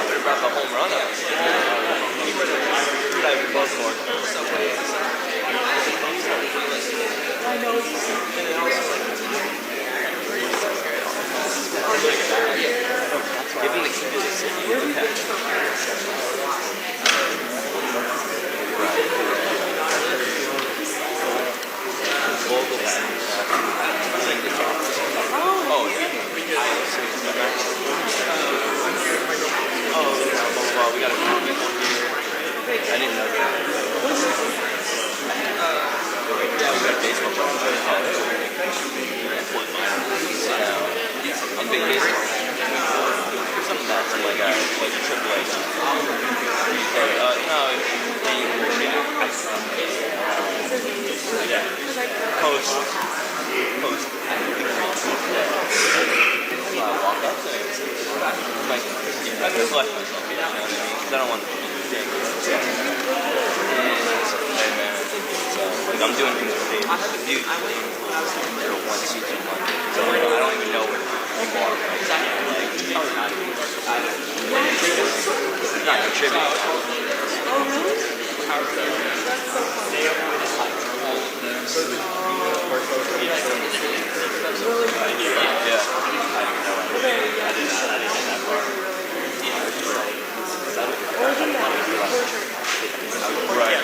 would have brought the home run up. He would have Baltimore. I know. Give him the key to the city. Oh, yeah. Well, we got a copy here. I didn't know that. Yeah, we got a baseball player. I'm big baseball. Something about from like a AAA. No, yeah. Post. Walk up to it. Like, I can flush myself, you know what I mean? Because I don't want to think. Like, I'm doing things with Dave. They're one seat in London. So I don't even know where people are. Like, not contributing. Oh, really? That's so funny. Really funny. Yeah. Right.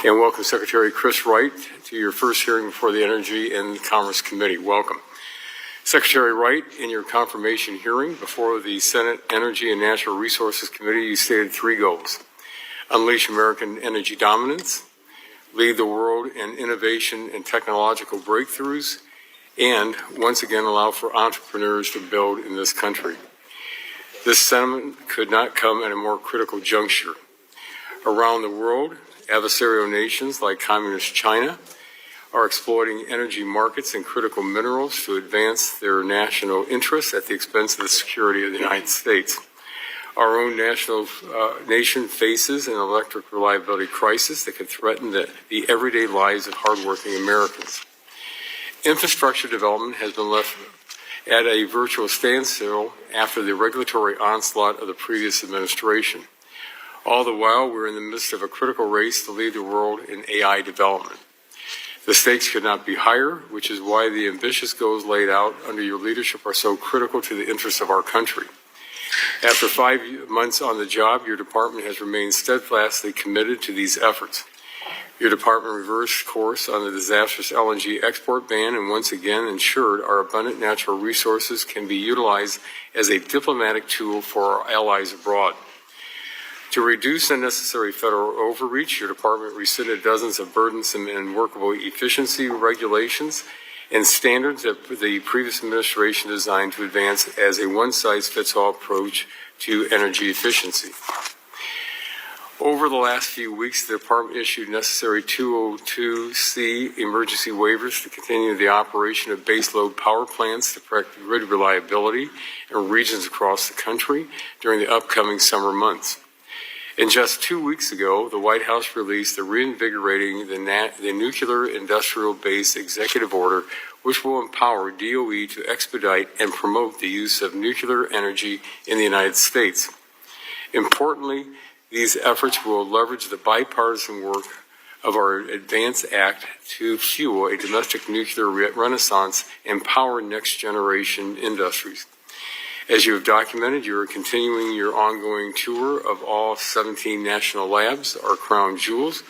And welcome Secretary Chris Wright to your first hearing before the Energy and Commerce Committee. Welcome. Secretary Wright, in your confirmation hearing before the Senate Energy and Natural Resources Committee, you stated three goals: unleash American energy dominance, lead the world in innovation and technological breakthroughs, and once again allow for entrepreneurs to build in this country. This sentiment could not come at a more critical juncture. Around the world, adversarial nations like Communist China are exploiting energy markets and critical minerals to advance their national interests at the expense of the security of the United States. Our own nation faces an electric reliability crisis that could threaten the everyday lives of hardworking Americans. Infrastructure development has been left at a virtual standstill after the regulatory onslaught of the previous administration. All the while, we're in the midst of a critical race to lead the world in AI development. The stakes could not be higher, which is why the ambitious goals laid out under your leadership are so critical to the interests of our country. After 5 months on the job, your department has remained steadfastly committed to these efforts. Your department reversed course on the disastrous LNG export ban and once again ensured our abundant natural resources can be utilized as a diplomatic tool for our allies abroad. To reduce unnecessary federal overreach, your department rescinded dozens of burdensome and unworkable efficiency regulations and standards that the previous administration designed to advance as a one-size-fits-all approach to energy efficiency. Over the last few weeks, the department issued necessary 202C emergency waivers to continue the operation of baseload power plants to protect grid reliability in regions across the country during the upcoming summer months. And just 2 weeks ago, the White House released the Reinvigorating the Nuclear Industrial Base Executive Order, which will empower DOE to expedite and promote the use of nuclear energy in the United States. Importantly, these efforts will leverage the bipartisan work of our Advance Act to fuel a domestic nuclear renaissance and power next-generation industries. As you have documented, you are continuing your ongoing tour of all 17 national labs, our crown jewels,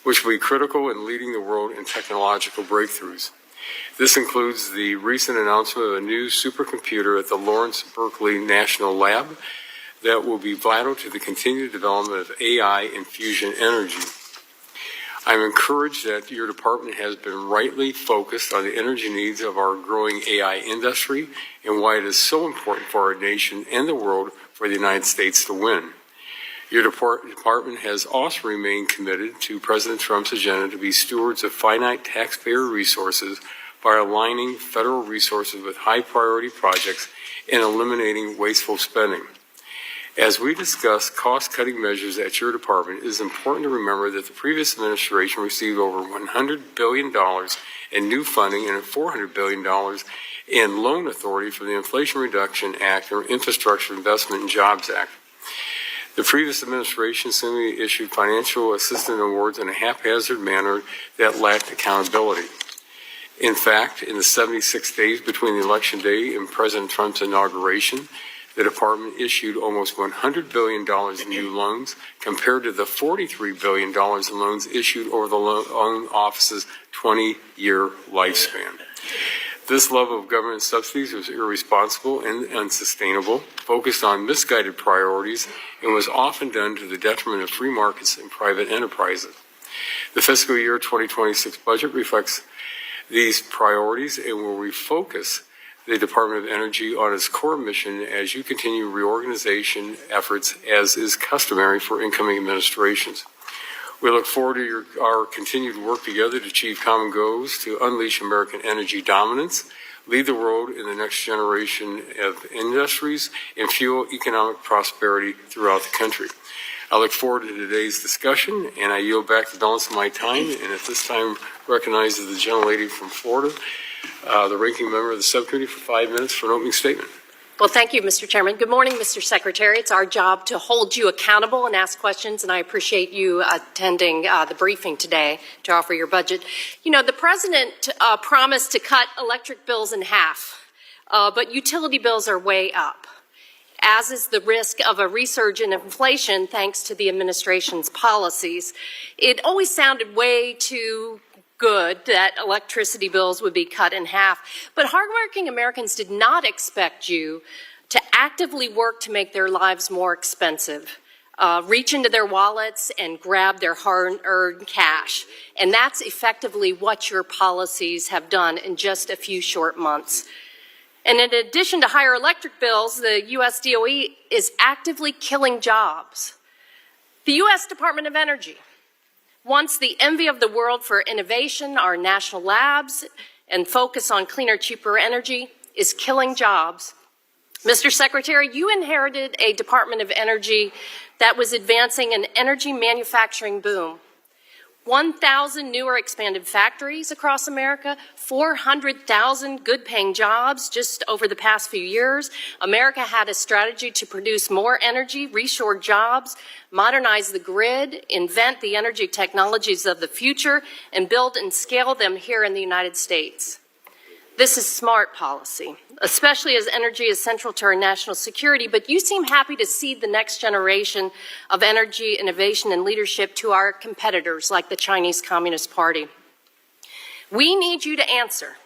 which will be critical in leading the world in technological breakthroughs. This includes the recent announcement of a new supercomputer at the Lawrence Berkeley National Lab that will be vital to the continued development of AI and fusion energy. I'm encouraged that your department has been rightly focused on the energy needs of our growing AI industry and why it is so important for our nation and the world for the United States to win. Your department has also remained committed to President Trump's agenda to be stewards of finite taxpayer resources by aligning federal resources with high-priority projects and eliminating wasteful spending. As we discuss cost-cutting measures at your department, it is important to remember that the previous administration received over $100 billion in new funding and $400 billion in loan authority from the Inflation Reduction Act or Infrastructure Investment and Jobs Act. The previous administration simply issued financial assistance awards in a haphazard manner that lacked accountability. In fact, in the 76 days between the election day and President Trump's inauguration, the department issued almost $100 billion in new loans compared to the $43 billion in loans issued over the loan office's 20-year lifespan. This level of government subsidies was irresponsible and unsustainable, focused on misguided priorities, and was often done to the detriment of free markets and private enterprises. The fiscal year 2026 budget reflects these priorities and will refocus the Department of Energy on its core mission as you continue reorganization efforts as is customary for incoming administrations. We look forward to our continued work together to achieve common goals to unleash American energy dominance, lead the world in the next generation of industries, and fuel economic prosperity throughout the country. I look forward to today's discussion, and I yield back the balance of my time, and at this time recognizes the gentlelady from Florida, the ranking member of the subcommittee, for 5 minutes for an opening statement. Well, thank you, Mr. Chairman. Good morning, Mr. Secretary. It's our job to hold you accountable and ask questions, and I appreciate you attending the briefing today to offer your budget. You know, the President promised to cut electric bills in half, but utility bills are way up, as is the risk of a resurge in inflation thanks to the administration's policies. It always sounded way too good that electricity bills would be cut in half, but hardworking Americans did not expect you to actively work to make their lives more expensive, reach into their wallets and grab their hard-earned cash. And that's effectively what your policies have done in just a few short months. And in addition to higher electric bills, the U.S. DOE is actively killing jobs. The U.S. Department of Energy, once the envy of the world for innovation, our national labs, and focus on cleaner, cheaper energy, is killing jobs. Mr. Secretary, you inherited a Department of Energy that was advancing an energy manufacturing boom. 1,000 new or expanded factories across America, 400,000 good-paying jobs just over the past few years. America had a strategy to produce more energy, reshore jobs, modernize the grid, invent the energy technologies of the future, and build and scale them here in the United States. This is smart policy, especially as energy is central to our national security, but you seem happy to cede the next generation of energy innovation and leadership to our competitors like the Chinese Communist Party. We need you to answer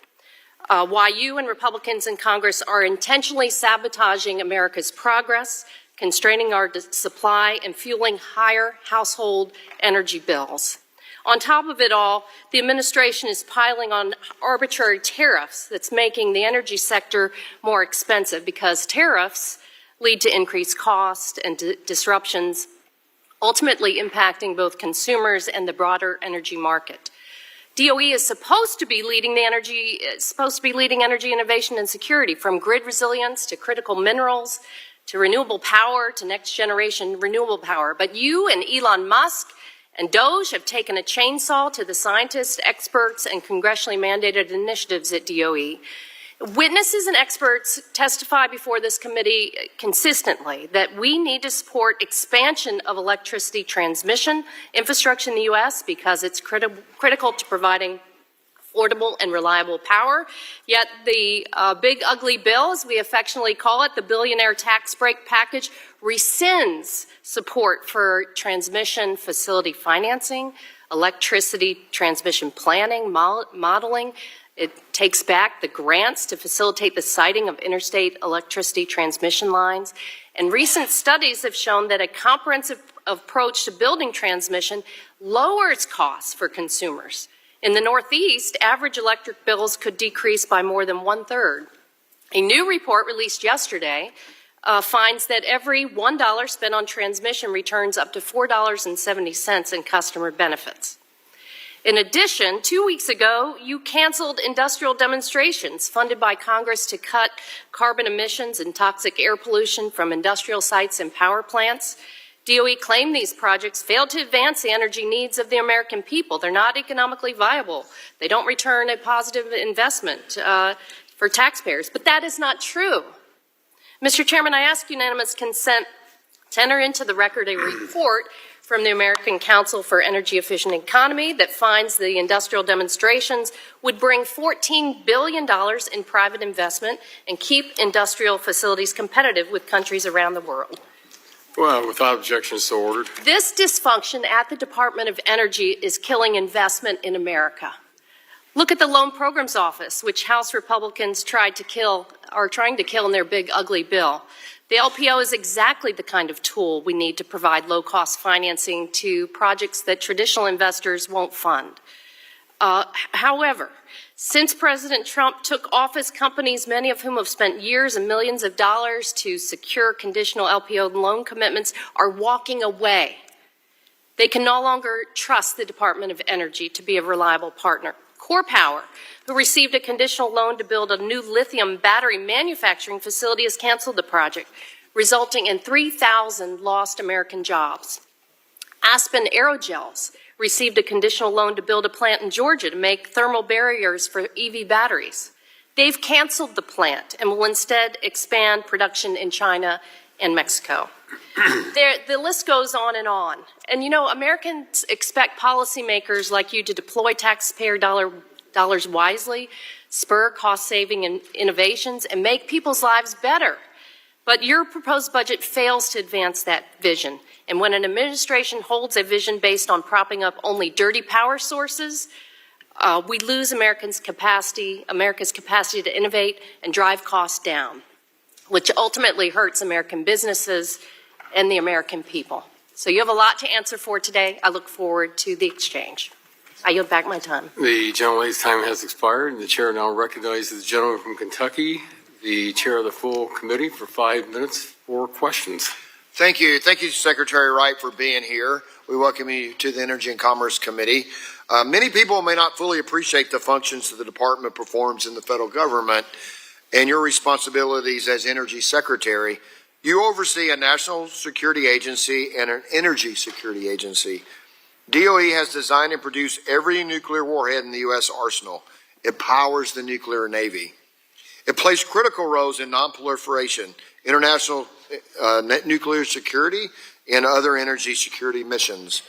why you and Republicans in Congress are intentionally sabotaging America's progress, constraining our supply, and fueling higher household energy bills. On top of it all, the administration is piling on arbitrary tariffs that's making the energy sector more expensive because tariffs lead to increased costs and disruptions, ultimately impacting both consumers and the broader energy market. DOE is supposed to be leading energy innovation and security, from grid resilience to critical minerals to renewable power, to next generation renewable power. But you and Elon Musk and Doge have taken a chainsaw to the scientists, experts, and congressionally mandated initiatives at DOE. Witnesses and experts testify before this committee consistently that we need to support expansion of electricity transmission infrastructure in the U.S. because it's critical to providing affordable and reliable power. Yet the big ugly bill, as we affectionately call it, the billionaire tax break package, rescinds support for transmission facility financing, electricity transmission planning, modeling. It takes back the grants to facilitate the siting of interstate electricity transmission lines. And recent studies have shown that a comprehensive approach to building transmission lowers costs for consumers. In the Northeast, average electric bills could decrease by more than 1/3. A new report released yesterday finds that every $1 spent on transmission returns up to $4.70 in customer benefits. In addition, 2 weeks ago, you canceled industrial demonstrations funded by Congress to cut carbon emissions and toxic air pollution from industrial sites and power plants. DOE claimed these projects failed to advance the energy needs of the American people. They're not economically viable. They don't return a positive investment for taxpayers. But that is not true. Mr. Chairman, I ask unanimous consent to enter into the record a report from the American Council for Energy Efficient Economy that finds the industrial demonstrations would bring $14 billion in private investment and keep industrial facilities competitive with countries around the world. Well, without objection, so ordered. This dysfunction at the Department of Energy is killing investment in America. Look at the Loan Programs Office, which House Republicans are trying to kill in their big ugly bill. The LPO is exactly the kind of tool we need to provide low-cost financing to projects that traditional investors won't fund. However, since President Trump took office, companies, many of whom have spent years and millions of dollars to secure conditional LPO loan commitments, are walking away. They can no longer trust the Department of Energy to be a reliable partner. CorePower, who received a conditional loan to build a new lithium battery manufacturing facility, has canceled the project, resulting in 3,000 lost American jobs. Aspen Aerogels received a conditional loan to build a plant in Georgia to make thermal barriers for EV batteries. They've canceled the plant and will instead expand production in China and Mexico. The list goes on and on. And you know, Americans expect policymakers like you to deploy taxpayer dollars wisely, spur cost-saving innovations, and make people's lives better. But your proposed budget fails to advance that vision. And when an administration holds a vision based on propping up only dirty power sources, we lose America's capacity to innovate and drive costs down, which ultimately hurts American businesses and the American people. So you have a lot to answer for today. I look forward to the exchange. I yield back my time. The gentlelady's time has expired, and the chair now recognizes the gentleman from Kentucky, the chair of the full committee, for 5 minutes for questions. Thank you. Thank you, Secretary Wright, for being here. We welcome you to the Energy and Commerce Committee. Many people may not fully appreciate the functions that the department performs in the federal government and your responsibilities as Energy Secretary. You oversee a national security agency and an energy security agency. DOE has designed and produced every nuclear warhead in the U.S. arsenal. It powers the nuclear navy. It plays critical roles in nonproliferation, international nuclear security, and other energy security missions.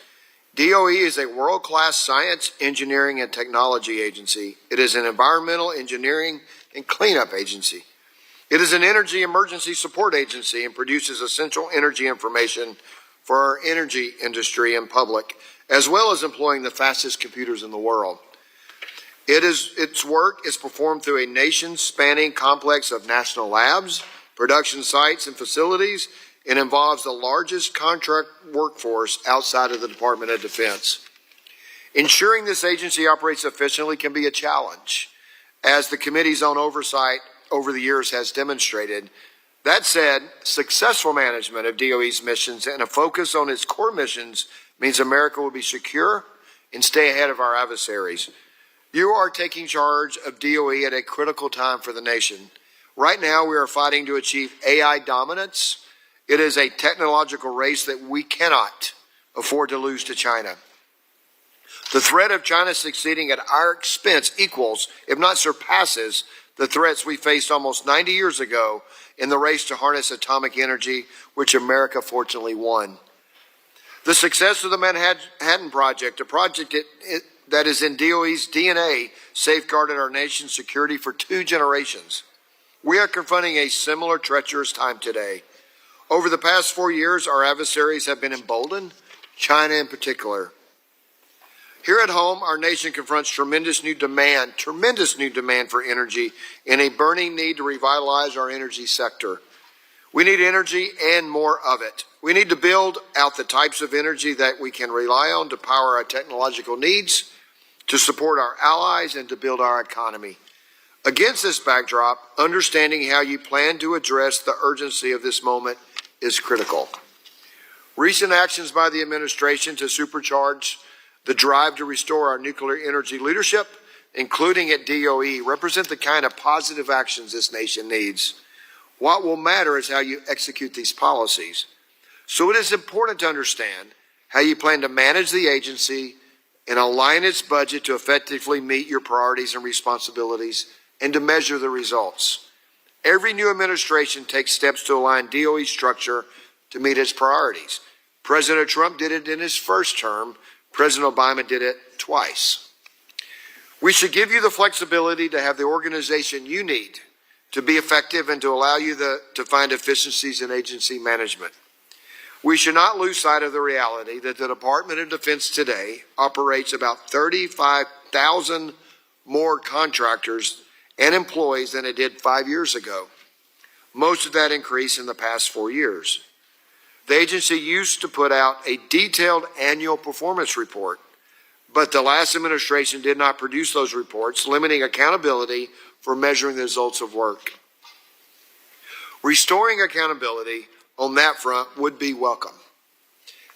DOE is a world-class science, engineering, and technology agency. It is an environmental engineering and cleanup agency. It is an energy emergency support agency and produces essential energy information for our energy industry and public, as well as employing the fastest computers in the world. Its work is performed through a nation-spanning complex of national labs, production sites, and facilities, and involves the largest contract workforce outside of the Department of Defense. Ensuring this agency operates efficiently can be a challenge, as the committee's own oversight over the years has demonstrated. That said, successful management of DOE's missions and a focus on its core missions means America will be secure and stay ahead of our adversaries. You are taking charge of DOE at a critical time for the nation. Right now, we are fighting to achieve AI dominance It is a technological race that we cannot afford to lose to China. The threat of China succeeding at our expense equals, if not surpasses, the threats we faced almost 90 years ago in the race to harness atomic energy, which America fortunately won. The success of the Manhattan Project, a project that is in DOE's DNA, safeguarded our nation's security for 2 generations. We are confronting a similar treacherous time today. Over the past 4 years, our adversaries have been emboldened, China in particular. Here at home, our nation confronts tremendous new demand for energy and a burning need to revitalize our energy sector. We need energy and more of it. We need to build out the types of energy that we can rely on to power our technological needs, to support our allies, and to build our economy. Against this backdrop, understanding how you plan to address the urgency of this moment is critical. Recent actions by the administration to supercharge the drive to restore our nuclear energy leadership, including at DOE, represent the kind of positive actions this nation needs. What will matter is how you execute these policies. So it is important to understand how you plan to manage the agency and align its budget to effectively meet your priorities and responsibilities and to measure the results. Every new administration takes steps to align DOE structure to meet its priorities. President Trump did it in his first term. President Obama did it twice. We should give you the flexibility to have the organization you need to be effective and to allow you to find efficiencies in agency management. We should not lose sight of the reality that the Department of Defense today operates about 35,000 more contractors and employees than it did 5 years ago. Most of that increase in the past 4 years. The agency used to put out a detailed annual performance report, but the last administration did not produce those reports, limiting accountability for measuring the results of work. Restoring accountability on that front would be welcome.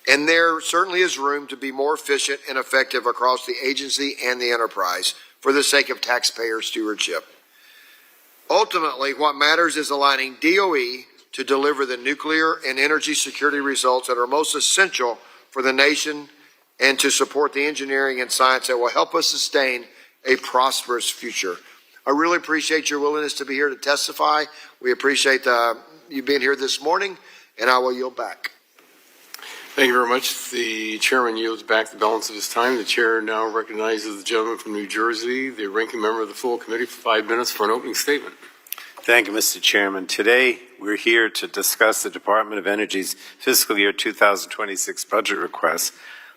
And there certainly is room to be more efficient and effective across the agency and the enterprise for the sake of taxpayer stewardship. Ultimately, what matters is aligning DOE to deliver the nuclear and energy security results that are most essential for the nation and to support the engineering and science that will help us sustain a prosperous future. I really appreciate your willingness to be here to testify. We appreciate you being here this morning, and I will yield back. Thank you very much. The chairman yields back the balance of his time. The chair now recognizes the gentleman from New Jersey, the ranking member of the full committee, for 5 minutes for an opening statement. Thank you, Mr. Chairman. Today, we're here to discuss the Department of Energy's fiscal year 2026 budget request,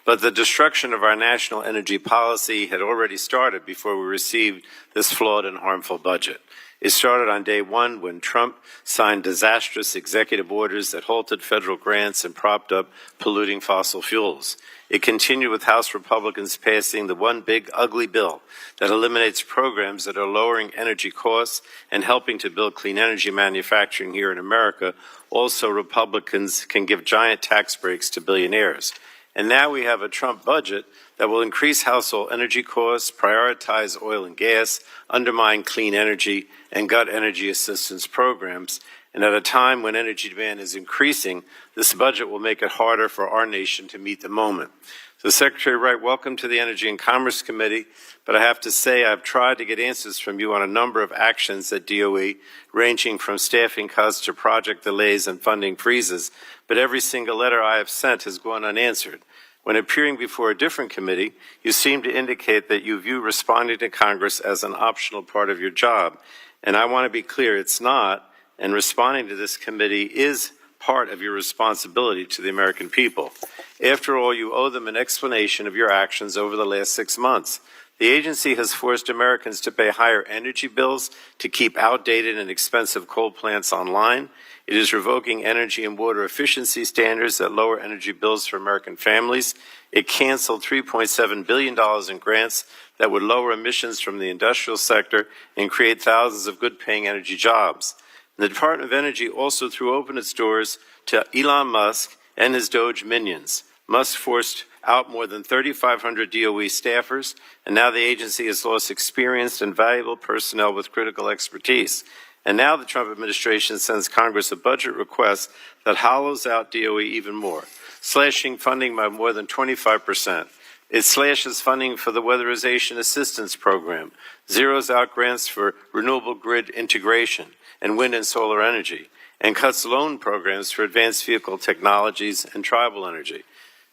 but the destruction of our national energy policy had already started before we received this flawed and harmful budget. It started on day one when Trump signed disastrous executive orders that halted federal grants and propped up polluting fossil fuels. It continued with House Republicans passing the one big ugly bill that eliminates programs that are lowering energy costs and helping to build clean energy manufacturing here in America. Also, Republicans can give giant tax breaks to billionaires. And now we have a Trump budget that will increase household energy costs, prioritize oil and gas, undermine clean energy, and gut energy assistance programs. And at a time when energy demand is increasing, this budget will make it harder for our nation to meet the moment. So, Secretary Wright, welcome to the Energy and Commerce Committee. But I have to say I've tried to get answers from you on a number of actions at DOE, ranging from staffing cuts to project delays and funding freezes. But every single letter I have sent has gone unanswered. When appearing before a different committee, you seem to indicate that you view responding to Congress as an optional part of your job. And I want to be clear, it's not. And responding to this committee is part of your responsibility to the American people. After all, you owe them an explanation of your actions over the last 6 months. The agency has forced Americans to pay higher energy bills to keep outdated and expensive coal plants online. It is revoking energy and water efficiency standards that lower energy bills for American families. It canceled $3.7 billion in grants that would lower emissions from the industrial sector and create thousands of good-paying energy jobs. The Department of Energy also threw open its doors to Elon Musk and his Doge minions. Musk forced out more than 3,500 DOE staffers, and now the agency has lost experienced and valuable personnel with critical expertise. And now the Trump administration sends Congress a budget request that hollows out DOE even more, slashing funding by more than 25%. It slashes funding for the Weatherization Assistance Program, zeroes out grants for renewable grid integration and wind and solar energy, and cuts loan programs for advanced vehicle technologies and tribal energy.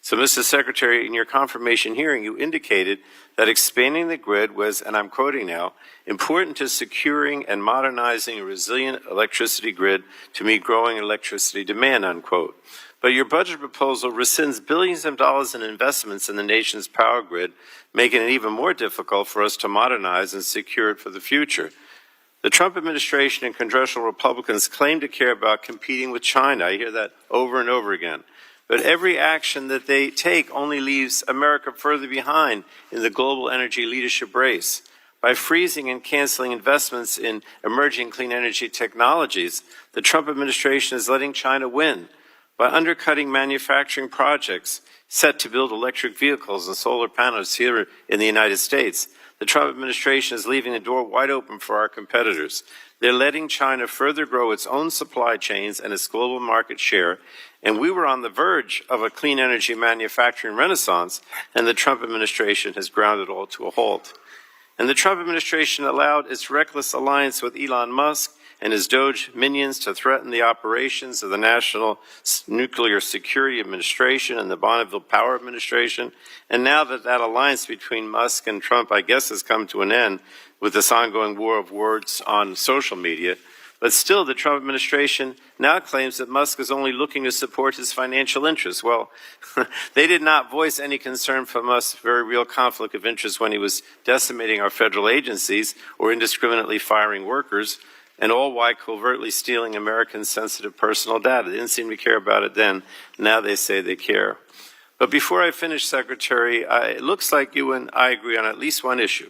So, Mr. Secretary, in your confirmation hearing, you indicated that expanding the grid was, and I'm quoting now, important to securing and modernizing a resilient electricity grid to meet growing electricity demand, unquote. But your budget proposal rescinds billions of dollars in investments in the nation's power grid, making it even more difficult for us to modernize and secure it for the future. The Trump administration and congressional Republicans claim to care about competing with China. I hear that over and over again. But every action that they take only leaves America further behind in the global energy leadership race. By freezing and canceling investments in emerging clean energy technologies, the Trump administration is letting China win. By undercutting manufacturing projects set to build electric vehicles and solar panels here in the United States, the Trump administration is leaving the door wide open for our competitors. They're letting China further grow its own supply chains and its global market share, and we were on the verge of a clean energy manufacturing renaissance, and the Trump administration has ground it all to a halt. And the Trump administration allowed its reckless alliance with Elon Musk and his Doge minions to threaten the operations of the National Nuclear Security Administration and the Bonneville Power Administration. And now that that alliance between Musk and Trump, I guess, has come to an end with this ongoing war of words on social media, but still the Trump administration now claims that Musk is only looking to support his financial interests. Well, they did not voice any concern for Musk's very real conflict of interest when he was decimating our federal agencies or indiscriminately firing workers, and all while covertly stealing Americans' sensitive personal data. They didn't seem to care about it then. Now they say they care. But before I finish, Secretary, it looks like you and I agree on at least one issue,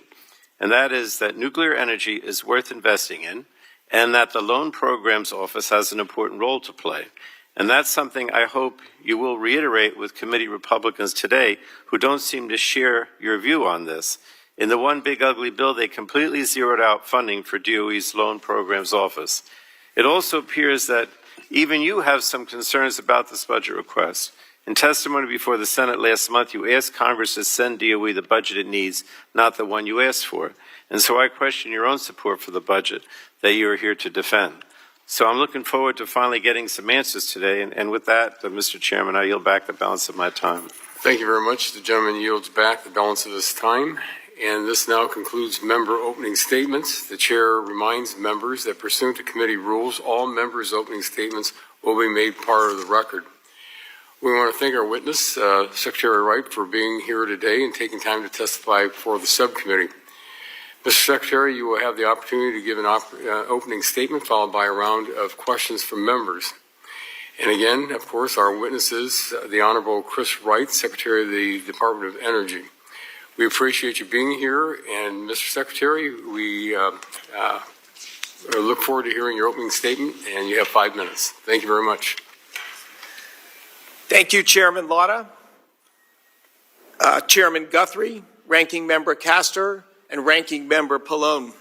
and that is that nuclear energy is worth investing in, and that the Loan Programs Office has an important role to play. And that's something I hope you will reiterate with committee Republicans today who don't seem to share your view on this. In the one big ugly bill, they completely zeroed out funding for DOE's Loan Programs Office. It also appears that even you have some concerns about this budget request. In testimony before the Senate last month, you asked Congress to send DOE the budget it needs, not the one you asked for. And so I question your own support for the budget that you are here to defend. So I'm looking forward to finally getting some answers today. And with that, Mr. Chairman, I yield back the balance of my time. Thank you very much. The gentleman yields back the balance of his time. And this now concludes member opening statements. The chair reminds members that pursuant to committee rules, all members' opening statements will be made part of the record. We want to thank our witness, Secretary Wright, for being here today and taking time to testify before the subcommittee. Mr. Secretary, you will have the opportunity to give an opening statement followed by a round of questions from members. And again, of course, our witness is the Honorable Chris Wright, Secretary of the Department of Energy. We appreciate you being here, and Mr. Secretary, we look forward to hearing your opening statement, and you have 5 minutes. Thank you very much. Thank you, Chairman Lauda, Chairman Guthrie, Ranking Member Castor, and Ranking Member Pallone,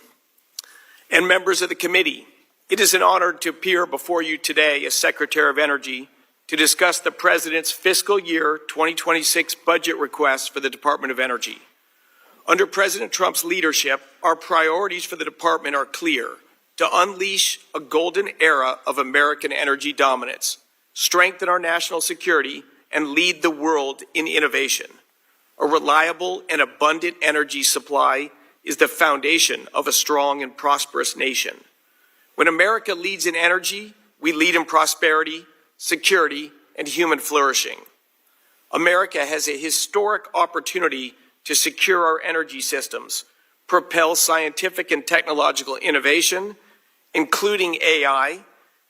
and members of the committee. It is an honor to appear before you today as Secretary of Energy to discuss the President's fiscal year 2026 budget request for the Department of Energy. Under President Trump's leadership, our priorities for the department are clear: to unleash a golden era of American energy dominance, strengthen our national security, and lead the world in innovation. A reliable and abundant energy supply is the foundation of a strong and prosperous nation. When America leads in energy, we lead in prosperity, security, and human flourishing. America has a historic opportunity to secure our energy systems, propel scientific and technological innovation, including AI,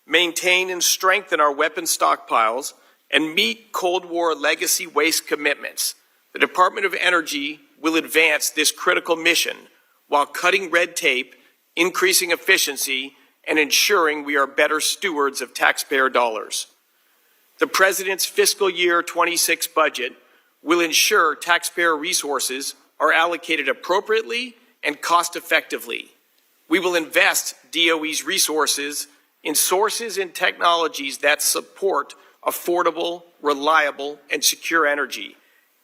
maintain and strengthen our weapon stockpiles, and meet Cold War legacy waste commitments. The Department of Energy will advance this critical mission while cutting red tape, increasing efficiency, and ensuring we are better stewards of taxpayer dollars. The President's fiscal year 26 budget will ensure taxpayer resources are allocated appropriately and cost-effectively. We will invest DOE's resources in sources and technologies that support affordable, reliable, and secure energy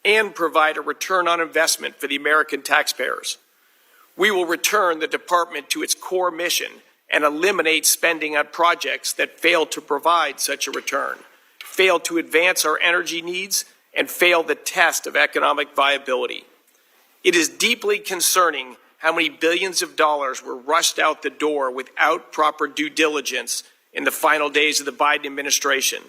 and provide a return on investment for the American taxpayers. We will return the department to its core mission and eliminate spending on projects that fail to provide such a return, fail to advance our energy needs, and fail the test of economic viability. It is deeply concerning how many billions of dollars were rushed out the door without proper due diligence in the final days of the Biden administration.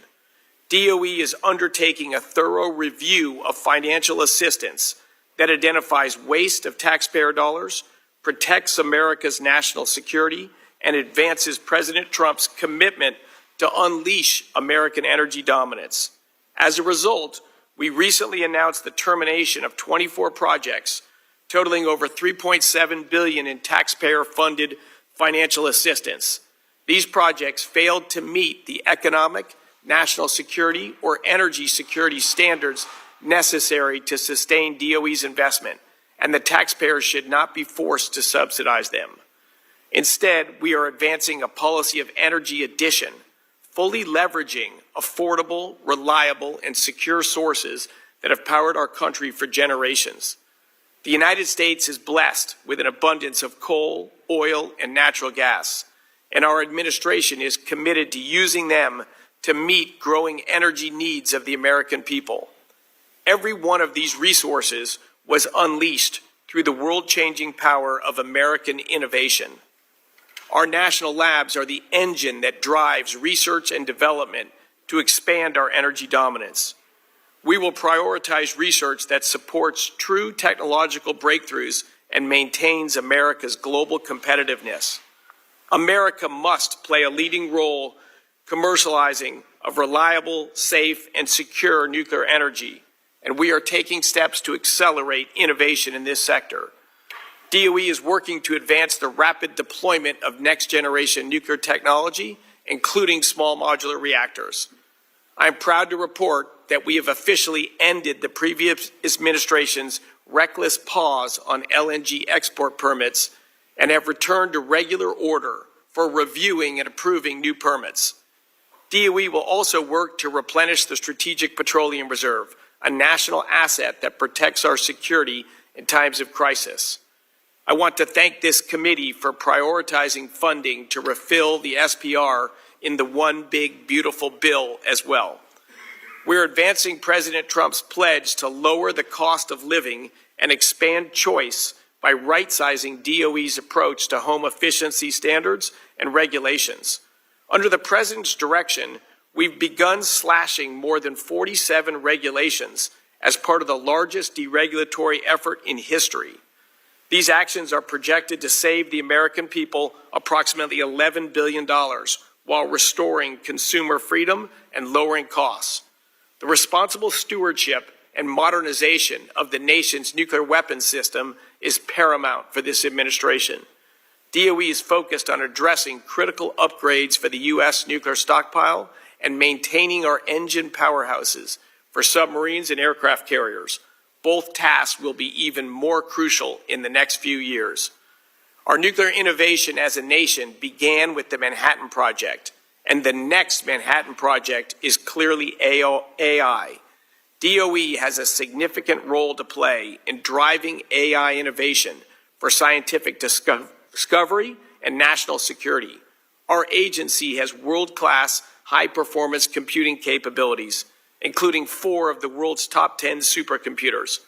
DOE is undertaking a thorough review of financial assistance that identifies waste of taxpayer dollars, protects America's national security, and advances President Trump's commitment to unleash American energy dominance. As a result, we recently announced the termination of 24 projects totaling over $3.7 billion in taxpayer-funded financial assistance. These projects failed to meet the economic, national security, or energy security standards necessary to sustain DOE's investment, and the taxpayers should not be forced to subsidize them. Instead, we are advancing a policy of energy addition, fully leveraging affordable, reliable, and secure sources that have powered our country for generations. The United States is blessed with an abundance of coal, oil, and natural gas, and our administration is committed to using them to meet growing energy needs of the American people. Every one of these resources was unleashed through the world-changing power of American innovation. Our national labs are the engine that drives research and development to expand our energy dominance. We will prioritize research that supports true technological breakthroughs and maintains America's global competitiveness. America must play a leading role commercializing of reliable, safe, and secure nuclear energy, and we are taking steps to accelerate innovation in this sector. DOE is working to advance the rapid deployment of next-generation nuclear technology, including small modular reactors. I am proud to report that we have officially ended the previous administration's reckless pause on LNG export permits and have returned to regular order for reviewing and approving new permits. DOE will also work to replenish the Strategic Petroleum Reserve, a national asset that protects our security in times of crisis. I want to thank this committee for prioritizing funding to refill the SPR in the One Big Beautiful Bill as well. We're advancing President Trump's pledge to lower the cost of living and expand choice by right-sizing DOE's approach to home efficiency standards and regulations. Under the President's direction, we've begun slashing more than 47 regulations as part of the largest deregulatory effort in history. These actions are projected to save the American people approximately $11 billion while restoring consumer freedom and lowering costs. The responsible stewardship and modernization of the nation's nuclear weapons system is paramount for this administration. DOE is focused on addressing critical upgrades for the U.S. nuclear stockpile and maintaining our engine powerhouses for submarines and aircraft carriers. Both tasks will be even more crucial in the next few years. Our nuclear innovation as a nation began with the Manhattan Project, and the next Manhattan Project is clearly AI. DOE has a significant role to play in driving AI innovation for scientific discovery and national security. Our agency has world-class high-performance computing capabilities, including 4 of the world's top 10 supercomputers.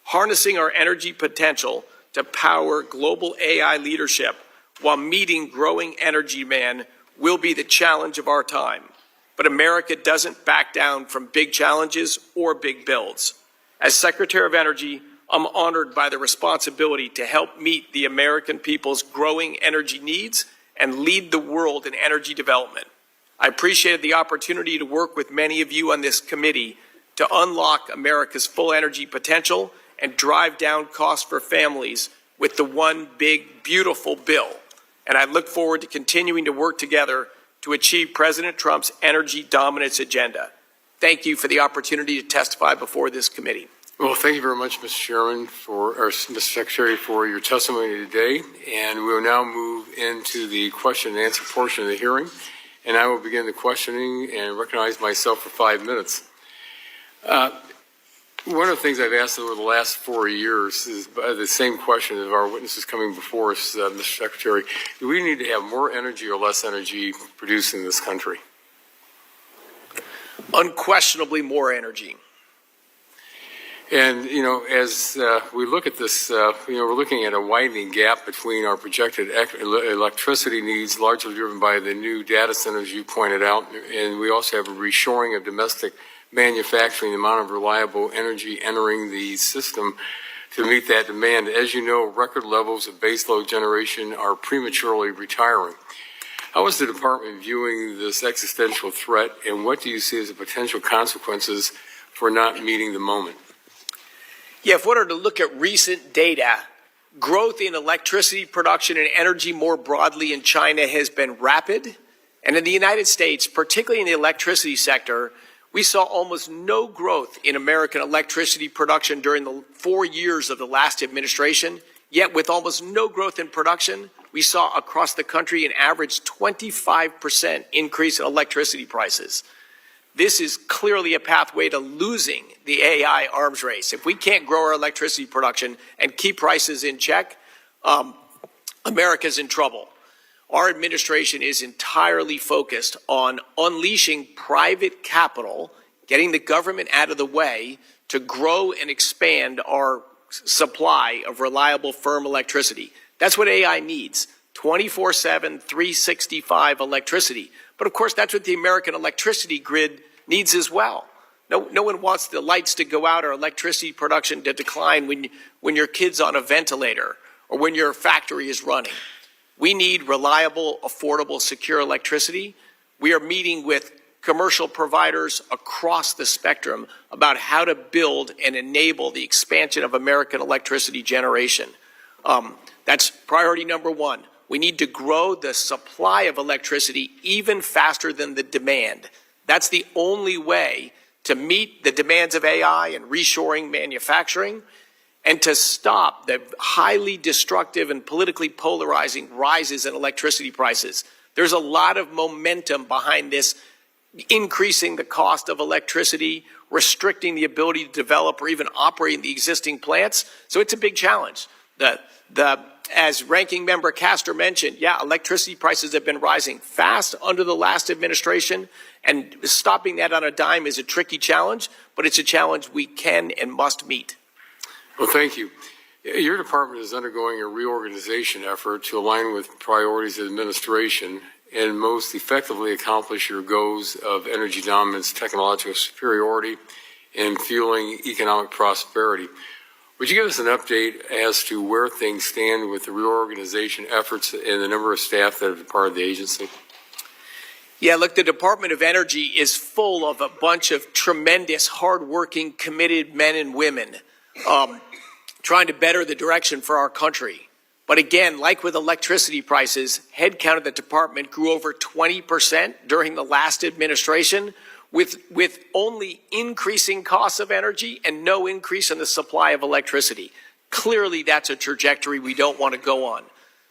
Harnessing our energy potential to power global AI leadership while meeting growing energy demand will be the challenge of our time. But America doesn't back down from big challenges or big builds. As Secretary of Energy, I'm honored by the responsibility to help meet the American people's growing energy needs and lead the world in energy development. I appreciated the opportunity to work with many of you on this committee to unlock America's full energy potential and drive down costs for families with the One Big Beautiful Bill. And I look forward to continuing to work together to achieve President Trump's energy dominance agenda. Thank you for the opportunity to testify before this committee. Well, thank you very much, Mr. Chairman, or Mr. Secretary, for your testimony today. And we will now move into the question and answer portion of the hearing, and I will begin the questioning and recognize myself for 5 minutes. One of the things I've asked over the last 4 years is the same question of our witnesses coming before us, Mr. Secretary. Do we need to have more energy or less energy produced in this country? Unquestionably more energy. And, as we look at this, we're looking at a widening gap between our projected electricity needs, largely driven by the new data centers you pointed out, and we also have a reshoring of domestic manufacturing, the amount of reliable energy entering the system to meet that demand. As you know, record levels of baseload generation are prematurely retiring. How is the department viewing this existential threat, and what do you see as the potential consequences for not meeting the moment? Yeah, if we were to look at recent data, growth in electricity production and energy more broadly in China has been rapid. And in the United States, particularly in the electricity sector, we saw almost no growth in American electricity production during the 4 years of the last administration. Yet with almost no growth in production, we saw across the country an average 25% increase in electricity prices. This is clearly a pathway to losing the AI arms race. If we can't grow our electricity production and keep prices in check, America's in trouble. Our administration is entirely focused on unleashing private capital, getting the government out of the way to grow and expand our supply of reliable, firm electricity. That's what AI needs, 24/7, 365 electricity. But of course, that's what the American electricity grid needs as well. No one wants the lights to go out or electricity production to decline when your kid's on a ventilator or when your factory is running. We need reliable, affordable, secure electricity. We are meeting with commercial providers across the spectrum about how to build and enable the expansion of American electricity generation. That's priority number one. We need to grow the supply of electricity even faster than the demand. That's the only way to meet the demands of AI and reshoring manufacturing, and to stop the highly destructive and politically polarizing rises in electricity prices. There's a lot of momentum behind this, increasing the cost of electricity, restricting the ability to develop or even operate the existing plants. So it's a big challenge. As Ranking Member Castor mentioned, electricity prices have been rising fast under the last administration, and stopping that on a dime is a tricky challenge, but it's a challenge we can and must meet. Well, thank you. Your department is undergoing a reorganization effort to align with priorities of the administration and most effectively accomplish your goals of energy dominance, technological superiority, and fueling economic prosperity. Would you give us an update as to where things stand with the reorganization efforts and the number of staff that have departed the agency? Yeah, look, the Department of Energy is full of a bunch of tremendous, hardworking, committed men and women trying to better the direction for our country. But again, like with electricity prices, headcount of the department grew over 20% during the last administration, with only increasing costs of energy and no increase in the supply of electricity. Clearly, that's a trajectory we don't want to go on.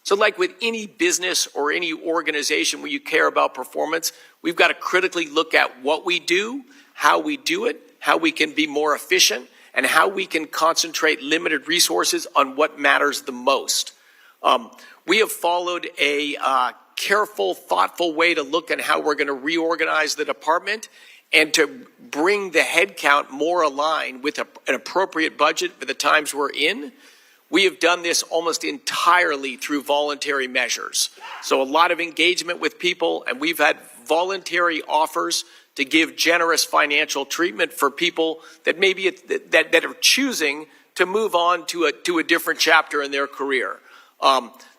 So like with any business or any organization where you care about performance, we've got to critically look at what we do, how we do it, how we can be more efficient, and how we can concentrate limited resources on what matters the most. We have followed a careful, thoughtful way to look at how we're going to reorganize the department and to bring the headcount more aligned with an appropriate budget for the times we're in. We have done this almost entirely through voluntary measures. So a lot of engagement with people, and we've had voluntary offers to give generous financial treatment for people that maybe that are choosing to move on to a different chapter in their career.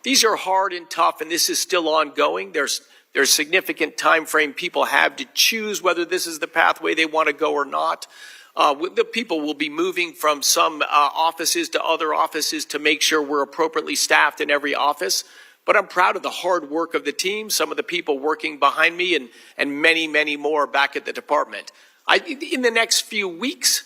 These are hard and tough, and this is still ongoing. There's significant time frame people have to choose whether this is the pathway they want to go or not. The people will be moving from some offices to other offices to make sure we're appropriately staffed in every office. But I'm proud of the hard work of the team, some of the people working behind me, and many, many more back at the department. In the next few weeks,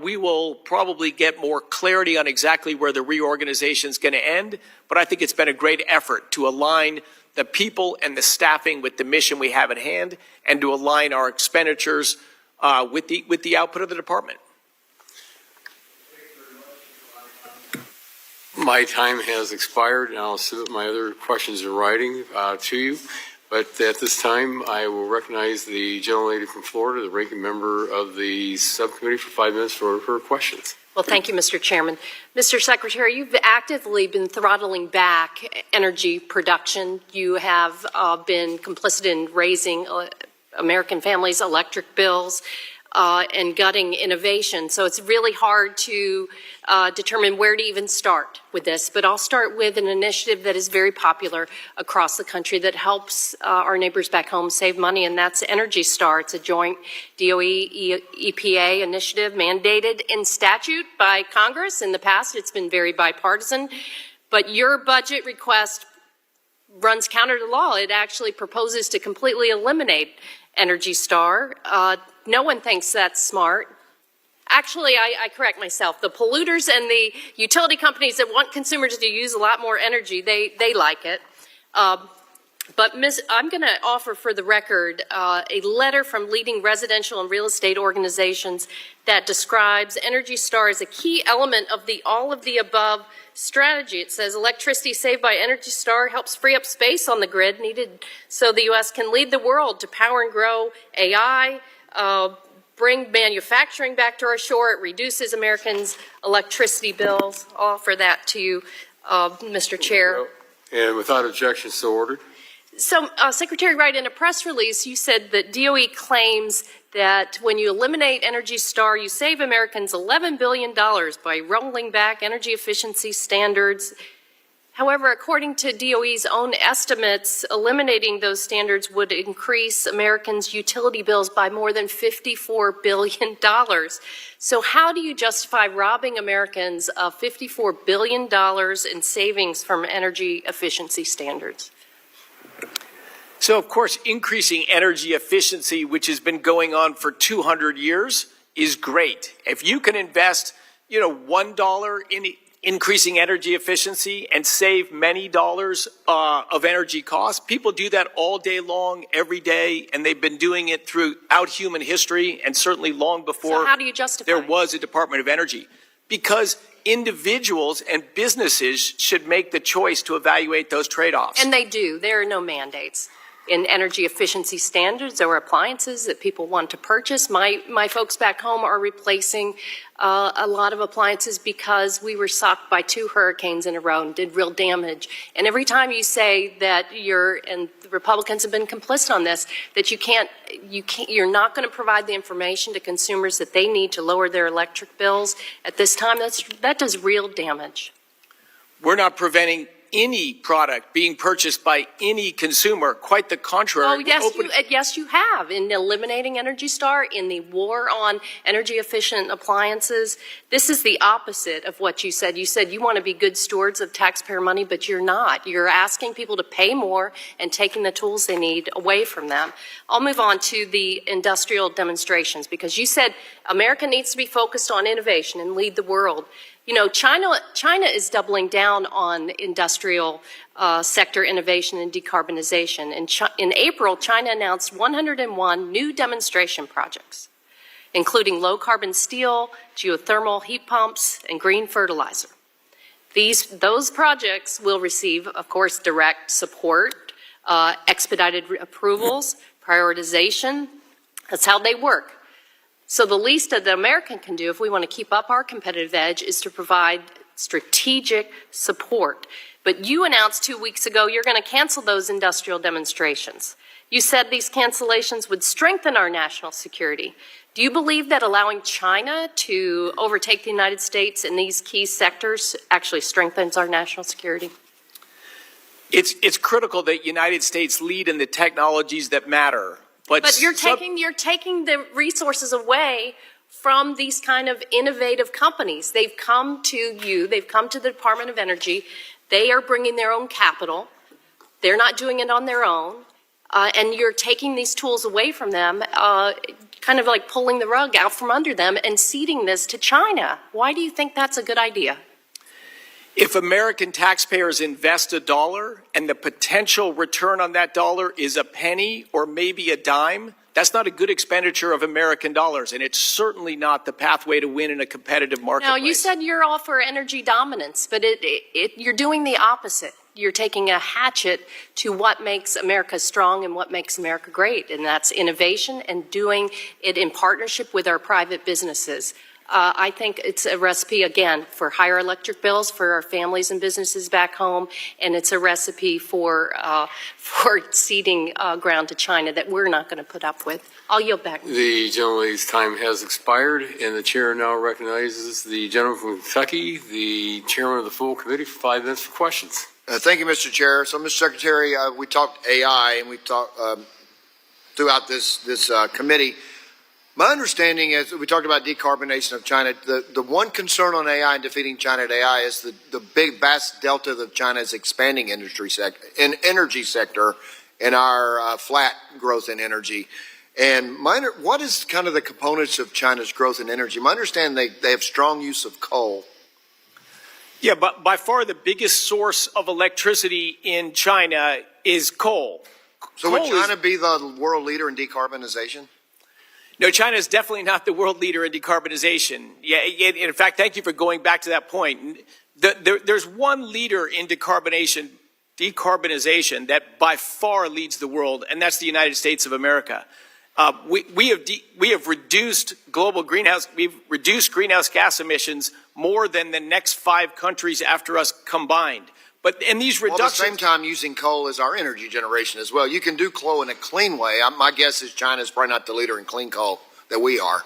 we will probably get more clarity on exactly where the reorganization is going to end. But I think it's been a great effort to align the people and the staffing with the mission we have at hand, and to align our expenditures with the output of the department. My time has expired, and I'll submit my other questions in writing to you. But at this time, I will recognize the gentlelady from Florida, the ranking member of the subcommittee, for 5 minutes for her questions. Well, thank you, Mr. Chairman. Mr. Secretary, you've actively been throttling back energy production. You have been complicit in raising American families' electric bills and gutting innovation. So it's really hard to determine where to even start with this. But I'll start with an initiative that is very popular across the country that helps our neighbors back home save money, and that's Energy Star. It's a joint DOE-EPA initiative mandated in statute by Congress. In the past, it's been very bipartisan. But your budget request runs counter to law. It actually proposes to completely eliminate Energy Star. No one thinks that's smart. Actually, I correct myself. The polluters and the utility companies that want consumers to use a lot more energy, they like it. But I'm going to offer for the record a letter from leading residential and real estate organizations that describes Energy Star as a key element of the all of the above strategy. It says electricity saved by Energy Star helps free up space on the grid needed so the U.S. can lead the world to power and grow AI, bring manufacturing back to our shore. It reduces Americans' electricity bills. I'll offer that to you, Mr. Chair. And without objection, so ordered. So, Secretary Wright, in a press release, you said that DOE claims that when you eliminate Energy Star, you save Americans $11 billion by rolling back energy efficiency standards. However, according to DOE's own estimates, eliminating those standards would increase Americans' utility bills by more than $54 billion. So how do you justify robbing Americans of $54 billion in savings from energy efficiency standards? So, of course, increasing energy efficiency, which has been going on for 200 years, is great. If you can invest, $1 in increasing energy efficiency and save many dollars of energy costs, people do that all day long, every day, and they've been doing it throughout human history and certainly long before so how do you justify there was a Department of Energy. Because individuals and businesses should make the choice to evaluate those trade-offs. And they do. There are no mandates in energy efficiency standards or appliances that people want to purchase. My folks back home are replacing a lot of appliances because we were socked by 2 hurricanes in a row and did real damage. And every time you say that and the Republicans have been complicit on this, that you're not going to provide the information to consumers that they need to lower their electric bills at this time, that does real damage. We're not preventing any product being purchased by any consumer. Quite the contrary. Oh, yes, you have. In eliminating Energy Star, in the war on energy efficient appliances, this is the opposite of what you said. You said you want to be good stewards of taxpayer money, but you're not. You're asking people to pay more and taking the tools they need away from them. I'll move on to the industrial demonstrations, because you said America needs to be focused on innovation and lead the world. China is doubling down on industrial sector innovation and decarbonization. In April, China announced 101 new demonstration projects, including low-carbon steel, geothermal heat pumps, and green fertilizer. Those projects will receive, of course, direct support, expedited approvals, prioritization. That's how they work. So the least that the American can do if we want to keep up our competitive edge is to provide strategic support. But you announced 2 weeks ago you're going to cancel those industrial demonstrations. You said these cancellations would strengthen our national security. Do you believe that allowing China to overtake the United States in these key sectors actually strengthens our national security? It's critical that the United States lead in the technologies that matter. But you're taking the resources away from these kind of innovative companies. They've come to you. They've come to the Department of Energy. They are bringing their own capital. They're not doing it on their own. and you're taking these tools away from them, kind of like pulling the rug out from under them and ceding this to China. Why do you think that's a good idea? If American taxpayers invest $1 and the potential return on that dollar is a penny or maybe a dime, that's not a good expenditure of American dollars, and it's certainly not the pathway to win in a competitive marketplace. Now, you said you're all for energy dominance, but you're doing the opposite. You're taking a hatchet to what makes America strong and what makes America great, and that's innovation and doing it in partnership with our private businesses. I think it's a recipe, again, for higher electric bills for our families and businesses back home, and it's a recipe for ceding ground to China that we're not going to put up with. I'll yield back. The gentlelady's time has expired, and the chair now recognizes the gentleman from Kentucky, the chairman of the full committee, for 5 minutes for questions. Thank you, Mr. Chair. So, Mr. Secretary, we talked AI, and we talked throughout this committee. My understanding is that we talked about decarbonization of China. The one concern on AI and defeating China at AI is the big vast delta of China's expanding energy sector and our flat growth in energy. And what is kind of the components of China's growth in energy? My understanding they have strong use of coal. Yeah, but by far the biggest source of electricity in China is coal. So would China be the world leader in decarbonization? No, China is definitely not the world leader in decarbonization. Yeah, in fact, thank you for going back to that point. There's one leader in decarbonization that by far leads the world, and that's the United States of America. We have reduced we've reduced greenhouse gas emissions more than the next 5 countries after us combined. But in these reductions, at the same time, using coal as our energy generation as well. You can do coal in a clean way. My guess is China's probably not the leader in clean coal that we are.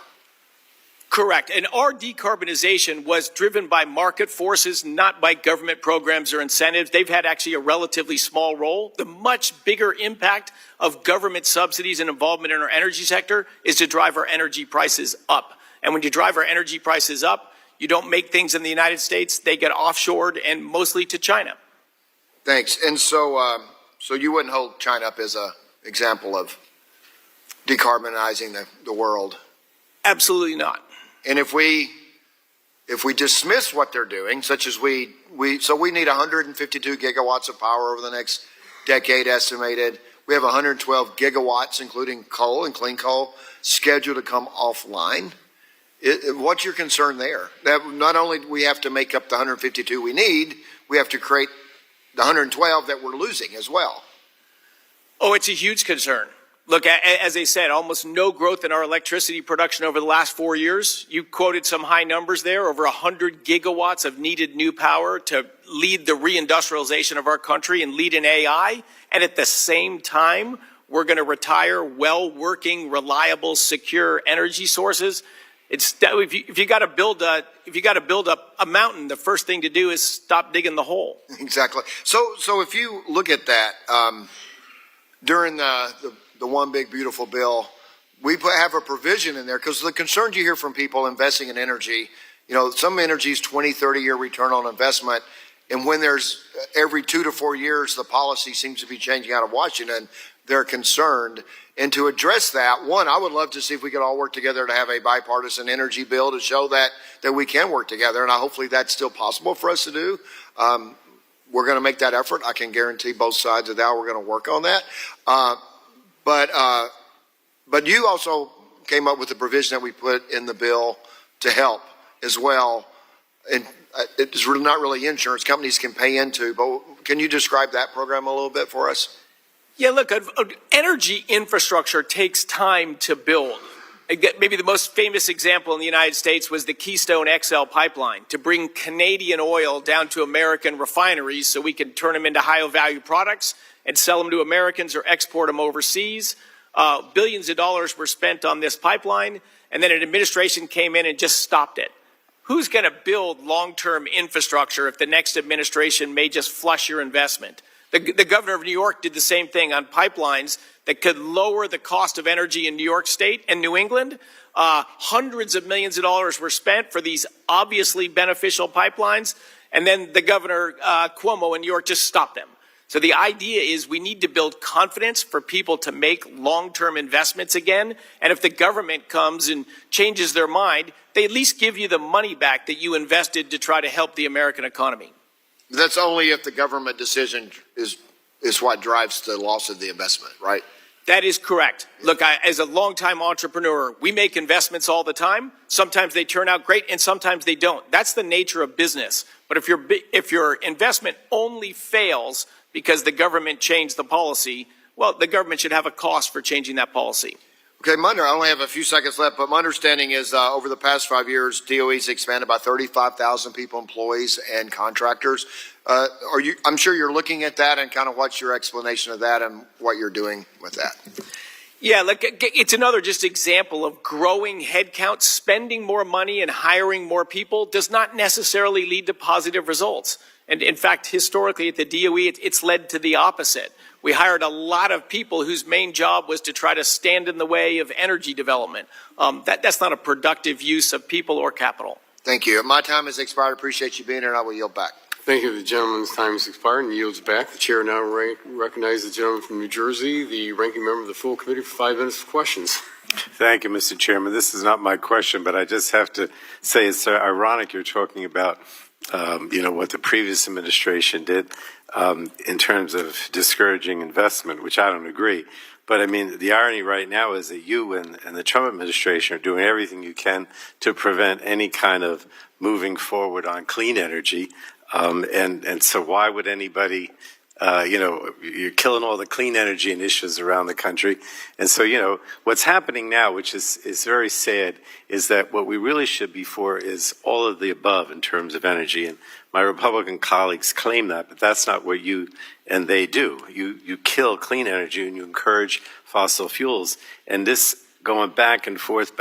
Correct. And our decarbonization was driven by market forces, not by government programs or incentives. They've had actually a relatively small role. The much bigger impact of government subsidies and involvement in our energy sector is to drive our energy prices up. And when you drive our energy prices up, you don't make things in the United States. They get offshored and mostly to China. Thanks. And so you wouldn't hold China up as an example of decarbonizing the world? Absolutely not. And if we dismiss what they're doing, such as we need 152 gigawatts of power over the next decade estimated. We have 112 gigawatts, including coal and clean coal, scheduled to come offline. What's your concern there? That not only do we have to make up the 152 we need, we have to create the 112 that we're losing as well. Oh, it's a huge concern. Look, as I said, almost no growth in our electricity production over the last 4 years. You quoted some high numbers there, over 100 gigawatts of needed new power to lead the reindustrialization of our country and lead in AI. And at the same time, we're going to retire well-working, reliable, secure energy sources. If you got to build a mountain, the first thing to do is stop digging the hole. Exactly. So if you look at that, during the One Big Beautiful Bill, we have a provision in there because the concerns you hear from people investing in energy, some energy is 20, 30-year return on investment. And when there's every 2 to 4 years, the policy seems to be changing out of Washington, they're concerned. And to address that, one, I would love to see if we could all work together to have a bipartisan energy bill to show that we can work together. And hopefully that's still possible for us to do. We're going to make that effort. I can guarantee both sides of that. We're going to work on that. But you also came up with a provision that we put in the bill to help as well. And it's really not really insurance companies can pay into, but can you describe that program a little bit for us? Yeah, look, energy infrastructure takes time to build. Maybe the most famous example in the United States was the Keystone XL pipeline to bring Canadian oil down to American refineries so we can turn them into high-value products and sell them to Americans or export them overseas. Billions of dollars were spent on this pipeline, and then an administration came in and just stopped it. Who's going to build long-term infrastructure if the next administration may just flush your investment? The governor of New York did the same thing on pipelines that could lower the cost of energy in New York State and New England. Hundreds of millions of dollars were spent for these obviously beneficial pipelines, and then the governor, Cuomo in New York, just stopped them. So the idea is we need to build confidence for people to make long-term investments again. And if the government comes and changes their mind, they at least give you the money back that you invested to try to help the American economy. That's only if the government decision is what drives the loss of the investment, right? That is correct. Look, as a longtime entrepreneur, we make investments all the time. Sometimes they turn out great and sometimes they don't. That's the nature of business. But if your investment only fails because the government changed the policy, well, the government should have a cost for changing that policy. Okay, I only have a few seconds left, but my understanding is over the past 5 years, DOE's expanded by 35,000 people, employees, and contractors. I'm sure you're looking at that, and kind of what's your explanation of that and what you're doing with that? Yeah, look, it's another just example of growing headcount. Spending more money and hiring more people does not necessarily lead to positive results. And in fact, historically at the DOE, it's led to the opposite. We hired a lot of people whose main job was to try to stand in the way of energy development. That's not a productive use of people or capital. Thank you. My time has expired. Appreciate you being here, and I will yield back. Thank you. The gentleman's time has expired and yields back. The chair now recognizes the gentleman from New Jersey, the ranking member of the full committee, for 5 minutes of questions. Thank you, Mr. Chairman. This is not my question, but I just have to say it's ironic you're talking about what the previous administration did in terms of discouraging investment, which I don't agree. But I mean, the irony right now is that you and the Trump administration are doing everything you can to prevent any kind of moving forward on clean energy. And so why would anybody, you're killing all the clean energy initiatives around the country. And so, what's happening now, which is very sad, is that what we really should be for is all of the above in terms of energy. And my Republican colleagues claim that, but that's not what you and they do. You kill clean energy and you encourage fossil fuels. And this going back and forth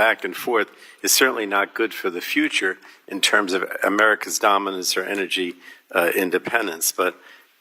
is certainly not good for the future in terms of America's dominance or energy independence. But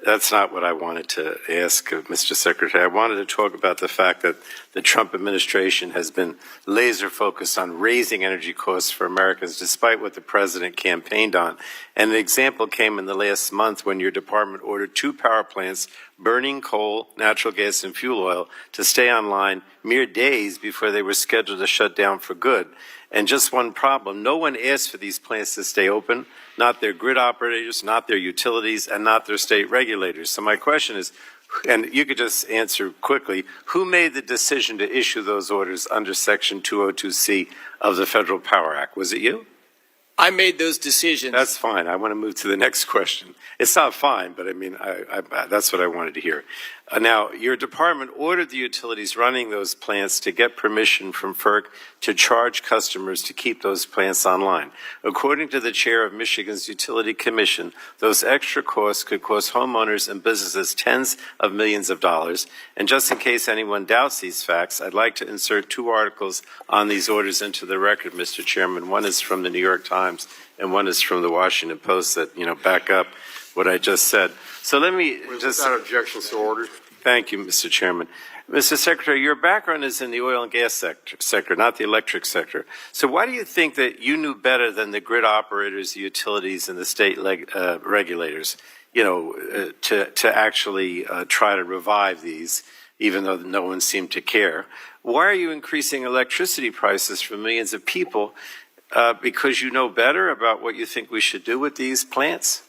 that's not what I wanted to ask Mr. Secretary. I wanted to talk about the fact that the Trump administration has been laser focused on raising energy costs for Americans, despite what the president campaigned on. And an example came in the last month when your department ordered 2 power plants burning coal, natural gas, and fuel oil to stay online mere days before they were scheduled to shut down for good. And just one problem, no one asked for these plants to stay open, not their grid operators, not their utilities, and not their state regulators. So my question is, and you could just answer quickly, who made the decision to issue those orders under Section 202C of the Federal Power Act? Was it you? I made those decisions. That's fine. I want to move to the next question. It's not fine, but I mean, that's what I wanted to hear. Now, your department ordered the utilities running those plants to get permission from FERC to charge customers to keep those plants online. According to the chair of Michigan's Utility Commission, those extra costs could cost homeowners and businesses tens of millions of dollars. And just in case anyone doubts these facts, I'd like to insert 2 articles on these orders into the record, Mr. Chairman. One is from the New York Times and one is from the Washington Post that, back up what I just said. So let me just... Without objections to order. Thank you, Mr. Chairman. Mr. Secretary, your background is in the oil and gas sector, not the electric sector. So why do you think that you knew better than the grid operators, the utilities, and the state regulators, to actually try to revive these, even though no one seemed to care? Why are you increasing electricity prices for millions of people? Because you know better about what you think we should do with these plants?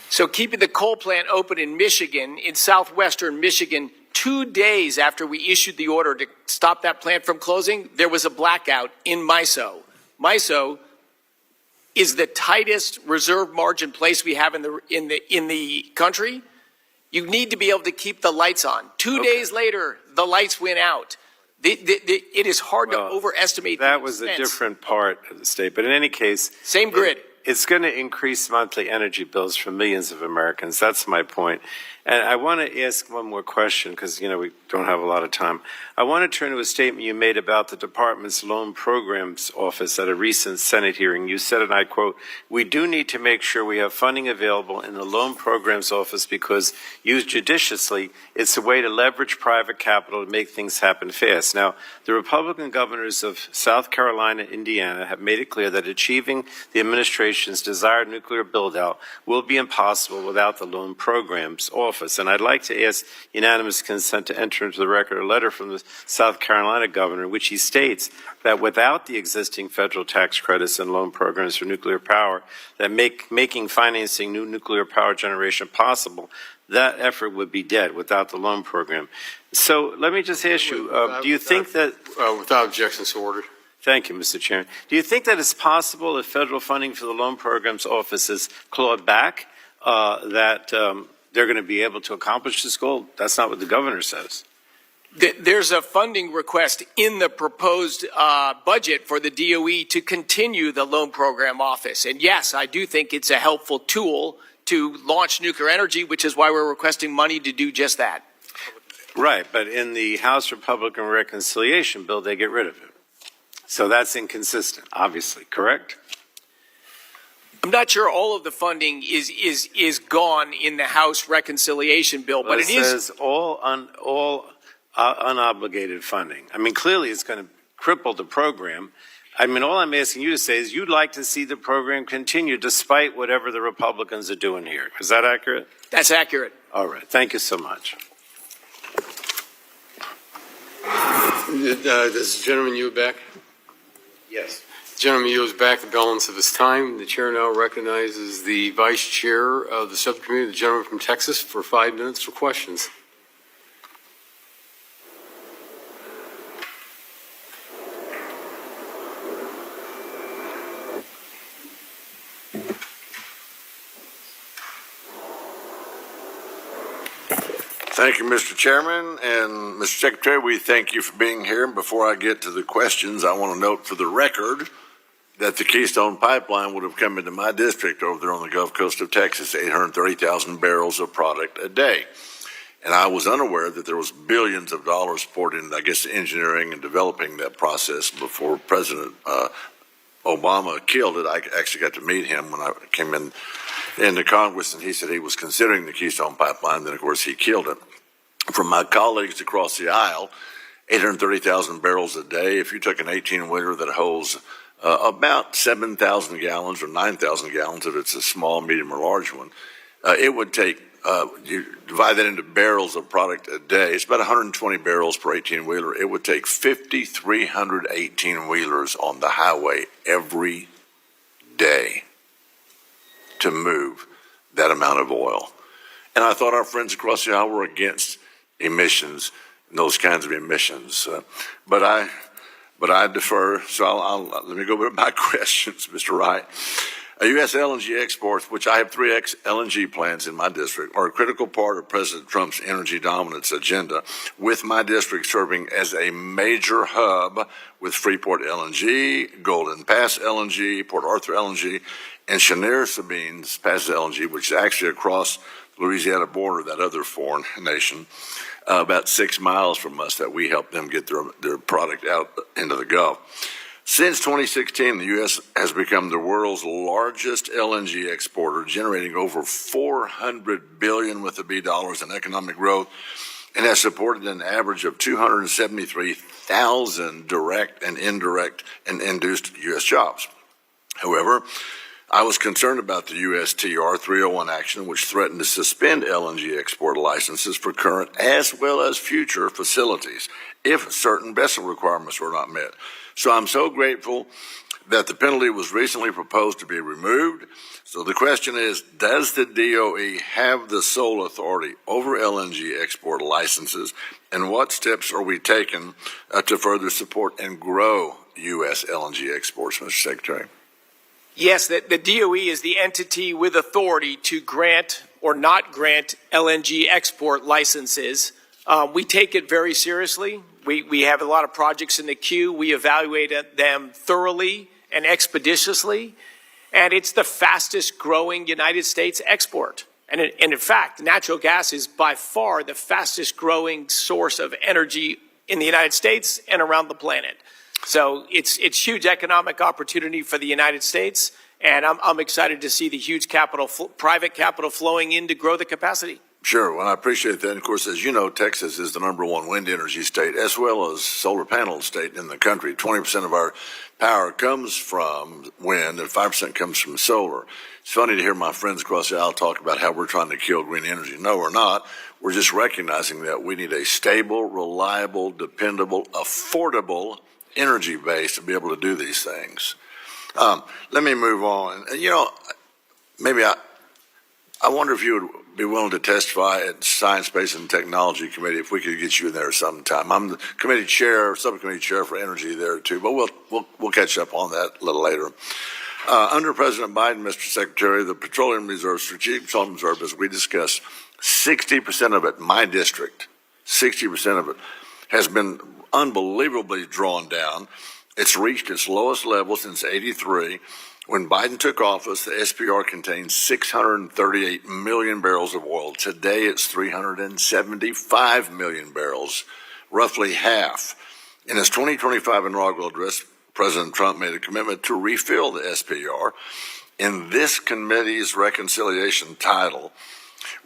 So keeping the coal plant open in Michigan, in southwestern Michigan, 2 days after we issued the order to stop that plant from closing, there was a blackout in MISO. MISO is the tightest reserve margin place we have in the country. You need to be able to keep the lights on. 2 days later, the lights went out. It is hard to overestimate that was a different part of the state, but in any case, same grid. It's going to increase monthly energy bills for millions of Americans. That's my point. And I want to ask one more question because, we don't have a lot of time. I want to turn to a statement you made about the department's loan programs office at a recent Senate hearing. You said, and I quote, "We do need to make sure we have funding available in the loan programs office because used judiciously, it's a way to leverage private capital to make things happen fast." Now, the Republican governors of South Carolina and Indiana have made it clear that achieving the administration's administration's desired nuclear build-out will be impossible without the Loan Programs Office. And I'd like to ask unanimous consent to enter into the record a letter from the South Carolina governor in which he states that without the existing federal tax credits and loan programs for nuclear power that making financing new nuclear power generation possible, that effort would be dead without the loan program. So let me just ask you, do you think that... Without objection, so ordered. Thank you, Mr. Chairman. Do you think that it's possible if federal funding for the Loan Programs Office is clawed back, that they're going to be able to accomplish this goal? That's not what the governor says. There's a funding request in the proposed budget for the DOE to continue the Loan Program Office. And yes, I do think it's a helpful tool to launch nuclear energy, which is why we're requesting money to do just that. Right, but in the House Republican Reconciliation Bill, they get rid of it. So that's inconsistent, obviously, correct? I'm not sure all of the funding is gone in the House Reconciliation Bill, but it is. Says all unobligated funding. I mean, clearly it's going to cripple the program. I mean, all I'm asking you to say is you'd like to see the program continue despite whatever the Republicans are doing here. Is that accurate? That's accurate. All right. Thank you so much. Does the gentleman yield back? Yes. The gentleman yields back the balance of his time. The chair now recognizes the vice chair of the subcommittee, the gentleman from Texas, for 5 minutes for questions. Thank you, Mr. Chairman, and Mr. Secretary, we thank you for being here. And before I get to the questions, I want to note for the record that the Keystone Pipeline would have come into my district over there on the Gulf Coast of Texas, 830,000 barrels of product a day. And I was unaware that there was billions of dollars poured into, I guess, engineering and developing that process before President Obama killed it. I actually got to meet him when I came into Congress, and he said he was considering the Keystone Pipeline. Then, of course, he killed it. From my colleagues across the aisle, 830,000 barrels a day. If you took an 18-wheeler that holds about 7,000 gallons or 9,000 gallons, if it's a small, medium, or large one, it would take, you divide that into barrels of product a day, it's about 120 barrels per 18-wheeler. It would take 5,300 18-wheelers on the highway every day to move that amount of oil. And I thought our friends across the aisle were against emissions, and those kinds of emissions. But I defer, so let me go with my questions, Mr. Wright. U.S. LNG exports, which I have 3 LNG plants in my district, are a critical part of President Trump's energy dominance agenda, with my district serving as a major hub with Freeport LNG, Golden Pass LNG, Port Arthur LNG, and Cheniere Sabines Pass LNG, which is actually across the Louisiana border, that other foreign nation, about 6 miles from us, that we help them get their product out into the Gulf. Since 2016, the U.S. has become the world's largest LNG exporter, generating over $400 billion with the B dollars in economic growth, and has supported an average of 273,000 direct and indirect and induced U.S. jobs. However, I was concerned about the USTR 301 action, which threatened to suspend LNG export licenses for current as well as future facilities if certain vessel requirements were not met. So I'm so grateful that the penalty was recently proposed to be removed. So the question is, does the DOE have the sole authority over LNG export licenses, and what steps are we taking to further support and grow U.S. LNG exports, Mr. Secretary? Yes, the DOE is the entity with authority to grant or not grant LNG export licenses. We take it very seriously. We have a lot of projects in the queue. We evaluate them thoroughly and expeditiously, and it's the fastest growing United States export. And in fact, natural gas is by far the fastest growing source of energy in the United States and around the planet. So it's huge economic opportunity for the United States, and I'm excited to see the huge private capital flowing in to grow the capacity. Sure. Well, I appreciate that. And of course, as you know, Texas is the #1 wind energy state as well as solar panel state in the country. 20% of our power comes from wind and 5% comes from solar. It's funny to hear my friends across the aisle talk about how we're trying to kill green energy. No, we're not. We're just recognizing that we need a stable, reliable, dependable, affordable energy base to be able to do these things. Let me move on. You know, maybe I wonder if you would be willing to testify at Science, Space, and Technology Committee if we could get you in there sometime. I'm the committee chair, subcommittee chair for energy there too, but we'll catch up on that a little later. Under President Biden, Mr. Secretary, the petroleum reserve, strategic petroleum reserve, as we discussed, 60% of it, my district, 60% of it has been unbelievably drawn down. It's reached its lowest level since '83. When Biden took office, the SPR contained 638 million barrels of oil. Today, it's 375 million barrels, roughly half. In his 2025 inaugural address, President Trump made a commitment to refill the SPR. In this committee's reconciliation title,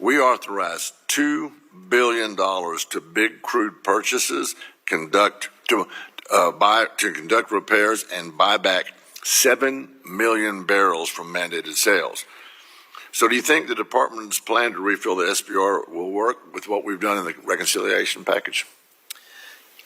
we authorized $2 billion to big crude purchases, conduct repairs, and buy back 7 million barrels from mandated sales. So do you think the department's plan to refill the SPR will work with what we've done in the reconciliation package?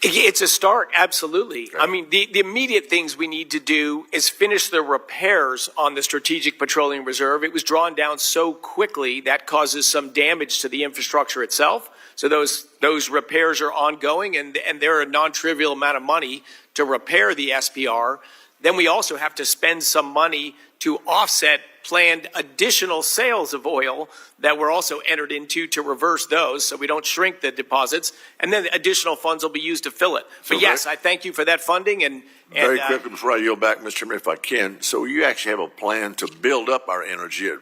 It's a start, absolutely. I mean, the immediate things we need to do is finish the repairs on the Strategic Petroleum Reserve. It was drawn down so quickly that causes some damage to the infrastructure itself. So those repairs are ongoing, and they're a non-trivial amount of money to repair the SPR. Then we also have to spend some money to offset planned additional sales of oil that were also entered into to reverse those so we don't shrink the deposits. And then additional funds will be used to fill it. But yes, I thank you for that funding. And very quickly before I yield back, Mr. Chairman, if I can. So you actually have a plan to build up our energy at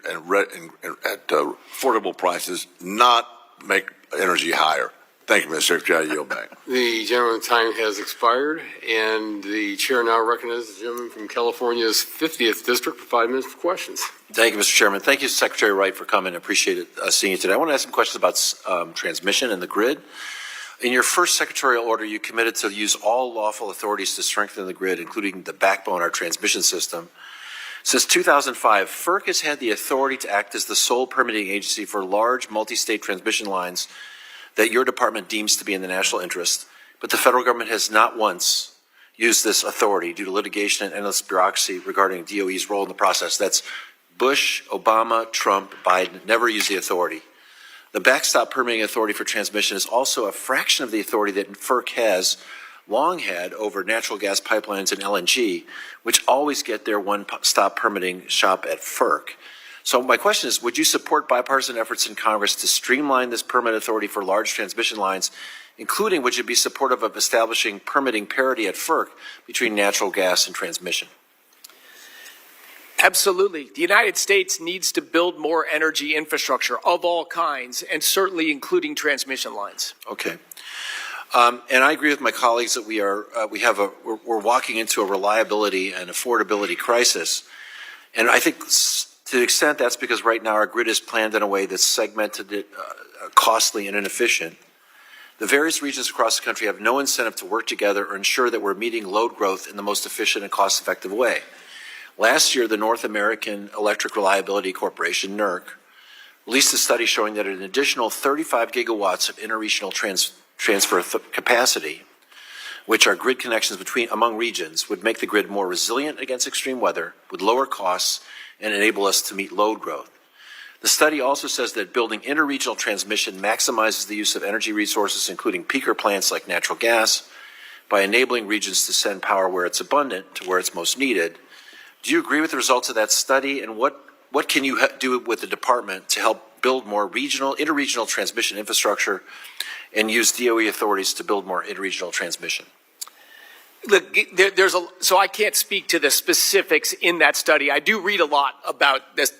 affordable prices, not make energy higher. Thank you, Mr. Secretary. I yield back. The gentleman's time has expired, and the chair now recognizes the gentleman from California's 50th District for 5 minutes for questions. Thank you, Mr. Chairman. Thank you, Secretary Wright, for coming. I appreciate it, seeing you today. I want to ask some questions about transmission and the grid. In your first secretarial order, you committed to use all lawful authorities to strengthen the grid, including the backbone, our transmission system. Since 2005, FERC has had the authority to act as the sole permitting agency for large multi-state transmission lines that your department deems to be in the national interest, but the federal government has not once used this authority due to litigation and endless bureaucracy regarding DOE's role in the process. That's Bush, Obama, Trump, Biden never used the authority. The backstop permitting authority for transmission is also a fraction of the authority that FERC has long had over natural gas pipelines and LNG, which always get their one-stop permitting shop at FERC. So my question is, would you support bipartisan efforts in Congress to streamline this permit authority for large transmission lines, including would you be supportive of establishing permitting parity at FERC between natural gas and transmission? Absolutely. The United States needs to build more energy infrastructure of all kinds, and certainly including transmission lines. Okay. And I agree with my colleagues that we're walking into a reliability and affordability crisis. And I think to the extent that's because right now our grid is planned in a way that's segmented, costly, and inefficient. The various regions across the country have no incentive to work together or ensure that we're meeting load growth in the most efficient and cost-effective way. Last year, the North American Electric Reliability Corporation, NERC, released a study showing that an additional 35 gigawatts of interregional transfer capacity, which are grid connections among regions, would make the grid more resilient against extreme weather, with lower costs, and enable us to meet load growth. The study also says that building interregional transmission maximizes the use of energy resources, including peaker plants like natural gas, by enabling regions to send power where it's abundant to where it's most needed. Do you agree with the results of that study, and what can you do with the department to help build more interregional transmission infrastructure and use DOE authorities to build more interregional transmission? Look, so I can't speak to the specifics in that study. I do read a lot about this,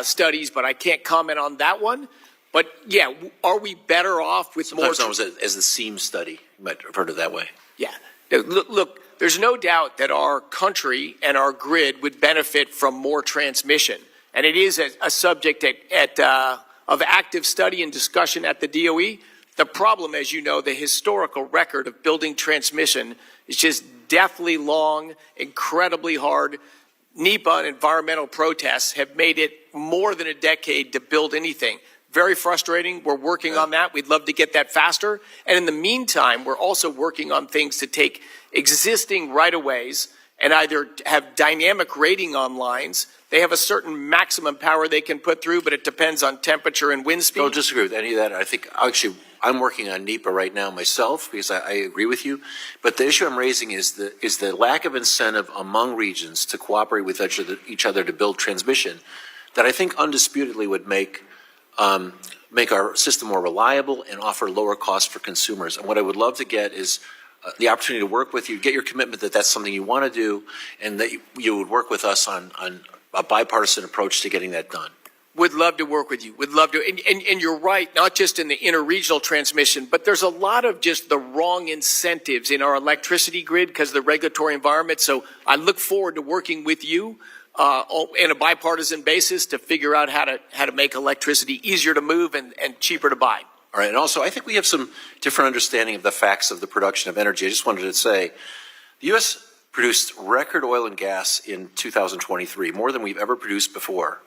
studies, but I can't comment on that one. But yeah, are we better off with Sometimes more? Sometimes as the SEAM study, you might have heard it that way. Yeah. Look, there's no doubt that our country and our grid would benefit from more transmission. And it is a subject at of active study and discussion at the DOE. The problem, as you know, the historical record of building transmission is just deathly long, incredibly hard. NEPA and environmental protests have made it more than a decade to build anything. Very frustrating. We're working on that. We'd love to get that faster. And in the meantime, we're also working on things to take existing right-of-ways and either have dynamic rating on lines. They have a certain maximum power they can put through, but it depends on temperature and wind speed. Don't disagree with any of that. I think actually I'm working on NEPA right now myself because I agree with you. But the issue I'm raising is the lack of incentive among regions to cooperate with each other to build transmission that I think undisputedly would make our system more reliable and offer lower costs for consumers. And what I would love to get is the opportunity to work with you, get your commitment that that's something you want to do, and that you would work with us on a bipartisan approach to getting that done. Would love to work with you. Would love to. And you're right, not just in the interregional transmission, but there's a lot of just the wrong incentives in our electricity grid because of the regulatory environment. So I look forward to working with you in a bipartisan basis to figure out how to make electricity easier to move and cheaper to buy. All right, and also I think we have some different understanding of the facts of the production of energy. I just wanted to say the U.S. produced record oil and gas in 2023, more than we've ever produced before.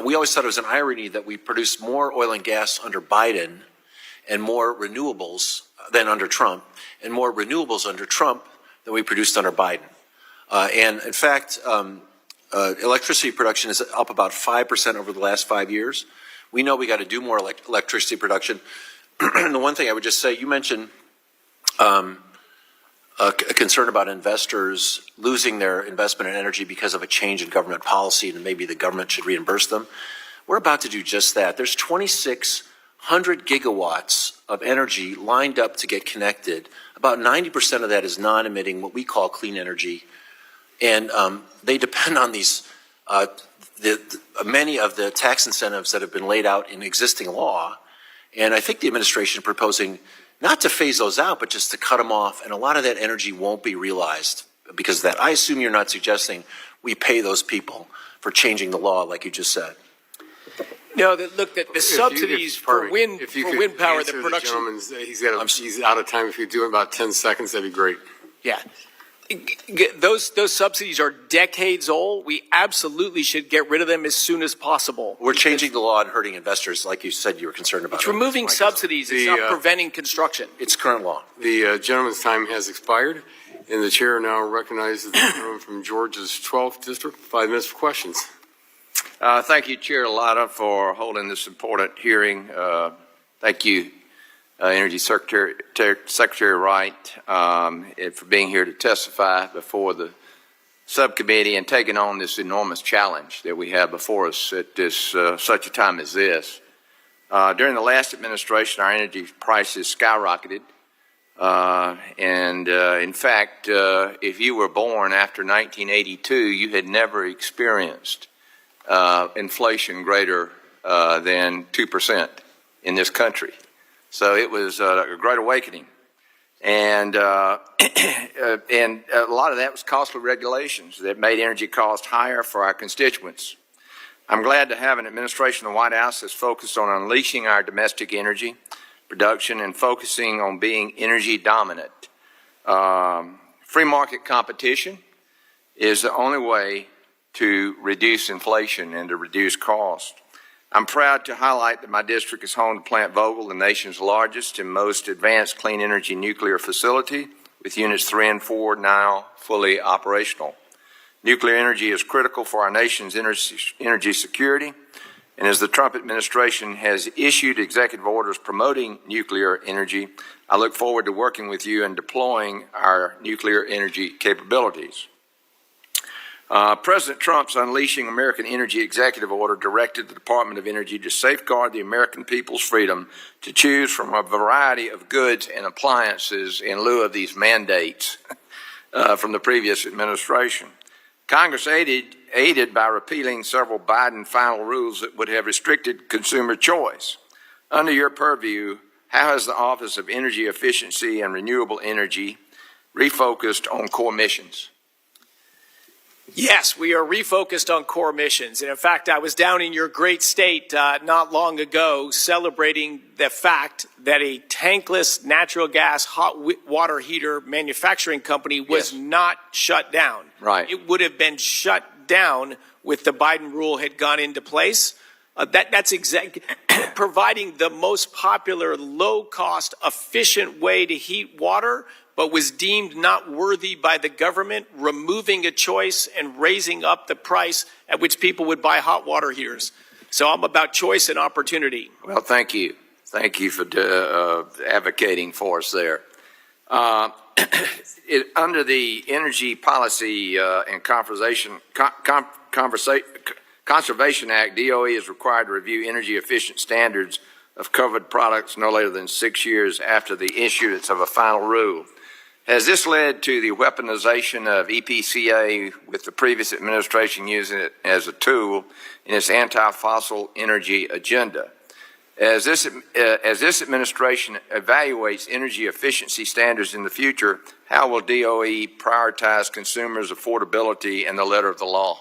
We always thought it was an irony that we produced more oil and gas under Biden and more renewables than under Trump, and more renewables under Trump than we produced under Biden. And in fact, electricity production is up about 5% over the last 5 years. We know we got to do more electricity production. And the one thing I would just say, you mentioned a concern about investors losing their investment in energy because of a change in government policy and maybe the government should reimburse them. We're about to do just that. There's 2,600 gigawatts of energy lined up to get connected. About 90% of that is non-emitting, what we call clean energy. And they depend on these many of the tax incentives that have been laid out in existing law. And I think the administration proposing not to phase those out, but just to cut them off. And a lot of that energy won't be realized because of that. I assume you're not suggesting we pay those people for changing the law like you just said. No, look, the subsidies for wind power, the production. He's out of time. If you do it in about 10 seconds, that'd be great. Yeah. Those subsidies are decades old. We absolutely should get rid of them as soon as possible. We're changing the law and hurting investors, like you said you were concerned about. It's removing subsidies. It's not preventing construction. It's current law. The gentleman's time has expired, and the chair now recognizes the gentleman from Georgia's 12th District. 5 minutes for questions. Thank you, Chair Latta, for holding this important hearing. Thank you, Energy Secretary Wright, for being here to testify before the subcommittee and taking on this enormous challenge that we have before us at this such a time as this. During the last administration, our energy prices skyrocketed. In fact, if you were born after 1982, you had never experienced inflation greater than 2% in this country. So it was a great awakening. And a lot of that was costly regulations that made energy costs higher for our constituents. I'm glad to have an administration in the White House that's focused on unleashing our domestic energy production and focusing on being energy dominant. Free market competition is the only way to reduce inflation and to reduce cost. I'm proud to highlight that my district is home to Plant Vogtle, the nation's largest and most advanced clean energy nuclear facility, with units 3 and 4 now fully operational. Nuclear energy is critical for our nation's energy security, and as the Trump administration has issued executive orders promoting nuclear energy, I look forward to working with you and deploying our nuclear energy capabilities. President Trump's Unleashing American Energy Executive Order directed the Department of Energy to safeguard the American people's freedom to choose from a variety of goods and appliances in lieu of these mandates from the previous administration. Congress aided by repealing several Biden final rules that would have restricted consumer choice. Under your purview, how has the Office of Energy Efficiency and Renewable Energy refocused on core missions? Yes, we are refocused on core missions. And in fact, I was down in your great state not long ago celebrating the fact that a tankless natural gas hot water heater manufacturing company was not shut down. Right. It would have been shut down if the Biden rule had gone into place. That's exactly providing the most popular, low-cost, efficient way to heat water, but was deemed not worthy by the government, removing a choice and raising up the price at which people would buy hot water heaters. So I'm about choice and opportunity. Well, thank you. Thank you for advocating for us there. Under the Energy Policy and Conservation Act, DOE is required to review energy efficient standards of covered products no later than 6 years after the issuance of a final rule. Has this led to the weaponization of EPCA with the previous administration using it as a tool in its anti-fossil energy agenda? As this administration evaluates energy efficiency standards in the future, how will DOE prioritize consumers' affordability and the letter of the law?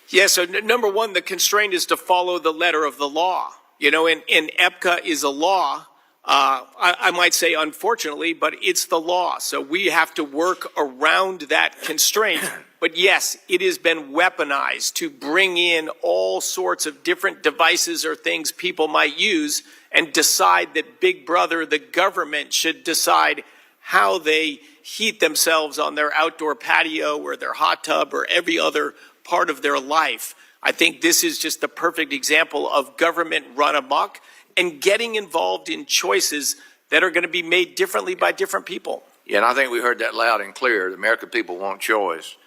Yeah, so number one, the constraint is to follow the letter of the law. You know, and EPCA is a law. I might say unfortunately, but it's the law. So we have to work around that constraint. But yes, it has been weaponized to bring in all sorts of different devices or things people might use and decide that Big Brother, the government, should decide how they heat themselves on their outdoor patio or their hot tub or every other part of their life. I think this is just the perfect example of government run amok and getting involved in choices that are going to be made differently by different people. Yeah, and I think we heard that loud and clear. The American people want choice.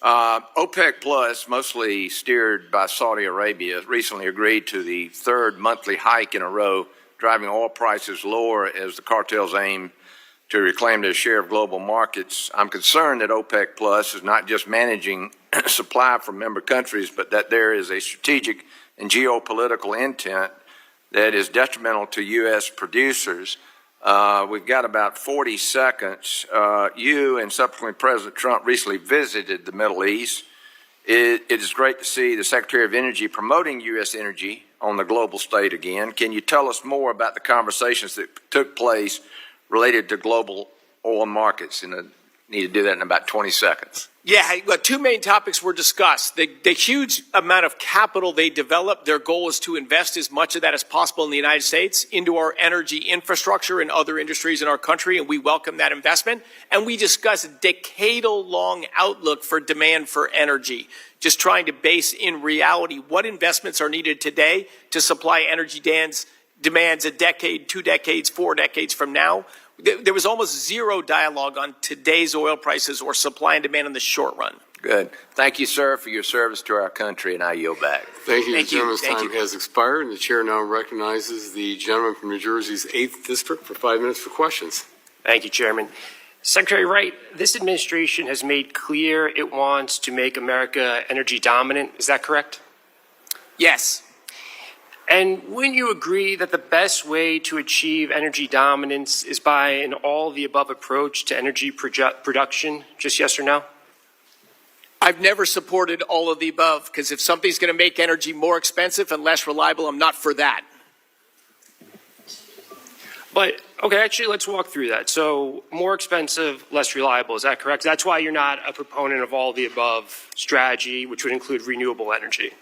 OPEC Plus, mostly steered by Saudi Arabia, recently agreed to the third monthly hike in a row, driving oil prices lower as the cartels aim to reclaim their share of global markets. I'm concerned that OPEC Plus is not just managing supply from member countries, but that there is a strategic and geopolitical intent that is detrimental to U.S. producers. We've got about 40 seconds. You and subsequently President Trump recently visited the Middle East. It is great to see the Secretary of Energy promoting U.S. energy on the global stage again. Can you tell us more about the conversations that took place related to global oil markets? And I need to do that in about 20 seconds. Yeah, well, two main topics were discussed. The huge amount of capital they developed, their goal is to invest as much of that as possible in the United States into our energy infrastructure and other industries in our country, and we welcome that investment. And we discussed a decadal-long outlook for demand for energy, just trying to base in reality what investments are needed today to supply energy demands a decade, 2 decades, 4 decades from now. There was almost zero dialogue on today's oil prices or supply and demand in the short run. Good. Thank you, sir, for your service to our country, and I yield back. Thank you. Thank the gentleman's you. Thank time you. has expired, and the chair now recognizes the gentleman from New Jersey's 8th District for 5 minutes for questions. Thank you, Chairman. Secretary Wright, this administration has made clear it wants to make America energy dominant. Is that correct? Yes. And wouldn't you agree that the best way to achieve energy dominance is by an all-of-the-above approach to energy production? Just yes or no? I've never supported all of the above, because if something's going to make energy more expensive and less reliable, I'm not for that. But, okay, actually, let's walk through that. So, more expensive, less reliable, is that correct? That's why you're not a proponent of all the above strategy, which would include renewable energy.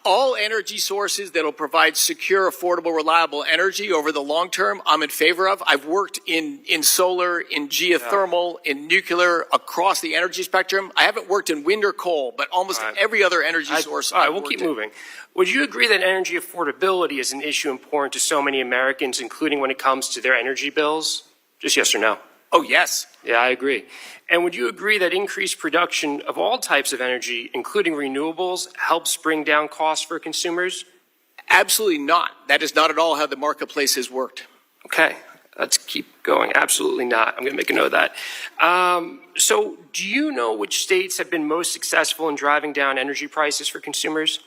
All energy sources that will provide secure, affordable, reliable energy over the long term, I'm in favor of. I've worked in solar, in geothermal, in nuclear, across the energy spectrum. I haven't worked in wind or coal, but almost every other energy source. All right, we'll keep moving. Would you agree that energy affordability is an issue important to so many Americans, including when it comes to their energy bills? Just yes or no? Oh, yes. Yeah, I agree. And would you agree that increased production of all types of energy, including renewables, helps bring down costs for consumers? Absolutely not. That is not at all how the marketplace has worked. Okay, let's keep going. Absolutely not. I'm going to make a note of that. So do you know which states have been most successful in driving down energy prices for consumers?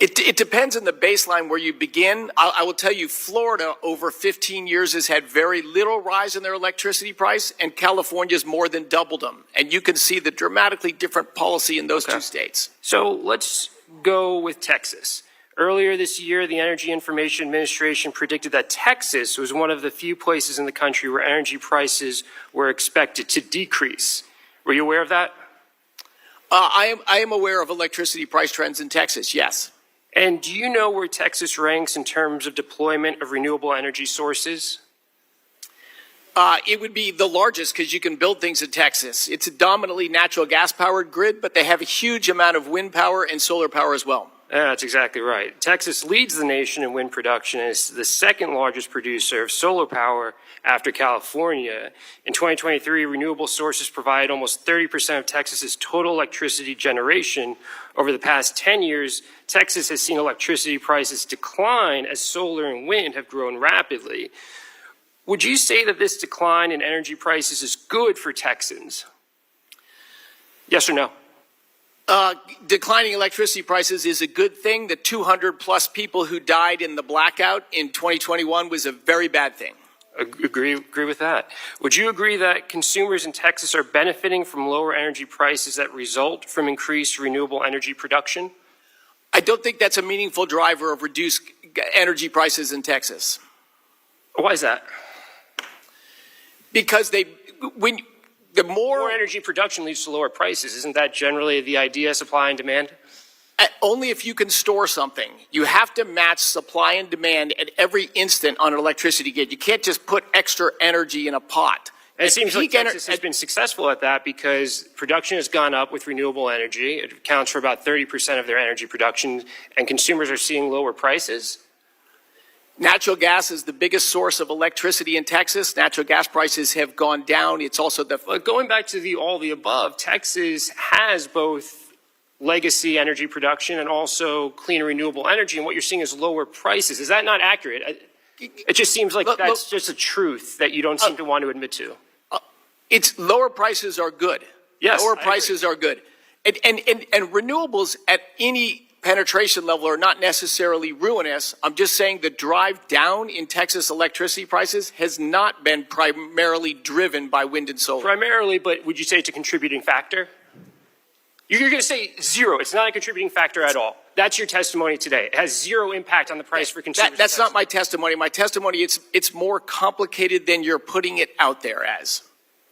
It depends on the baseline where you begin. I will tell you, Florida over 15 years has had very little rise in their electricity price, and California's more than doubled them. And you can see the dramatically different policy in those two states. So let's go with Texas. Earlier this year, the Energy Information Administration predicted that Texas was one of the few places in the country where energy prices were expected to decrease. Were you aware of that? I am aware of electricity price trends in Texas, yes. And do you know where Texas ranks in terms of deployment of renewable energy sources? It would be the largest because you can build things in Texas. It's a dominantly natural gas powered grid, but they have a huge amount of wind power and solar power as well. Yeah, that's exactly right. Texas leads the nation in wind production and is the second largest producer of solar power after California. In 2023, renewable sources provide almost 30% of Texas's total electricity generation. Over the past 10 years, Texas has seen electricity prices decline as solar and wind have grown rapidly. Would you say that this decline in energy prices is good for Texans? Yes or no? Declining electricity prices is a good thing. The 200 plus people who died in the blackout in 2021 was a very bad thing. Agree with that. Would you agree that consumers in Texas are benefiting from lower energy prices that result from increased renewable energy production? I don't think that's a meaningful driver of reduced energy prices in Texas. Why is that? Because the more energy production leads to lower prices. Isn't that generally the idea, supply and demand? Only if you can store something. You have to match supply and demand at every instant on an electricity grid. You can't just put extra energy in a pot. And it seems like Texas has been successful at that because production has gone up with renewable energy. It accounts for about 30% of their energy production, and consumers are seeing lower prices. Natural gas is the biggest source of electricity in Texas. Natural gas prices have gone down. It's also But going back to all the above, Texas has both legacy energy production and also clean renewable energy, and what you're seeing is lower prices. Is that not accurate? It just seems like that's just a truth that you don't seem to want to admit to. It's lower prices are good. Yes, lower prices are good. And renewables at any penetration level are not necessarily ruinous. I'm just saying the drive down in Texas electricity prices has not been primarily driven by wind and solar. Primarily, but would you say it's a contributing factor? You're going to say zero. It's not a contributing factor at all. That's your testimony today. It has zero impact on the price for consumers. That's not my testimony. My testimony, it's more complicated than you're putting it out there as.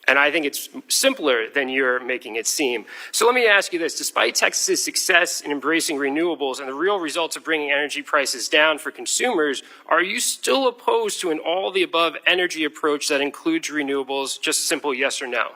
And I think it's simpler than you're making it seem. So let me ask you this. Despite Texas's success in embracing renewables and the real results of bringing energy prices down for consumers, are you still opposed to an all-the-above energy approach that includes renewables? Just a simple yes or no.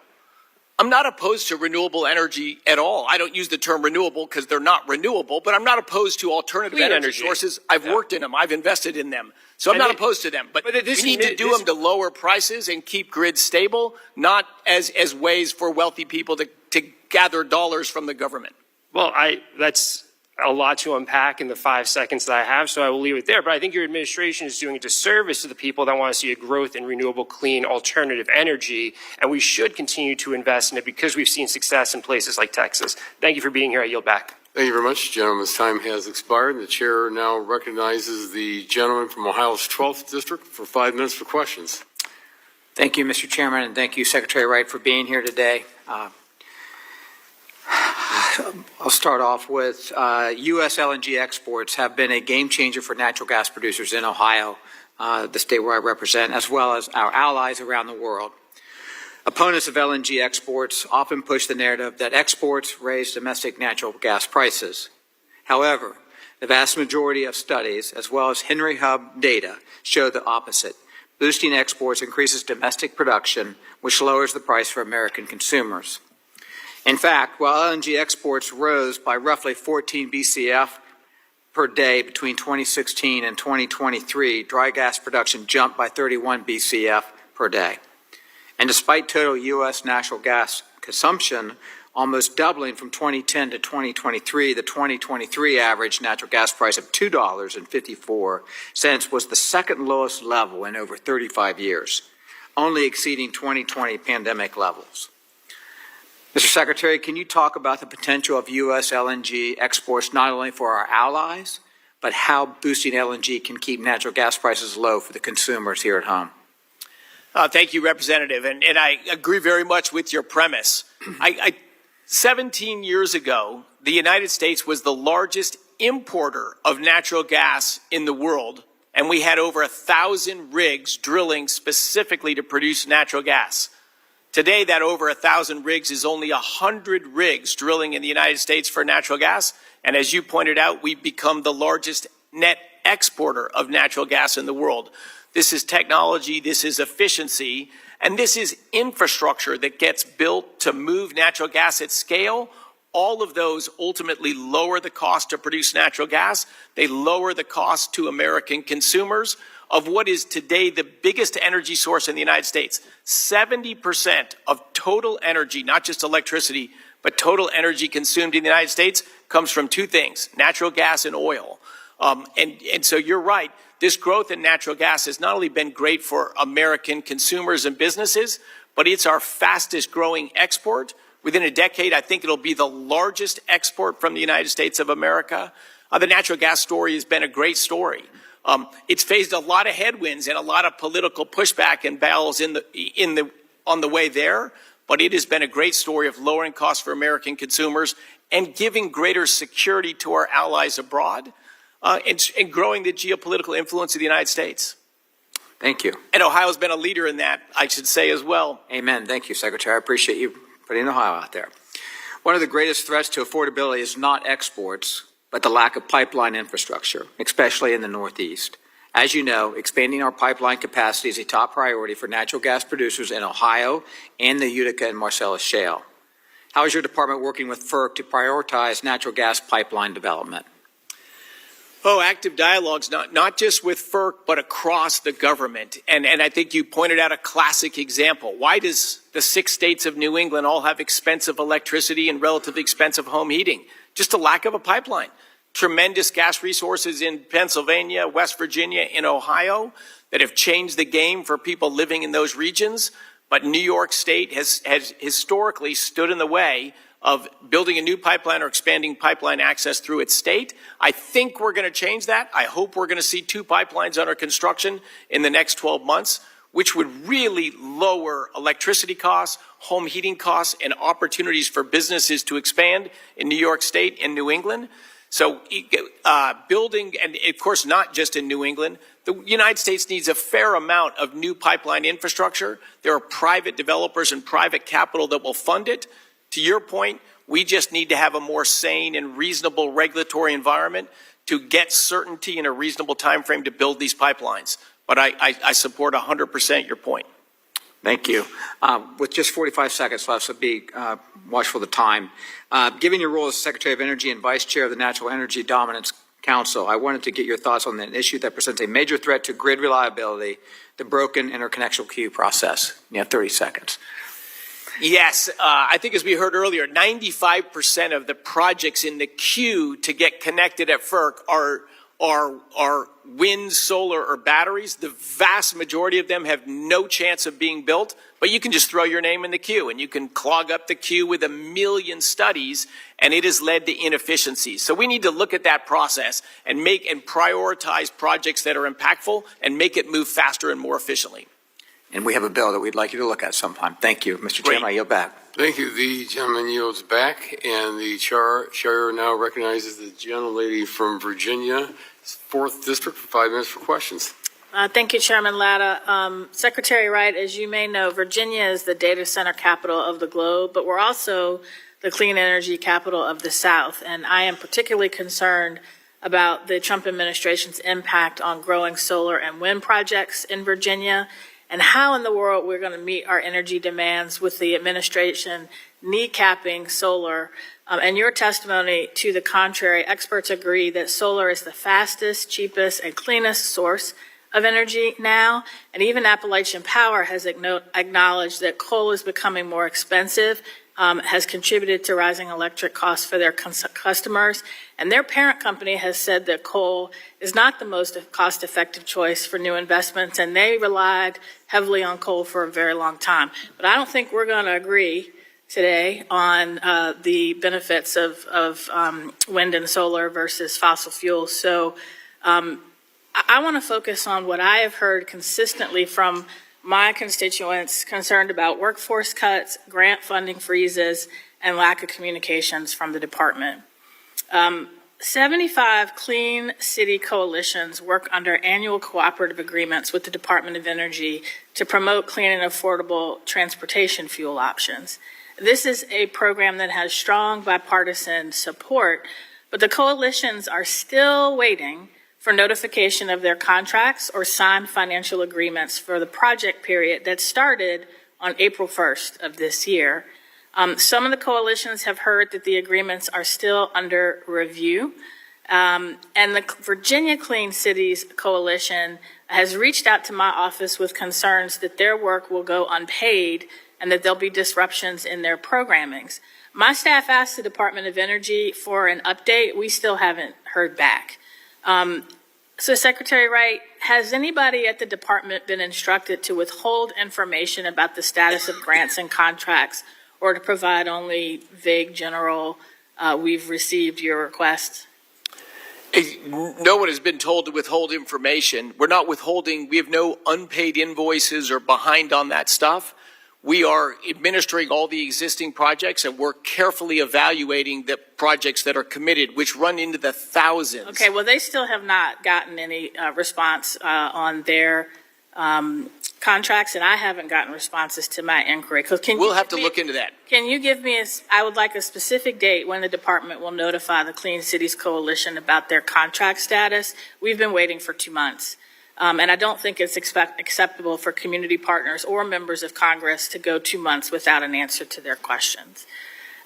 I'm not opposed to renewable energy at all. I don't use the term renewable because they're not renewable, but I'm not opposed to alternative energy sources. I've worked in them. I've invested in them. So I'm not opposed to them. But we need to do them to lower prices and keep grids stable, not as ways for wealthy people to gather dollars from the government. Well, that's a lot to unpack in the 5 seconds that I have, so I will leave it there. But I think your administration is doing a disservice to the people that want to see a growth in renewable, clean, alternative energy, and we should continue to invest in it because we've seen success in places like Texas. Thank you for being here. I yield back. Thank you very much, gentlemen's time has expired. The chair now recognizes the gentleman from Ohio's 12th District for 5 minutes for questions. Thank you, Mr. Chairman, and thank you, Secretary Wright, for being here today. I'll start off with U.S. LNG exports have been a game changer for natural gas producers in Ohio, the state where I represent, as well as our allies around the world. Opponents of LNG exports often push the narrative that exports raise domestic natural gas prices. However, the vast majority of studies, as well as Henry Hub data, show the opposite. Boosting exports increases domestic production, which lowers the price for American consumers. In fact, while LNG exports rose by roughly 14 BCF per day between 2016 and 2023, dry gas production jumped by 31 BCF per day. And despite total U.S. natural gas consumption almost doubling from 2010 to 2023, the 2023 average natural gas price of $2.54 was the second lowest level in over 35 years, only exceeding 2020 pandemic levels. Mr. Secretary, can you talk about the potential of U.S. LNG exports not only for our allies, but how boosting LNG can keep natural gas prices low for the consumers here at home? Thank you, Representative, and I agree very much with your premise. 17 years ago, the United States was the largest importer of natural gas in the world, and we had over 1,000 rigs drilling specifically to produce natural gas. Today, that over 1,000 rigs is only 100 rigs drilling in the United States for natural gas, and as you pointed out, we've become the largest net exporter of natural gas in the world. This is technology, this is efficiency, and this is infrastructure that gets built to move natural gas at scale. All of those ultimately lower the cost to produce natural gas. They lower the cost to American consumers of what is today the biggest energy source in the United States. 70% of total energy, not just electricity, but total energy consumed in the United States comes from two things, natural gas and oil. And so you're right. This growth in natural gas has not only been great for American consumers and businesses, but it's our fastest growing export. Within a decade, I think it'll be the largest export from the United States of America. The natural gas story has been a great story. It's faced a lot of headwinds and a lot of political pushback and battles on the way there, but it has been a great story of lowering costs for American consumers and giving greater security to our allies abroad. And growing the geopolitical influence of the United States. Thank you. And Ohio's been a leader in that, I should say as well. Amen. Thank you, Secretary. I appreciate you putting Ohio out there. One of the greatest threats to affordability is not exports, but the lack of pipeline infrastructure, especially in the Northeast. As you know, expanding our pipeline capacity is a top priority for natural gas producers in Ohio and the Utica and Marcellus Shale. How is your department working with FERC to prioritize natural gas pipeline development? Oh, active dialogues, not just with FERC, but across the government. And I think you pointed out a classic example. Why does the 6 states of New England all have expensive electricity and relatively expensive home heating? Just a lack of a pipeline. Tremendous gas resources in Pennsylvania, West Virginia, and Ohio that have changed the game for people living in those regions. But New York State has historically stood in the way of building a new pipeline or expanding pipeline access through its state. I think we're going to change that. I hope we're going to see 2 pipelines under construction in the next 12 months, which would really lower electricity costs, home heating costs, and opportunities for businesses to expand in New York State and New England. So building, and of course not just in New England, the United States needs a fair amount of new pipeline infrastructure. There are private developers and private capital that will fund it. To your point, we just need to have a more sane and reasonable regulatory environment to get certainty in a reasonable time frame to build these pipelines. But I support 100% your point. Thank you. With just 45 seconds left, so be watchful of the time. Given your role as Secretary of Energy and Vice Chair of the National Energy Dominance Council, I wanted to get your thoughts on an issue that presents a major threat to grid reliability, the broken interconnection queue process. You have 30 seconds. Yes, I think as we heard earlier, 95% of the projects in the queue to get connected at FERC are wind, solar, or batteries. The vast majority of them have no chance of being built, but you can just throw your name in the queue and you can clog up the queue with 1 million studies, and it has led to inefficiencies. So we need to look at that process and prioritize projects that are impactful and make it move faster and more efficiently. And we have a bill that we'd like you to look at sometime. Thank you. Mr. Chairman, I yield back. Thank you. The gentleman yields back, and the chair now recognizes the gentlelady from Virginia, 4th District, for 5 minutes for questions. Thank you, Chairman Latta. Secretary Wright, as you may know, Virginia is the data center capital of the globe, but we're also the clean energy capital of the South. And I am particularly concerned about the Trump administration's impact on growing solar and wind projects in Virginia, and how in the world we're going to meet our energy demands with the administration kneecapping solar. And your testimony to the contrary, experts agree that solar is the fastest, cheapest, and cleanest source of energy now. And even Appalachian Power has acknowledged that coal is becoming more expensive, has contributed to rising electric costs for their customers. And their parent company has said that coal is not the most cost-effective choice for new investments, and they relied heavily on coal for a very long time. But I don't think we're going to agree today on the benefits of wind and solar versus fossil fuels. So I want to focus on what I have heard consistently from my constituents concerned about workforce cuts, grant funding freezes, and lack of communications from the department. 75 clean city coalitions work under annual cooperative agreements with the Department of Energy to promote clean and affordable transportation fuel options. This is a program that has strong bipartisan support, but the coalitions are still waiting for notification of their contracts or signed financial agreements for the project period that started on April 1st of this year. Some of the coalitions have heard that the agreements are still under review. And the Virginia Clean Cities Coalition has reached out to my office with concerns that their work will go unpaid and that there'll be disruptions in their programmings. My staff asked the Department of Energy for an update. We still haven't heard back. So Secretary Wright, has anybody at the department been instructed to withhold information about the status of grants and contracts, or to provide only vague general, we've received your request? No one has been told to withhold information. We're not withholding. We have no unpaid invoices or behind on that stuff. We are administering all the existing projects, and we're carefully evaluating the projects that are committed, which run into the thousands. Okay, well, they still have not gotten any response on their contracts, and I haven't gotten responses to my inquiry. We'll have to look into that. Can you give me I would like a specific date when the department will notify the Clean Cities Coalition about their contract status. We've been waiting for 2 months. And I don't think it's acceptable for community partners or members of Congress to go 2 months without an answer to their questions.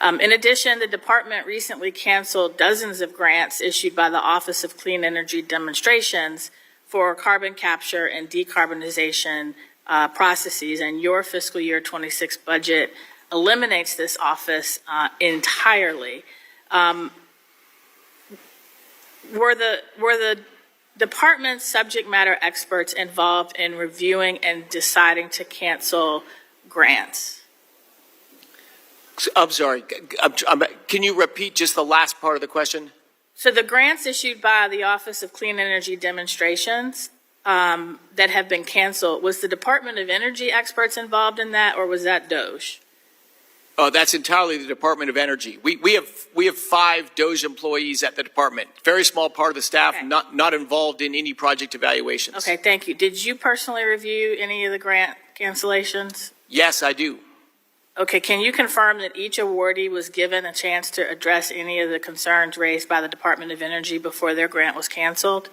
In addition, the department recently canceled dozens of grants issued by the Office of Clean Energy Demonstrations for carbon capture and decarbonization processes, and your fiscal year 26 budget eliminates this office entirely. Were the department's subject matter experts involved in reviewing and deciding to cancel grants? I'm sorry. Can you repeat just the last part of the question? So the grants issued by the Office of Clean Energy Demonstrations that have been canceled, was the Department of Energy experts involved in that, or was that DOJ? That's entirely the Department of Energy. We have 5 DOJ employees at the department. Very small part of the staff, Okay. not involved in any project evaluations. Okay, thank you. Did you personally review any of the grant cancellations? Yes, I do. Okay, can you confirm that each awardee was given a chance to address any of the concerns raised by the Department of Energy before their grant was canceled?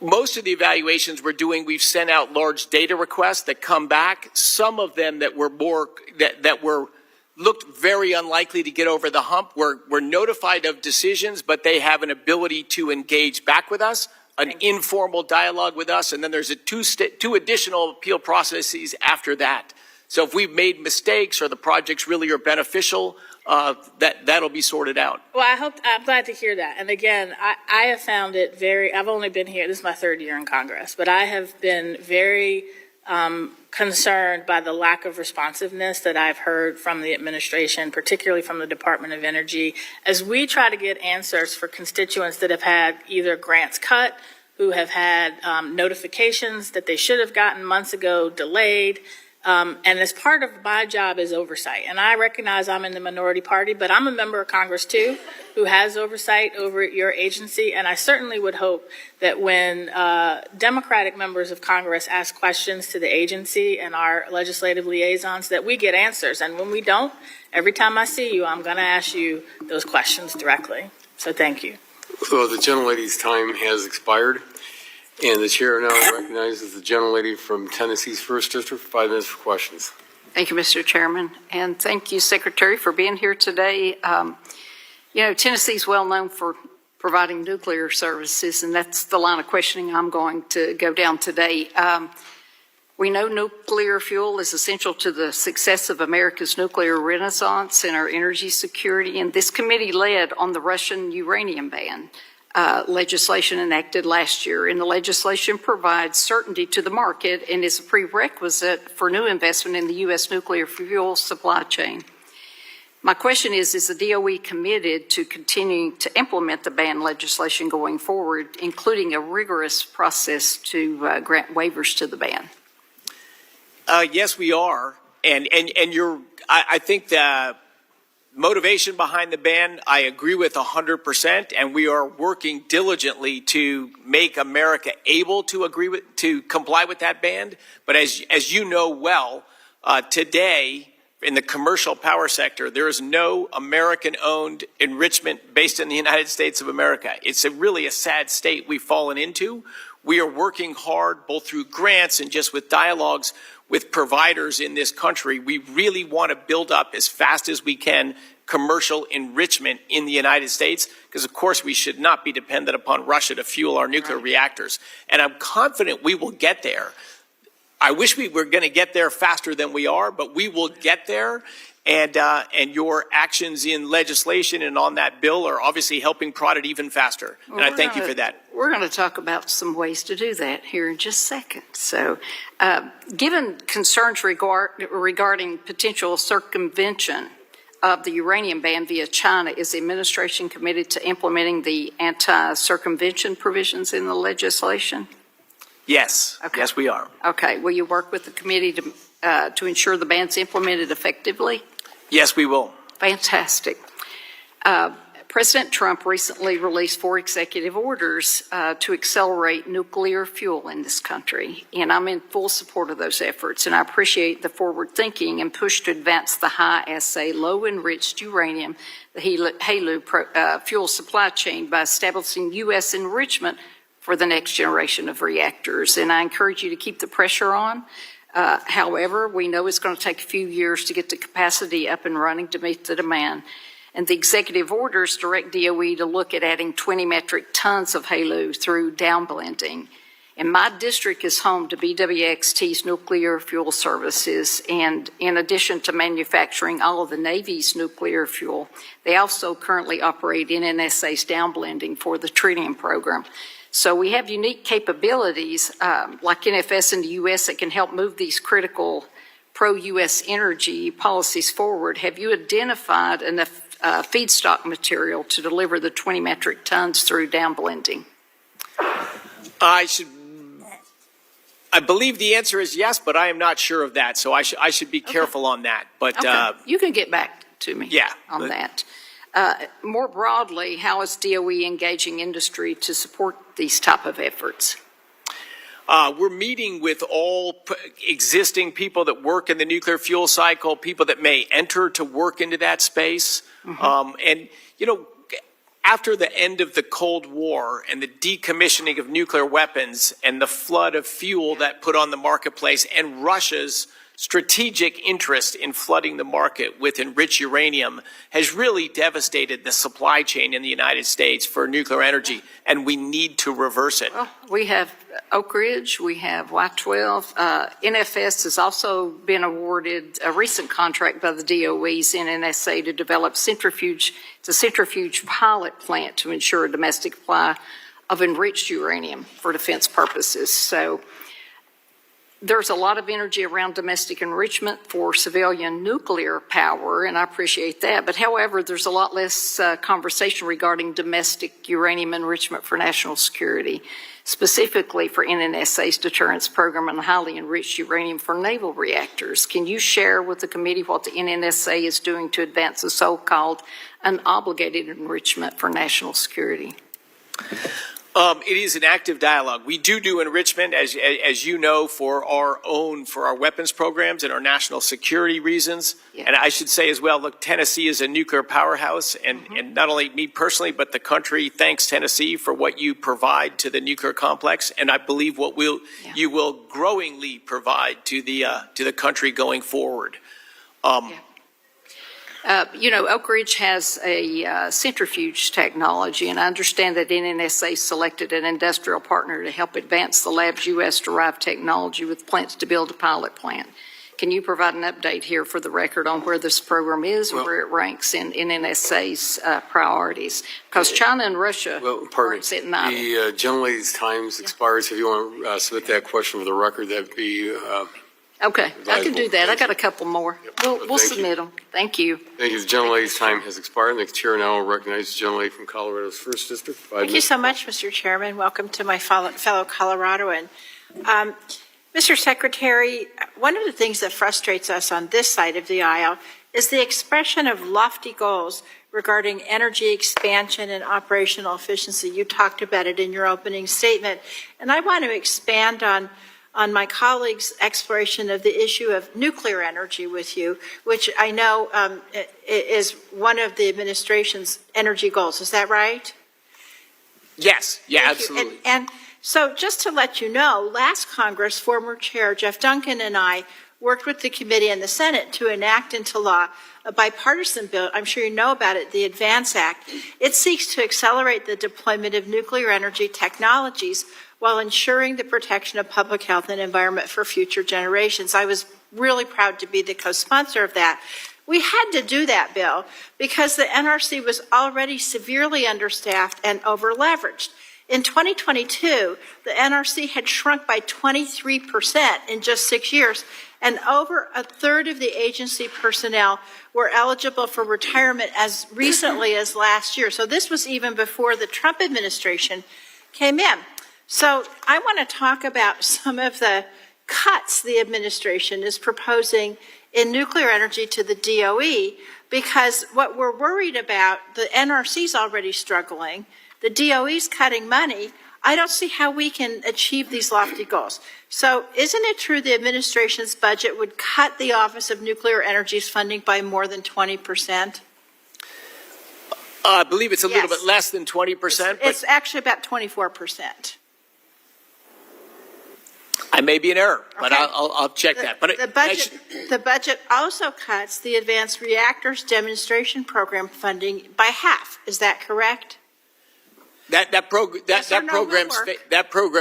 Most of the evaluations we're doing, we've sent out large data requests that come back. Some of them that were looked very unlikely to get over the hump were notified of decisions, but they have an ability to engage back with us, an informal dialogue with us, and then there's two additional appeal processes after that. So if we've made mistakes or the projects really are beneficial, that'll be sorted out. Well, I'm glad to hear that. And again, I have found it I've only been here, this is my 3rd year in Congress, but I have been very concerned by the lack of responsiveness that I've heard from the administration, particularly from the Department of Energy, as we try to get answers for constituents that have had either grants cut, who have had notifications that they should have gotten months ago delayed. And as part of my job is oversight. And I recognize I'm in the minority party, but I'm a member of Congress too, who has oversight over your agency. And I certainly would hope that when Democratic members of Congress ask questions to the agency and our legislative liaisons, that we get answers. And when we don't, every time I see you, I'm going to ask you those questions directly. So thank you. So the gentlelady's time has expired. And the chair now recognizes the gentlelady from Tennessee's 1st District for 5 minutes for questions. Thank you, Mr. Chairman. And thank you, Secretary, for being here today. Tennessee is well known for providing nuclear services, and that's the line of questioning I'm going to go down today. We know nuclear fuel is essential to the success of America's nuclear renaissance and our energy security, and this committee led on the Russian uranium ban. legislation enacted last year, and the legislation provides certainty to the market and is a prerequisite for new investment in the U.S. nuclear fuel supply chain. My question is the DOE committed to continuing to implement the ban legislation going forward, including a rigorous process to grant waivers to the ban? Yes, we are. And I think the motivation behind the ban, I agree with 100%, and we are working diligently to make America able to comply with that ban. But as you know well, today, in the commercial power sector, there is no American-owned enrichment based in the United States of America. It's really a sad state we've fallen into. We are working hard, both through grants and just with dialogues with providers in this country. We really want to build up as fast as we can commercial enrichment in the United States, because of course we should not be dependent upon Russia to fuel our nuclear reactors. And I'm confident we will get there. I wish we were going to get there faster than we are, but we will get there. And your actions in legislation and on that bill are obviously helping prod it even faster. And I thank you for that. We're going to talk about some ways to do that here in just a second. So, given concerns regarding potential circumvention of the uranium ban via China, is the administration committed to implementing the anti-circumvention provisions in the legislation? Yes. Okay. Yes, we are. Okay. Will you work with the committee to ensure the ban's implemented effectively? Yes, we will. Fantastic. President Trump recently released 4 executive orders to accelerate nuclear fuel in this country, and I'm in full support of those efforts, and I appreciate the forward thinking and push to advance the high-assay, low-enriched uranium, the HALEU fuel supply chain by establishing U.S. enrichment for the next generation of reactors, and I encourage you to keep the pressure on. However, we know it's going to take a few years to get the capacity up and running to meet the demand. And the executive orders direct DOE to look at adding 20 metric tons of HALEU through downblending. And my district is home to BWXT's nuclear fuel services. And in addition to manufacturing all of the Navy's nuclear fuel, they also currently operate NNSA's downblending for the tritium program. So we have unique capabilities like NFS in the U.S. that can help move these critical pro-U.S. energy policies forward. Have you identified enough feedstock material to deliver the 20 metric tons through downblending? I believe the answer is yes, but I am not sure of that. So I should be careful on that. But okay. You can get back to me on that. More broadly, how is DOE engaging industry to support these type of efforts? We're meeting with all existing people that work in the nuclear fuel cycle, people that may enter to work into that space. And, you know, after the end of the Cold War and the decommissioning of nuclear weapons and the flood of fuel that put on the marketplace and Russia's strategic interest in flooding the market with enriched uranium has really devastated the supply chain in the United States for nuclear energy, and we need to reverse it. Well, we have Oak Ridge, we have Y-12. NFS has also been awarded a recent contract by the DOE's NNSA to develop centrifuge pilot plant to ensure a domestic supply of enriched uranium for defense purposes. So there's a lot of energy around domestic enrichment for civilian nuclear power, and I appreciate that. But however, there's a lot less conversation regarding domestic uranium enrichment for national security, specifically for NNSA's deterrence program and highly enriched uranium for naval reactors. Can you share with the committee what the NNSA is doing to advance the so-called unobligated enrichment for national security? It is an active dialogue. We do enrichment, as you know, for our weapons programs and our national security reasons. Yeah. And I should say as well, look, Tennessee is a nuclear powerhouse, and not only me personally, but the country thanks Tennessee for what you provide to the nuclear complex, and I believe what you will growingly provide to the country going forward. You know, Oak Ridge has a centrifuge technology, and I understand that NNSA selected an industrial partner to help advance the lab's U.S.-derived technology with plans to build a pilot plant. can you provide an update here for the record on where this program is and where it ranks in NSA's priorities? Because China and Russia are sitting idle. The gentlelady's time expires. If you want to submit that question for the record, that'd be Okay, I can do that. I got a couple more. We'll Thank you. submit them. Thank you. Thank you. The gentlelady's time has expired. The chair now will recognize the gentlelady from Colorado's 1st District. Thank you so much, Mr. Chairman. Welcome to my fellow Coloradoan. Mr. Secretary, one of the things that frustrates us on this side of the aisle is the expression of lofty goals regarding energy expansion and operational efficiency. You talked about it in your opening statement, and I want to expand on my colleague's exploration of the issue of nuclear energy with you, which I know is one of the administration's energy goals. Is that right? Yes, yeah, Thank absolutely. you. And so just to let you know, last Congress, former Chair Jeff Duncan and I worked with the committee and the Senate to enact into law a bipartisan bill. I'm sure you know about it, the ADVANCE Act. It seeks to accelerate the deployment of nuclear energy technologies while ensuring the protection of public health and environment for future generations. I was really proud to be the co-sponsor of that. We had to do that bill because the NRC was already severely understaffed and over-leveraged. In 2022, the NRC had shrunk by 23% in just 6 years, and over a third of the agency personnel were eligible for retirement as recently as last year. So this was even before the Trump administration came in. So I want to talk about some of the cuts the administration is proposing in nuclear energy to the DOE, because what we're worried about, the NRC's already struggling, the DOE's cutting money. I don't see how we can achieve these lofty goals. So isn't it true the administration's budget would cut the Office of Nuclear Energy's funding by more than 20%? I believe it's a little bit less than 20%. It's actually about 24%. I may be in error, but Okay. I'll check that. But The budget also cuts the Advanced Reactors Demonstration Program funding by half. Is that correct? that program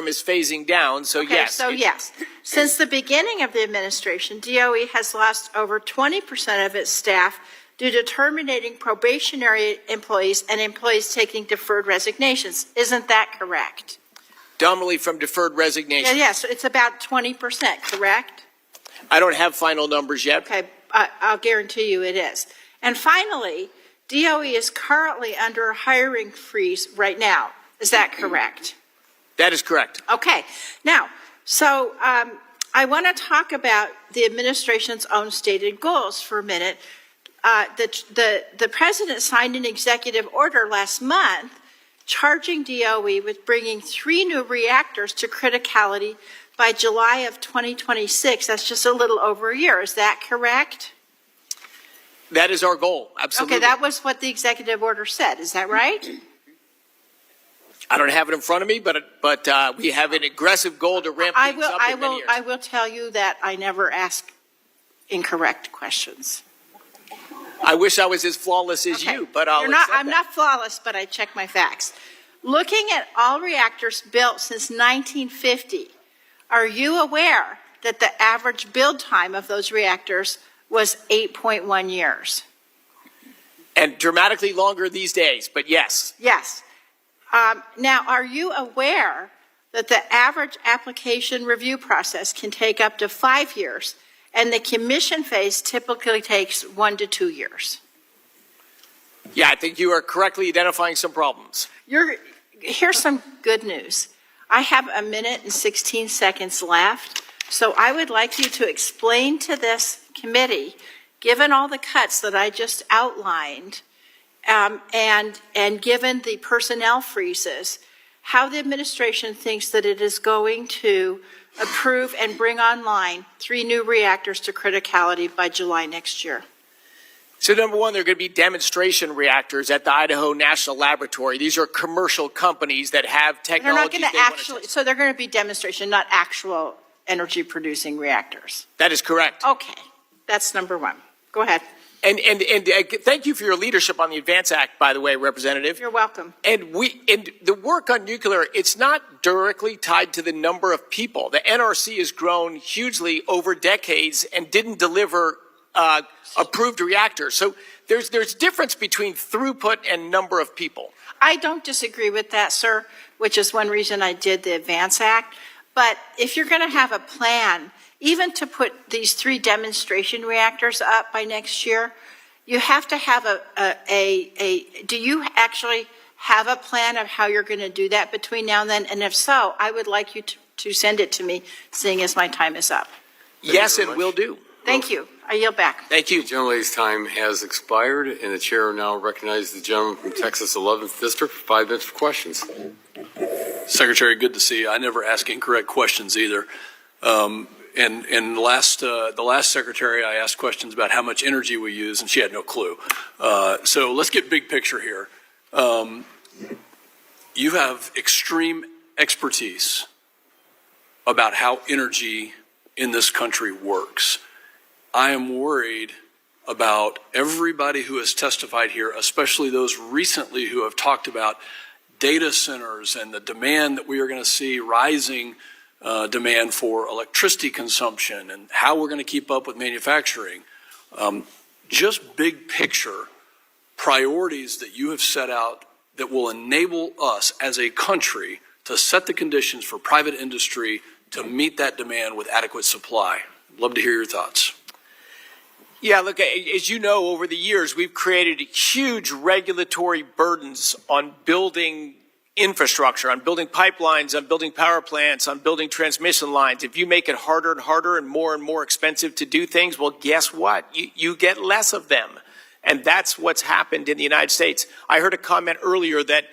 is phasing down. So Okay, yes. so yes. Since the beginning of the administration, DOE has lost over 20% of its staff due to terminating probationary employees and employees taking deferred resignations. Isn't that correct? Dominantly from deferred resignation. Yes, it's about 20%, correct? I don't have final numbers yet. Okay, I'll guarantee you it is. And finally, DOE is currently under a hiring freeze right now. Is that correct? That is correct. Okay. Now, so I want to talk about the administration's own stated goals for a minute. The president signed an executive order last month charging DOE with bringing 3 new reactors to criticality by July of 2026. That's just a little over a year. Is that correct? That is our goal. Absolutely. Okay, that was what the executive order said. Is that right? I don't have it in front of me, but we have an aggressive goal to ramp things up in many years. I will tell you that I never ask incorrect questions. I wish I was as flawless as you, but I'm not flawless, but I check my facts. Looking at all reactors built since 1950, are you aware that the average build time of those reactors was 8.1 years? And dramatically longer these days, but yes. Yes. Now, are you aware that the average application review process can take up to 5 years, and the commission phase typically takes 1 to 2 years? Yeah, I think you are correctly identifying some problems. Here's some good news. I have 1 minute and 16 seconds left, so I would like you to explain to this committee, given all the cuts that I just outlined, and given the personnel freezes, how the administration thinks that it is going to approve and bring online 3 new reactors to criticality by July next year. So number one, there are going to be demonstration reactors at the Idaho National Laboratory. These are commercial companies that have technology. So they're going to be demonstration, not actual energy producing reactors. That is correct. Okay, that's number one. Go ahead. And thank you for your leadership on the Advance Act, by the way, Representative. You're welcome. And the work on nuclear, it's not directly tied to the number of people. The NRC has grown hugely over decades and didn't deliver approved reactors. So there's difference between throughput and number of people. I don't disagree with that, sir, which is one reason I did the Advance Act. But if you're going to have a plan, even to put these 3 demonstration reactors up by next year, you have to have do you actually have a plan of how you're going to do that between now and then? And if so, I would like you to send it to me, seeing as my time is up. Yes, and will do. Thank you. I yield back. Thank you. The gentlelady's time has expired, and the chair now recognizes the gentleman from Texas 11th District for 5 minutes for questions. Secretary, good to see you. I never ask incorrect questions either. And the last secretary, I asked questions about how much energy we use, and she had no clue. So let's get big picture here. You have extreme expertise about how energy in this country works. I am worried about everybody who has testified here, especially those recently who have talked about data centers and the demand that we are going to see rising demand for electricity consumption and how we're going to keep up with manufacturing. Just big picture priorities that you have set out that will enable us as a country to set the conditions for private industry to meet that demand with adequate supply. Love to hear your thoughts. Yeah, look, as you know, over the years, we've created huge regulatory burdens on building infrastructure, on building pipelines, on building power plants, on building transmission lines. If you make it harder and harder and more expensive to do things, well, guess what? You get less of them. And that's what's happened in the United States. I heard a comment earlier that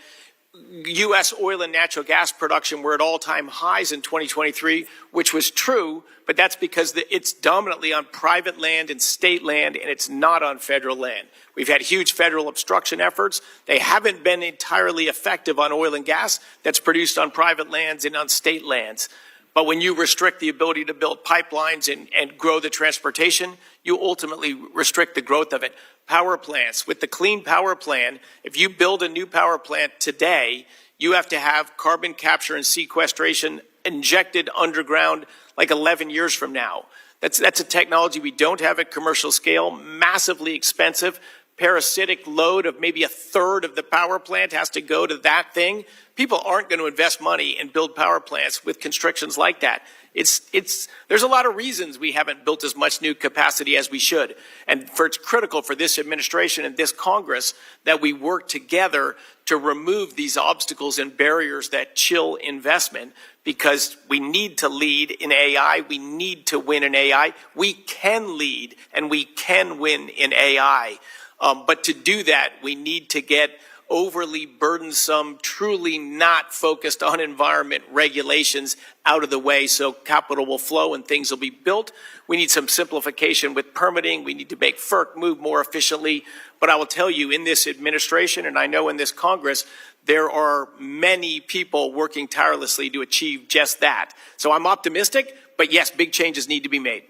U.S. oil and natural gas production were at all-time highs in 2023, which was true, but that's because it's dominantly on private land and state land, and it's not on federal land. We've had huge federal obstruction efforts. They haven't been entirely effective on oil and gas that's produced on private lands and on state lands. But when you restrict the ability to build pipelines and grow the transportation, you ultimately restrict the growth of it. Power plants, with the Clean Power Plan, if you build a new power plant today, you have to have carbon capture and sequestration injected underground like 11 years from now. That's a technology we don't have at commercial scale, massively expensive. Parasitic load of maybe a third of the power plant has to go to that thing. People aren't going to invest money and build power plants with constrictions like that. There's a lot of reasons we haven't built as much new capacity as we should. And it's critical for this administration and this Congress that we work together to remove these obstacles and barriers that chill investment, because we need to lead in AI. We need to win in AI. We can lead and we can win in AI. But to do that, we need to get overly burdensome, truly not focused on environment regulations out of the way so capital will flow and things will be built. We need some simplification with permitting. We need to make FERC move more efficiently. But I will tell you, in this administration, and I know in this Congress, there are many people working tirelessly to achieve just that. So I'm optimistic, but yes, big changes need to be made.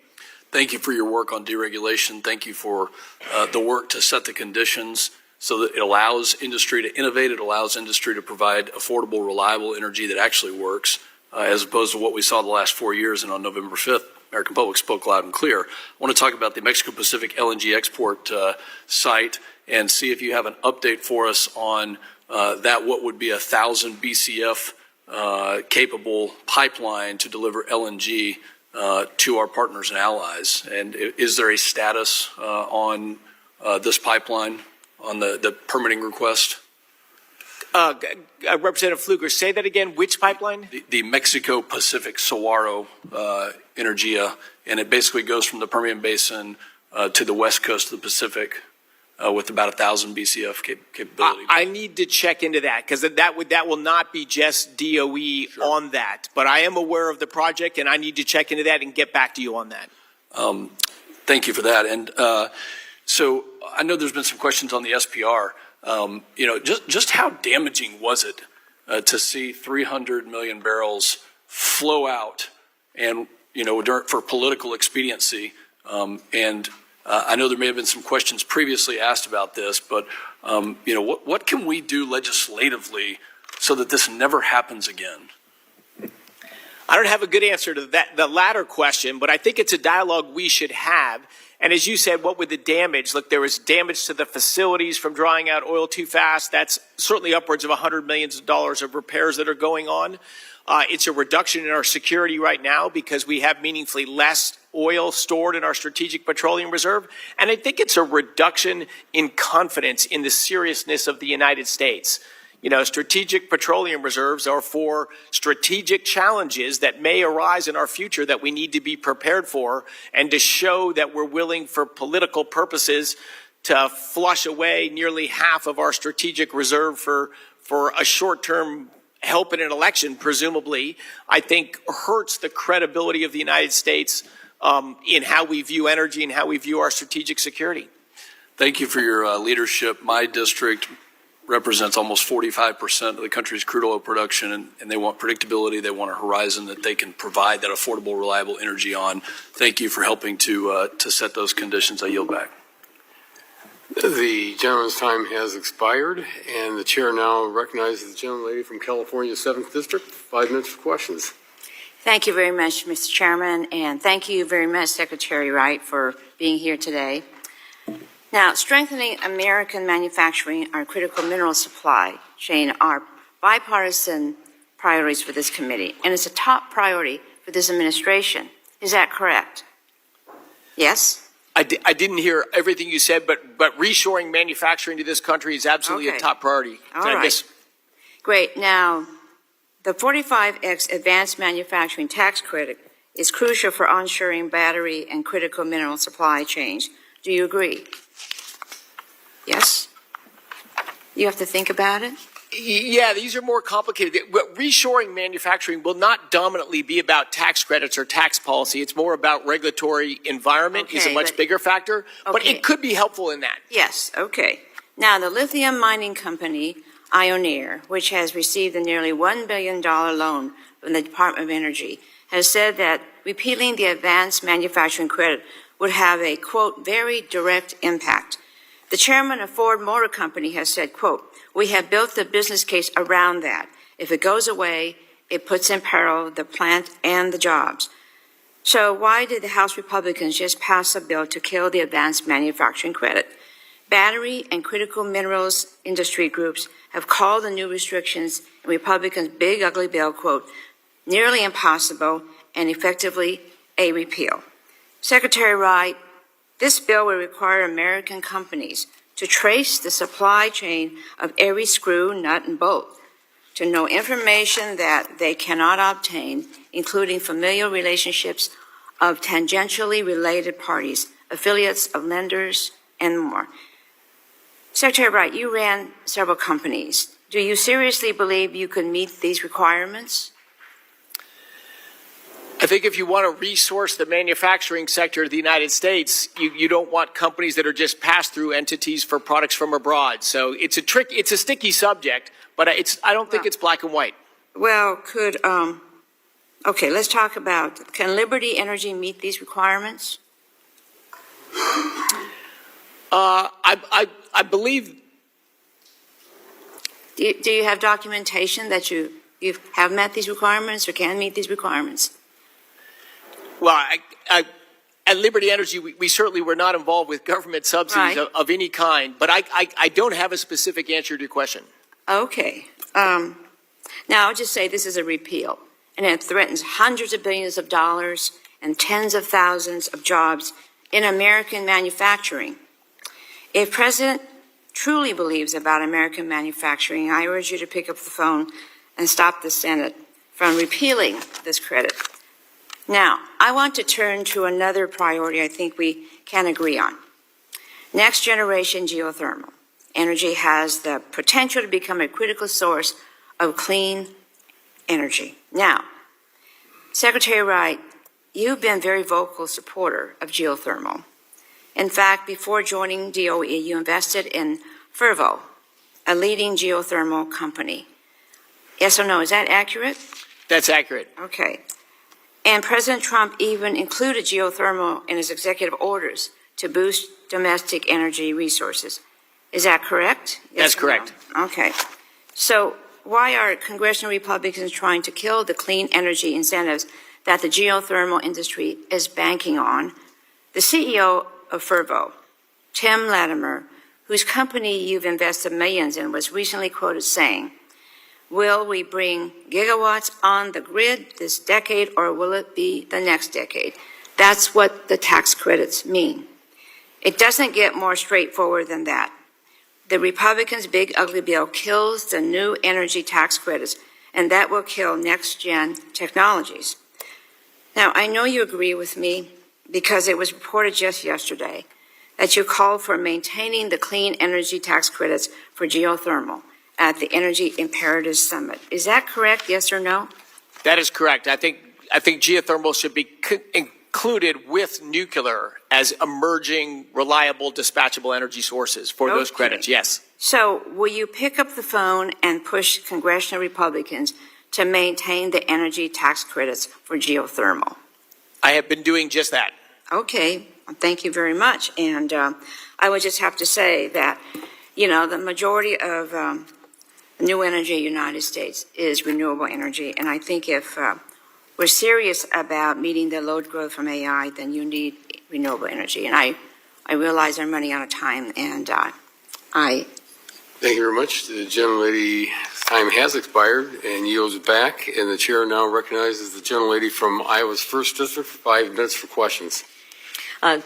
Thank you for your work on deregulation. Thank you for the work to set the conditions so that it allows industry to innovate. It allows industry to provide affordable, reliable energy that actually works, as opposed to what we saw the last 4 years. And on November 5th, American Public spoke loud and clear. I want to talk about the Mexico Pacific LNG export site and see if you have an update for us on that, what would be 1,000 BCF capable pipeline to deliver LNG to our partners and allies. And is there a status on this pipeline, on the permitting request? Representative Pfluger, say that again. Which pipeline? The Mexico Pacific Saguaro Energia, and it basically goes from the Permian Basin to the west coast of the Pacific with about 1,000 BCF capability. I need to check into that, because that will not be just DOE on that. But I am aware of the project, and I need to check into that and get back to you on that. Thank you for that. And so I know there's been some questions on the SPR. Just how damaging was it to see 300 million barrels flow out and, for political expediency, and I know there may have been some questions previously asked about this, but what can we do legislatively so that this never happens again? I don't have a good answer to the latter question, but I think it's a dialogue we should have. And as you said, what would the damage? Look, there was damage to the facilities from drying out oil too fast. That's certainly upwards of $100 million of repairs that are going on. It's a reduction in our security right now because we have meaningfully less oil stored in our strategic petroleum reserve. And I think it's a reduction in confidence in the seriousness of the United States. Strategic petroleum reserves are for strategic challenges that may arise in our future that we need to be prepared for, and to show that we're willing for political purposes to flush away nearly half of our strategic reserve for a short-term help in an election, presumably, I think hurts the credibility of the United States in how we view energy and how we view our strategic security. Thank you for your leadership. My district represents almost 45% of the country's crude oil production, and they want predictability. They want a horizon that they can provide that affordable, reliable energy on. Thank you for helping to set those conditions. I yield back. The gentleman's time has expired, and the chair now recognizes the gentlelady from California's 7th District. 5 minutes for questions. Thank you very much, Mr. Chairman, and thank you very much, Secretary Wright, for being here today. Now, strengthening American manufacturing and critical mineral supply chain are bipartisan priorities for this committee, and it's a top priority for this administration. Is that correct? Yes? I didn't hear everything you said, but reshoring manufacturing to this country is absolutely a top priority. All right. Great. Now, the 45X Advanced Manufacturing Tax Credit is crucial for onshoring battery and critical mineral supply chains. Do you agree? Yes? You have to think about it? Yeah, these are more complicated. Reshoring manufacturing will not dominantly be about tax credits or tax policy. It's more about regulatory environment is a much bigger factor, but it could be helpful in that. Yes, okay. Now, the lithium mining company, Ioneer, which has received a nearly $1 billion loan from the Department of Energy, has said that repealing the advanced manufacturing credit would have a, quote, very direct impact. The chairman of Ford Motor Company has said, quote, we have built the business case around that. If it goes away, it puts in peril the plant and the jobs. So why did the House Republicans just pass a bill to kill the advanced manufacturing credit? Battery and critical minerals industry groups have called the new restrictions in Republicans' big ugly bill, quote, nearly impossible and effectively a repeal. Secretary Wright, this bill will require American companies to trace the supply chain of every screw, nut, and bolt, to know information that they cannot obtain, including familial relationships of tangentially related parties, affiliates of lenders, and more. Secretary Wright, you ran several companies. Do you seriously believe you could meet these requirements? I think if you want to resource the manufacturing sector of the United States, you don't want companies that are just pass-through entities for products from abroad. So it's a sticky subject, but I don't think it's black and white. Well, okay, let's talk about, can Liberty Energy meet these requirements? I believe. Do you have documentation that you have met these requirements or can meet these requirements? Well, at Liberty Energy, we certainly were not involved with government subsidies of any kind, but I don't have a specific answer to your question. Okay. Now, I'll just say this is a repeal, and it threatens hundreds of billions of dollars and tens of thousands of jobs in American manufacturing. If President truly believes about American manufacturing, I urge you to pick up the phone and stop the Senate from repealing this credit. Now, I want to turn to another priority I think we can agree on. Next generation geothermal energy has the potential to become a critical source of clean energy. Now, Secretary Wright, you've been a very vocal supporter of geothermal. In fact, before joining DOE, you invested in Fervo, a leading geothermal company. Yes or no, is that accurate? That's accurate. Okay. And President Trump even included geothermal in his executive orders to boost domestic energy resources. Is that correct? That's correct. No? Okay. So why are congressional Republicans trying to kill the clean energy incentives that the geothermal industry is banking on? The CEO of Fervo, Tim Latimer, whose company you've invested millions in, was recently quoted saying, "Will we bring gigawatts on the grid this decade, or will it be the next decade?" That's what the tax credits mean. It doesn't get more straightforward than that. The Republicans' big ugly bill kills the new energy tax credits, and that will kill next-gen technologies. Now, I know you agree with me because it was reported just yesterday that you called for maintaining the clean energy tax credits for geothermal at the Energy Imperatives Summit. Is that correct, yes or no? That is correct. I think geothermal should be included with nuclear as emerging, reliable, dispatchable energy sources for those credits, yes. So will you pick up the phone and push congressional Republicans to maintain the energy tax credits for geothermal? I have been doing just that. Okay, thank you very much. And I would just have to say that, you know, the majority of new energy in the United States is renewable energy. And I think if we're serious about meeting the load growth from AI, then you need renewable energy. And I realize I'm running out of time, and I... Thank you very much. The gentlelady's time has expired and yields back, and the chair now recognizes the gentlelady from Iowa's 1st District for 5 minutes for questions.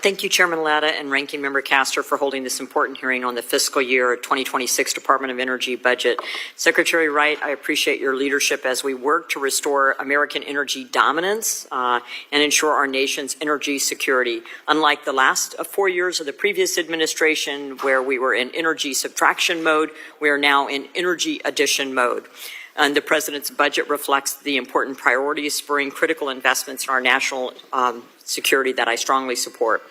Thank you, Chairman Latta and Ranking Member Castor, for holding this important hearing on the fiscal year 2026 Department of Energy budget. Secretary Wright, I appreciate your leadership as we work to restore American energy dominance and ensure our nation's energy security. Unlike the last 4 years of the previous administration, where we were in energy subtraction mode, we are now in energy addition mode. And the President's budget reflects the important priorities spurring critical investments in our national security that I strongly support.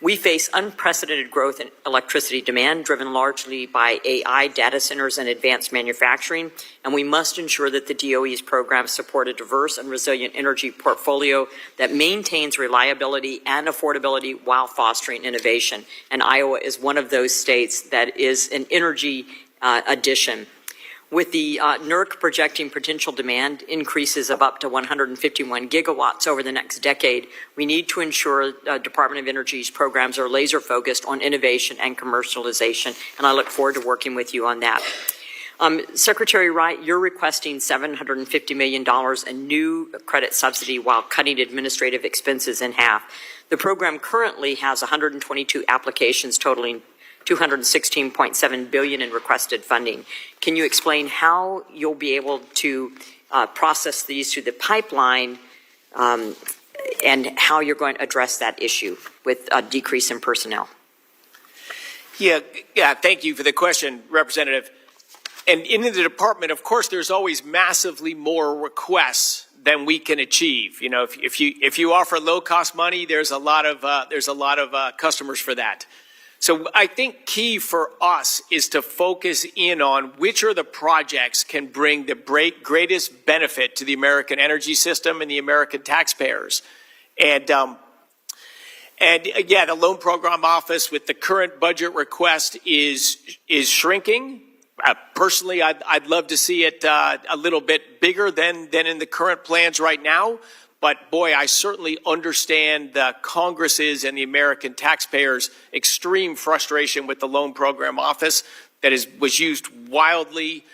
We face unprecedented growth in electricity demand, driven largely by AI, data centers, and advanced manufacturing, and we must ensure that the DOE's programs support a diverse and resilient energy portfolio that maintains reliability and affordability while fostering innovation. And Iowa is one of those states that is an energy addition. With the NERC projecting potential demand increases of up to 151 gigawatts over the next decade, we need to ensure Department of Energy's programs are laser focused on innovation and commercialization, and I look forward to working with you on that. Secretary Wright, you're requesting $750 million in new credit subsidy while cutting administrative expenses in half. The program currently has 122 applications totaling $216.7 billion in requested funding. Can you explain how you'll be able to process these through the pipeline and how you're going to address that issue with a decrease in personnel? Yeah, thank you for the question, Representative. And in the department, of course, there's always massively more requests than we can achieve. You know, if you offer low-cost money, there's a lot of customers for that. So I think key for us is to focus in on which are the projects can bring the greatest benefit to the American energy system and the American taxpayers. And yeah, the Loan Program Office with the current budget request is shrinking. Personally, I'd love to see it a little bit bigger than in the current plans right now. But boy, I certainly understand the Congress's and the American taxpayers' extreme frustration with the Loan Program Office that was used wildly,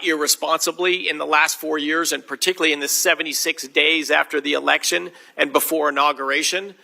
irresponsibly in the last 4 years, and particularly in the 76 days after the election and before inauguration.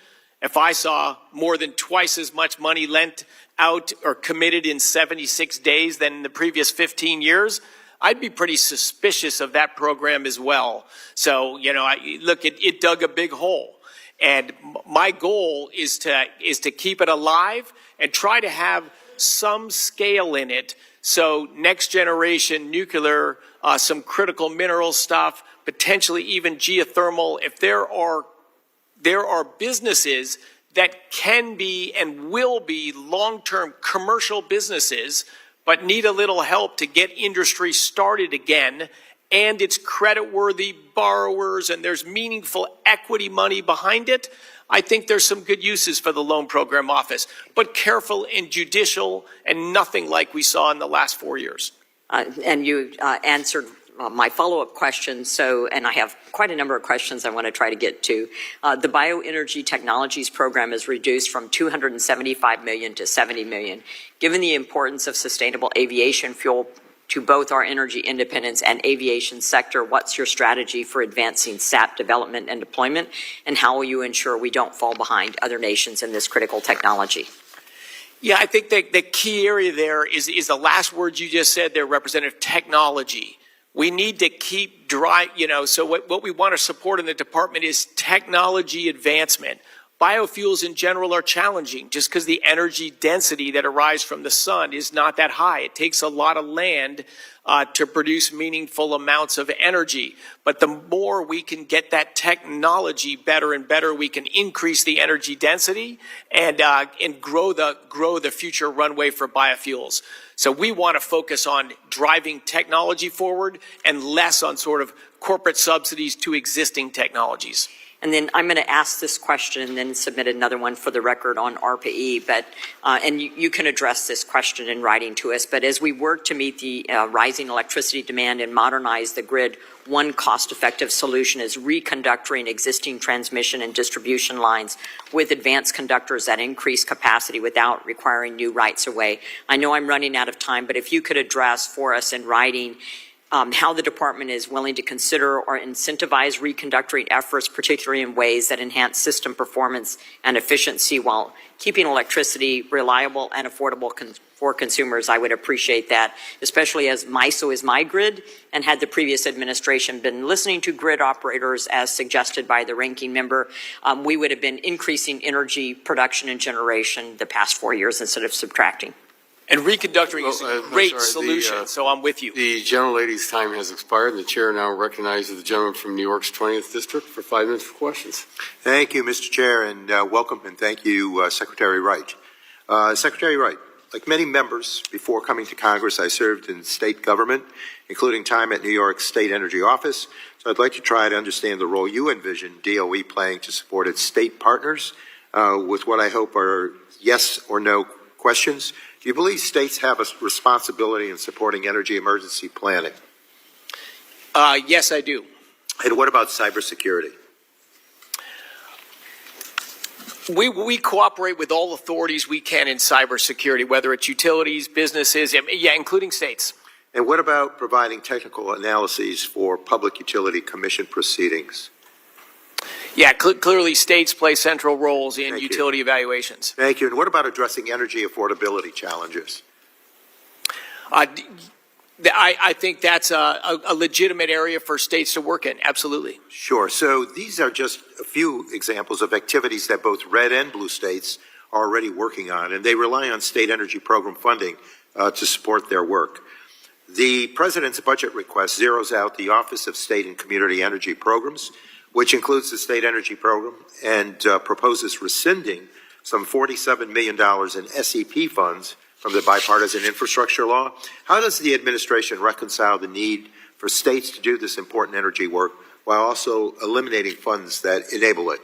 If I saw more than twice as much money lent out or committed in 76 days than in the previous 15 years, I'd be pretty suspicious of that program as well. So, you know, it dug a big hole. And my goal is to keep it alive and try to have some scale in it. So next generation nuclear, some critical mineral stuff, potentially even geothermal. If there are businesses that can be and will be long-term commercial businesses, but need a little help to get industry started again and it's creditworthy borrowers and there's meaningful equity money behind it, I think there's some good uses for the Loan Program Office, but careful and judicial and nothing like we saw in the last 4 years. And you answered my follow-up question, and I have quite a number of questions I want to try to get to. The Bioenergy Technologies Program is reduced from $275 million to $70 million. Given the importance of sustainable aviation fuel to both our energy independence and aviation sector, what's your strategy for advancing SAP development and deployment, and how will you ensure we don't fall behind other nations in this critical technology? Yeah, I think the key area there is the last word you just said there, Representative, technology. We need to keep so what we want to support in the department is technology advancement. Biofuels in general are challenging just because the energy density that arises from the sun is not that high. It takes a lot of land to produce meaningful amounts of energy. But the more we can get that technology better and better, we can increase the energy density and grow the future runway for biofuels. So we want to focus on driving technology forward and less on sort of corporate subsidies to existing technologies. And then I'm going to ask this question and then submit another one for the record on ARPA-E, and you can address this question in writing to us. But as we work to meet the rising electricity demand and modernize the grid, one cost-effective solution is reconductoring existing transmission and distribution lines with advanced conductors that increase capacity without requiring new rights-of-way. I know I'm running out of time, but if you could address for us in writing how the department is willing to consider or incentivize reconductoring efforts, particularly in ways that enhance system performance and efficiency while keeping electricity reliable and affordable for consumers. I would appreciate that, especially as MISO is my grid, and had the previous administration been listening to grid operators as suggested by the ranking member, we would have been increasing energy production and generation the past 4 years instead of subtracting. And reconductoring is a great solution, so I'm with you. The gentlelady's time has expired, and the chair now recognizes the gentleman from New York's 20th District for 5 minutes for questions. Thank you, Mr. Chair, and welcome, and thank you, Secretary Wright. Secretary Wright, like many members before coming to Congress, I served in state government, including time at New York State Energy Office, so I'd like to try to understand the role you envision DOE playing to support its state partners with what I hope are yes or no questions. Do you believe states have a responsibility in supporting energy emergency planning? Yes, I do. And what about cybersecurity? We cooperate with all authorities we can in cybersecurity, whether it's utilities, businesses, including states. And what about providing technical analyses for Public Utility Commission proceedings? Yeah, clearly states play central roles in utility evaluations. Thank you. And what about addressing energy affordability challenges? I think that's a legitimate area for states to work in, absolutely. Sure. So these are just a few examples of activities that both red and blue states are already working on, and they rely on state energy program funding to support their work. The President's budget request zeroes out the Office of State and Community Energy Programs, which includes the State Energy Program, and proposes rescinding some $47 million in SEP funds from the bipartisan infrastructure law. How does the administration reconcile the need for states to do this important energy work while also eliminating funds that enable it?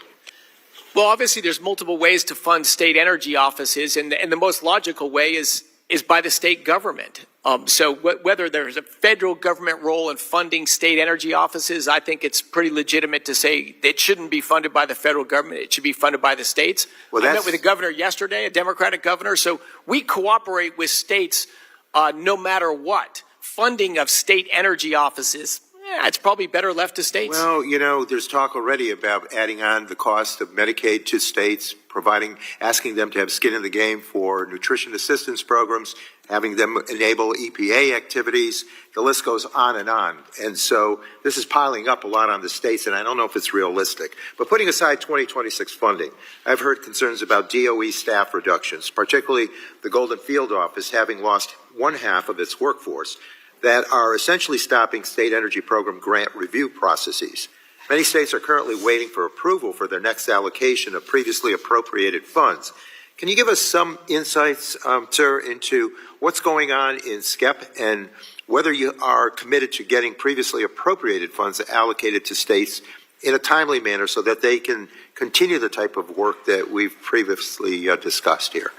Well, obviously there's multiple ways to fund state energy offices, and the most logical way is by the state government. So whether there's a federal government role in funding state energy offices, I think it's pretty legitimate to say it shouldn't be funded by the federal government. It should be funded by the states. Well, I met with the governor yesterday, a Democratic governor, so we cooperate with states no matter what. Funding of state energy offices, it's probably better left to states. Well, you know, there's talk already about adding on the cost of Medicaid to states, asking them to have skin in the game for nutrition assistance programs, having them enable EPA activities. The list goes on. And so this is piling up a lot on the states, and I don't know if it's realistic. But putting aside 2026 funding, I've heard concerns about DOE staff reductions, particularly the Golden Field Office having lost one half of its workforce, that are essentially stopping state energy program grant review processes. Many states are currently waiting for approval for their next allocation of previously appropriated funds. Can you give us some insights, sir, into what's going on in SCEP and whether you are committed to getting previously appropriated funds allocated to states in a timely manner so that they can continue the type of work that we've previously discussed here.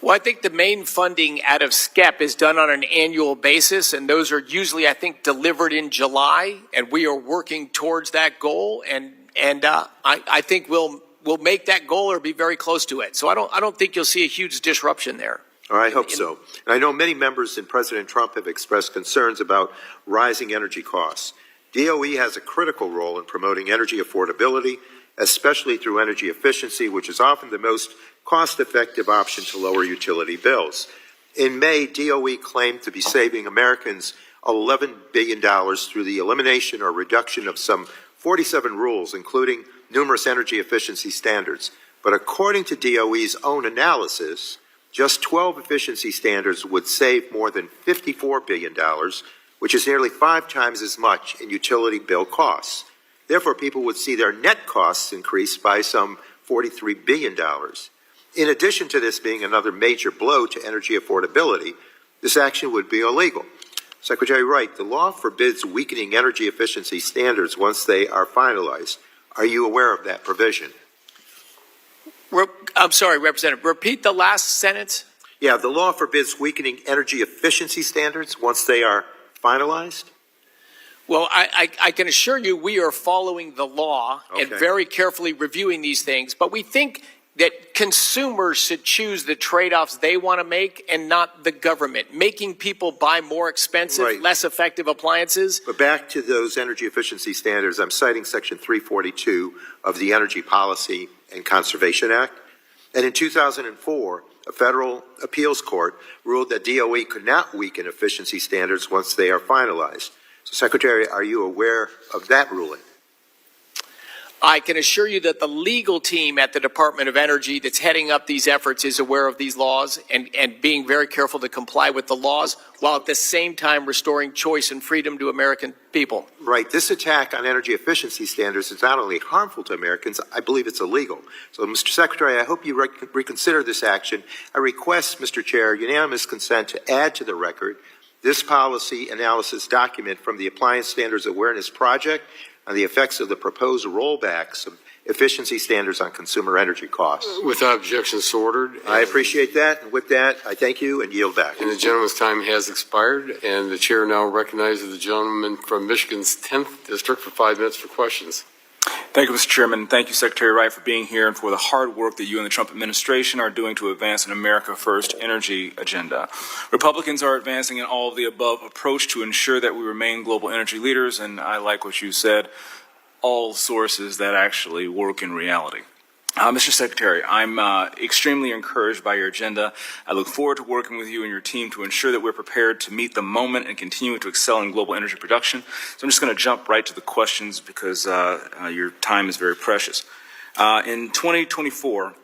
Well, I think the main funding out of SCEP is done on an annual basis, and those are usually, I think, delivered in July, and we are working towards that goal, and I think we'll make that goal or be very close to it. So I don't think you'll see a huge disruption there. Or I hope so. And I know many members and President Trump have expressed concerns about rising energy costs. DOE has a critical role in promoting energy affordability, especially through energy efficiency, which is often the most cost-effective option to lower utility bills. In May, DOE claimed to be saving Americans $11 billion through the elimination or reduction of some 47 rules, including numerous energy efficiency standards. But according to DOE's own analysis, just 12 efficiency standards would save more than $54 billion, which is nearly 5 times as much in utility bill costs. Therefore, people would see their net costs increase by some $43 billion. In addition to this being another major blow to energy affordability, this action would be illegal. Secretary Wright, the law forbids weakening energy efficiency standards once they are finalized. Are you aware of that provision? I'm sorry, Representative, repeat the last sentence. Yeah, the law forbids weakening energy efficiency standards once they are finalized? Well, I can assure you we are following the law and very carefully reviewing these things, but we think that consumers should choose the trade-offs they want to make and not the government, making people buy more expensive, less effective appliances. But back to those energy efficiency standards, I'm citing Section 342 of the Energy Policy and Conservation Act. And in 2004, a federal appeals court ruled that DOE could not weaken efficiency standards once they are finalized. So, Secretary, are you aware of that ruling? I can assure you that the legal team at the Department of Energy that's heading up these efforts is aware of these laws and being very careful to comply with the laws while at the same time restoring choice and freedom to American people. Right. This attack on energy efficiency standards is not only harmful to Americans, I believe it's illegal. So, Mr. Secretary, I hope you reconsider this action. I request, Mr. Chair, unanimous consent to add to the record this policy analysis document from the Appliance Standards Awareness Project on the effects of the proposed rollbacks of efficiency standards on consumer energy costs. Without objection, so ordered. I appreciate that. And with that, I thank you and yield back. And the gentleman's time has expired, and the chair now recognizes the gentleman from Michigan's 10th District for 5 minutes for questions. Thank you, Mr. Chairman. Thank you, Secretary Wright, for being here and for the hard work that you and the Trump administration are doing to advance an America First energy agenda. Republicans are advancing an all of the above approach to ensure that we remain global energy leaders, and I like what you said, all sources that actually work in reality. Mr. Secretary, I'm extremely encouraged by your agenda. I look forward to working with you and your team to ensure that we're prepared to meet the moment and continue to excel in global energy production. So I'm just going to jump right to the questions because your time is very precious. In 2024,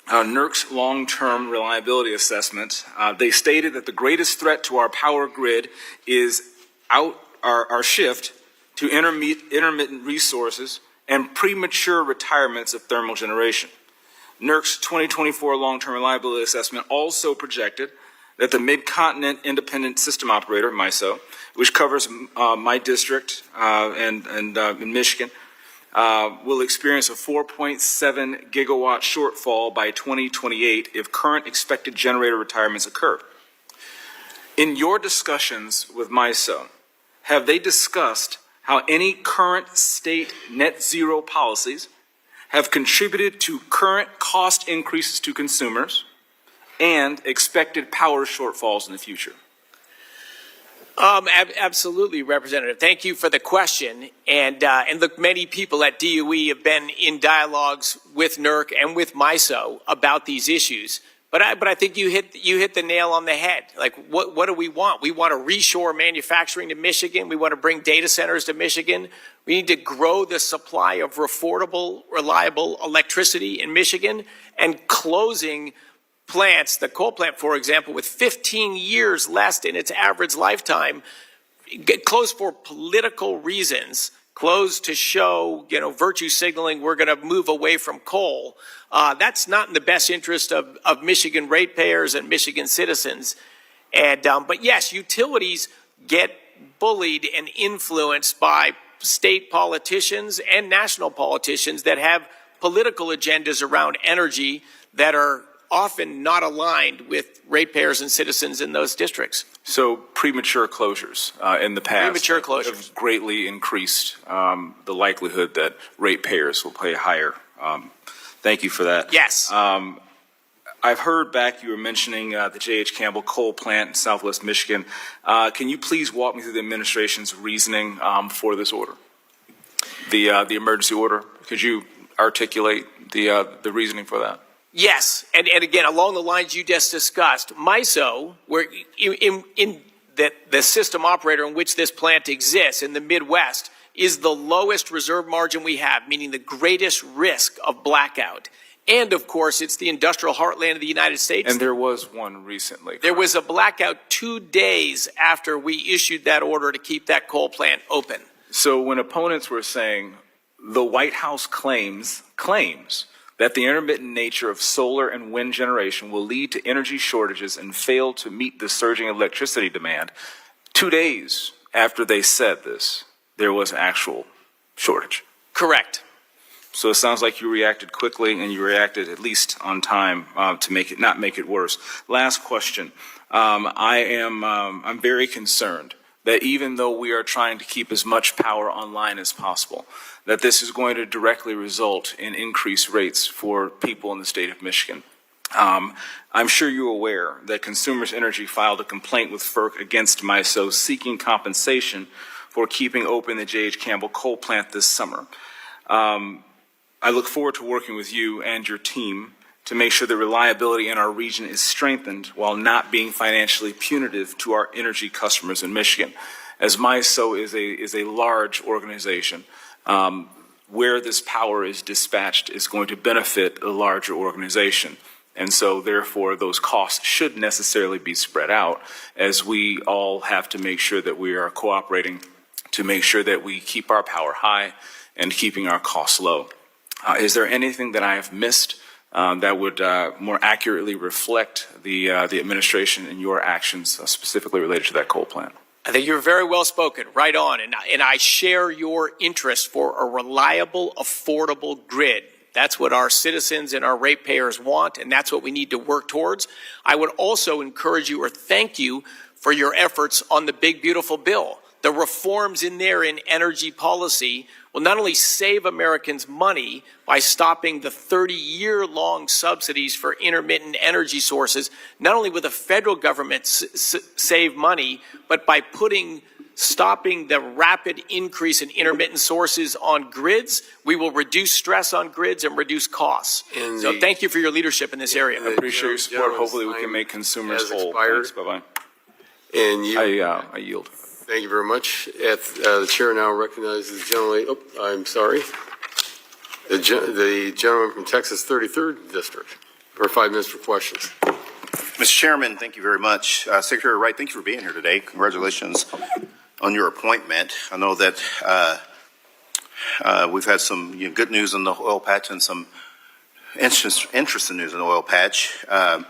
NERC's long-term reliability assessment, they stated that the greatest threat to our power grid is our shift to intermittent resources and premature retirements of thermal generation. NERC's 2024 long-term reliability assessment also projected that the Mid-Continent Independent System Operator, MISO, which covers my district and in Michigan, will experience a 4.7 gigawatt shortfall by 2028 if current expected generator retirements occur. In your discussions with MISO, have they discussed how any current state net zero policies have contributed to current cost increases to consumers and expected power shortfalls in the future? Absolutely, Representative. Thank you for the question. And look, many people at DOE have been in dialogues with NERC and with MISO about these issues. But I think you hit the nail on the head. Like, what do we want? We want to reshore manufacturing to Michigan. We want to bring data centers to Michigan. We need to grow the supply of affordable, reliable electricity in Michigan, and closing plants, the coal plant, for example, with 15 years left in its average lifetime, get closed for political reasons, closed to show, virtue signaling, we're going to move away from coal. That's not in the best interest of Michigan ratepayers and Michigan citizens. And but yes, utilities get bullied and influenced by state politicians and national politicians that have political agendas around energy that are often not aligned with ratepayers and citizens in those districts. So premature closures in the past Premature closures have greatly increased the likelihood that ratepayers will pay higher. Thank you for that. Yes. I've heard back you were mentioning the J.H. Campbell coal plant in Southwest Michigan. Can you please walk me through the administration's reasoning for this order, the emergency order? Could you articulate the reasoning for that? Yes, and again, along the lines you just discussed, MISO, where in the system operator in which this plant exists in the Midwest, is the lowest reserve margin we have, meaning the greatest risk of blackout. And of course, it's the industrial heartland of the United States. And there was one recently. There was a blackout 2 days after we issued that order to keep that coal plant open. So when opponents were saying the White House claims that the intermittent nature of solar and wind generation will lead to energy shortages and fail to meet the surging electricity demand, 2 days after they said this, there was actual shortage. Correct. So it sounds like you reacted quickly, and you reacted at least on time to not make it worse. Last question. I'm very concerned that even though we are trying to keep as much power online as possible, that this is going to directly result in increased rates for people in the state of Michigan. I'm sure you're aware that Consumers Energy filed a complaint with FERC against MISO seeking compensation for keeping open the J.H. Campbell coal plant this summer. I look forward to working with you and your team to make sure the reliability in our region is strengthened while not being financially punitive to our energy customers in Michigan. As MISO is a large organization, where this power is dispatched is going to benefit a larger organization. And so, therefore, those costs should necessarily be spread out, as we all have to make sure that we are cooperating to make sure that we keep our power high and keeping our costs low. Is there anything that I have missed that would more accurately reflect the administration and your actions specifically related to that coal plant? I think you're very well spoken, right on, and I share your interest for a reliable, affordable grid. That's what our citizens and our ratepayers want, and that's what we need to work towards. I would also encourage you or thank you for your efforts on the big, beautiful bill. The reforms in there in energy policy will not only save Americans money by stopping the 30-year-long subsidies for intermittent energy sources, not only will the federal government save money, but by stopping the rapid increase in intermittent sources on grids, we will reduce stress on grids and reduce costs. So thank you for your leadership in this area. I appreciate your support. Hopefully we can make consumers whole. Thanks. Bye-bye. And I yield. Thank you very much. The chair now recognizes the gentleman from Texas 33rd District for 5 minutes for questions. Mr. Chairman, thank you very much. Secretary Wright, thank you for being here today. Congratulations on your appointment. I know that we've had some good news in the oil patch and some interesting news in the oil patch. And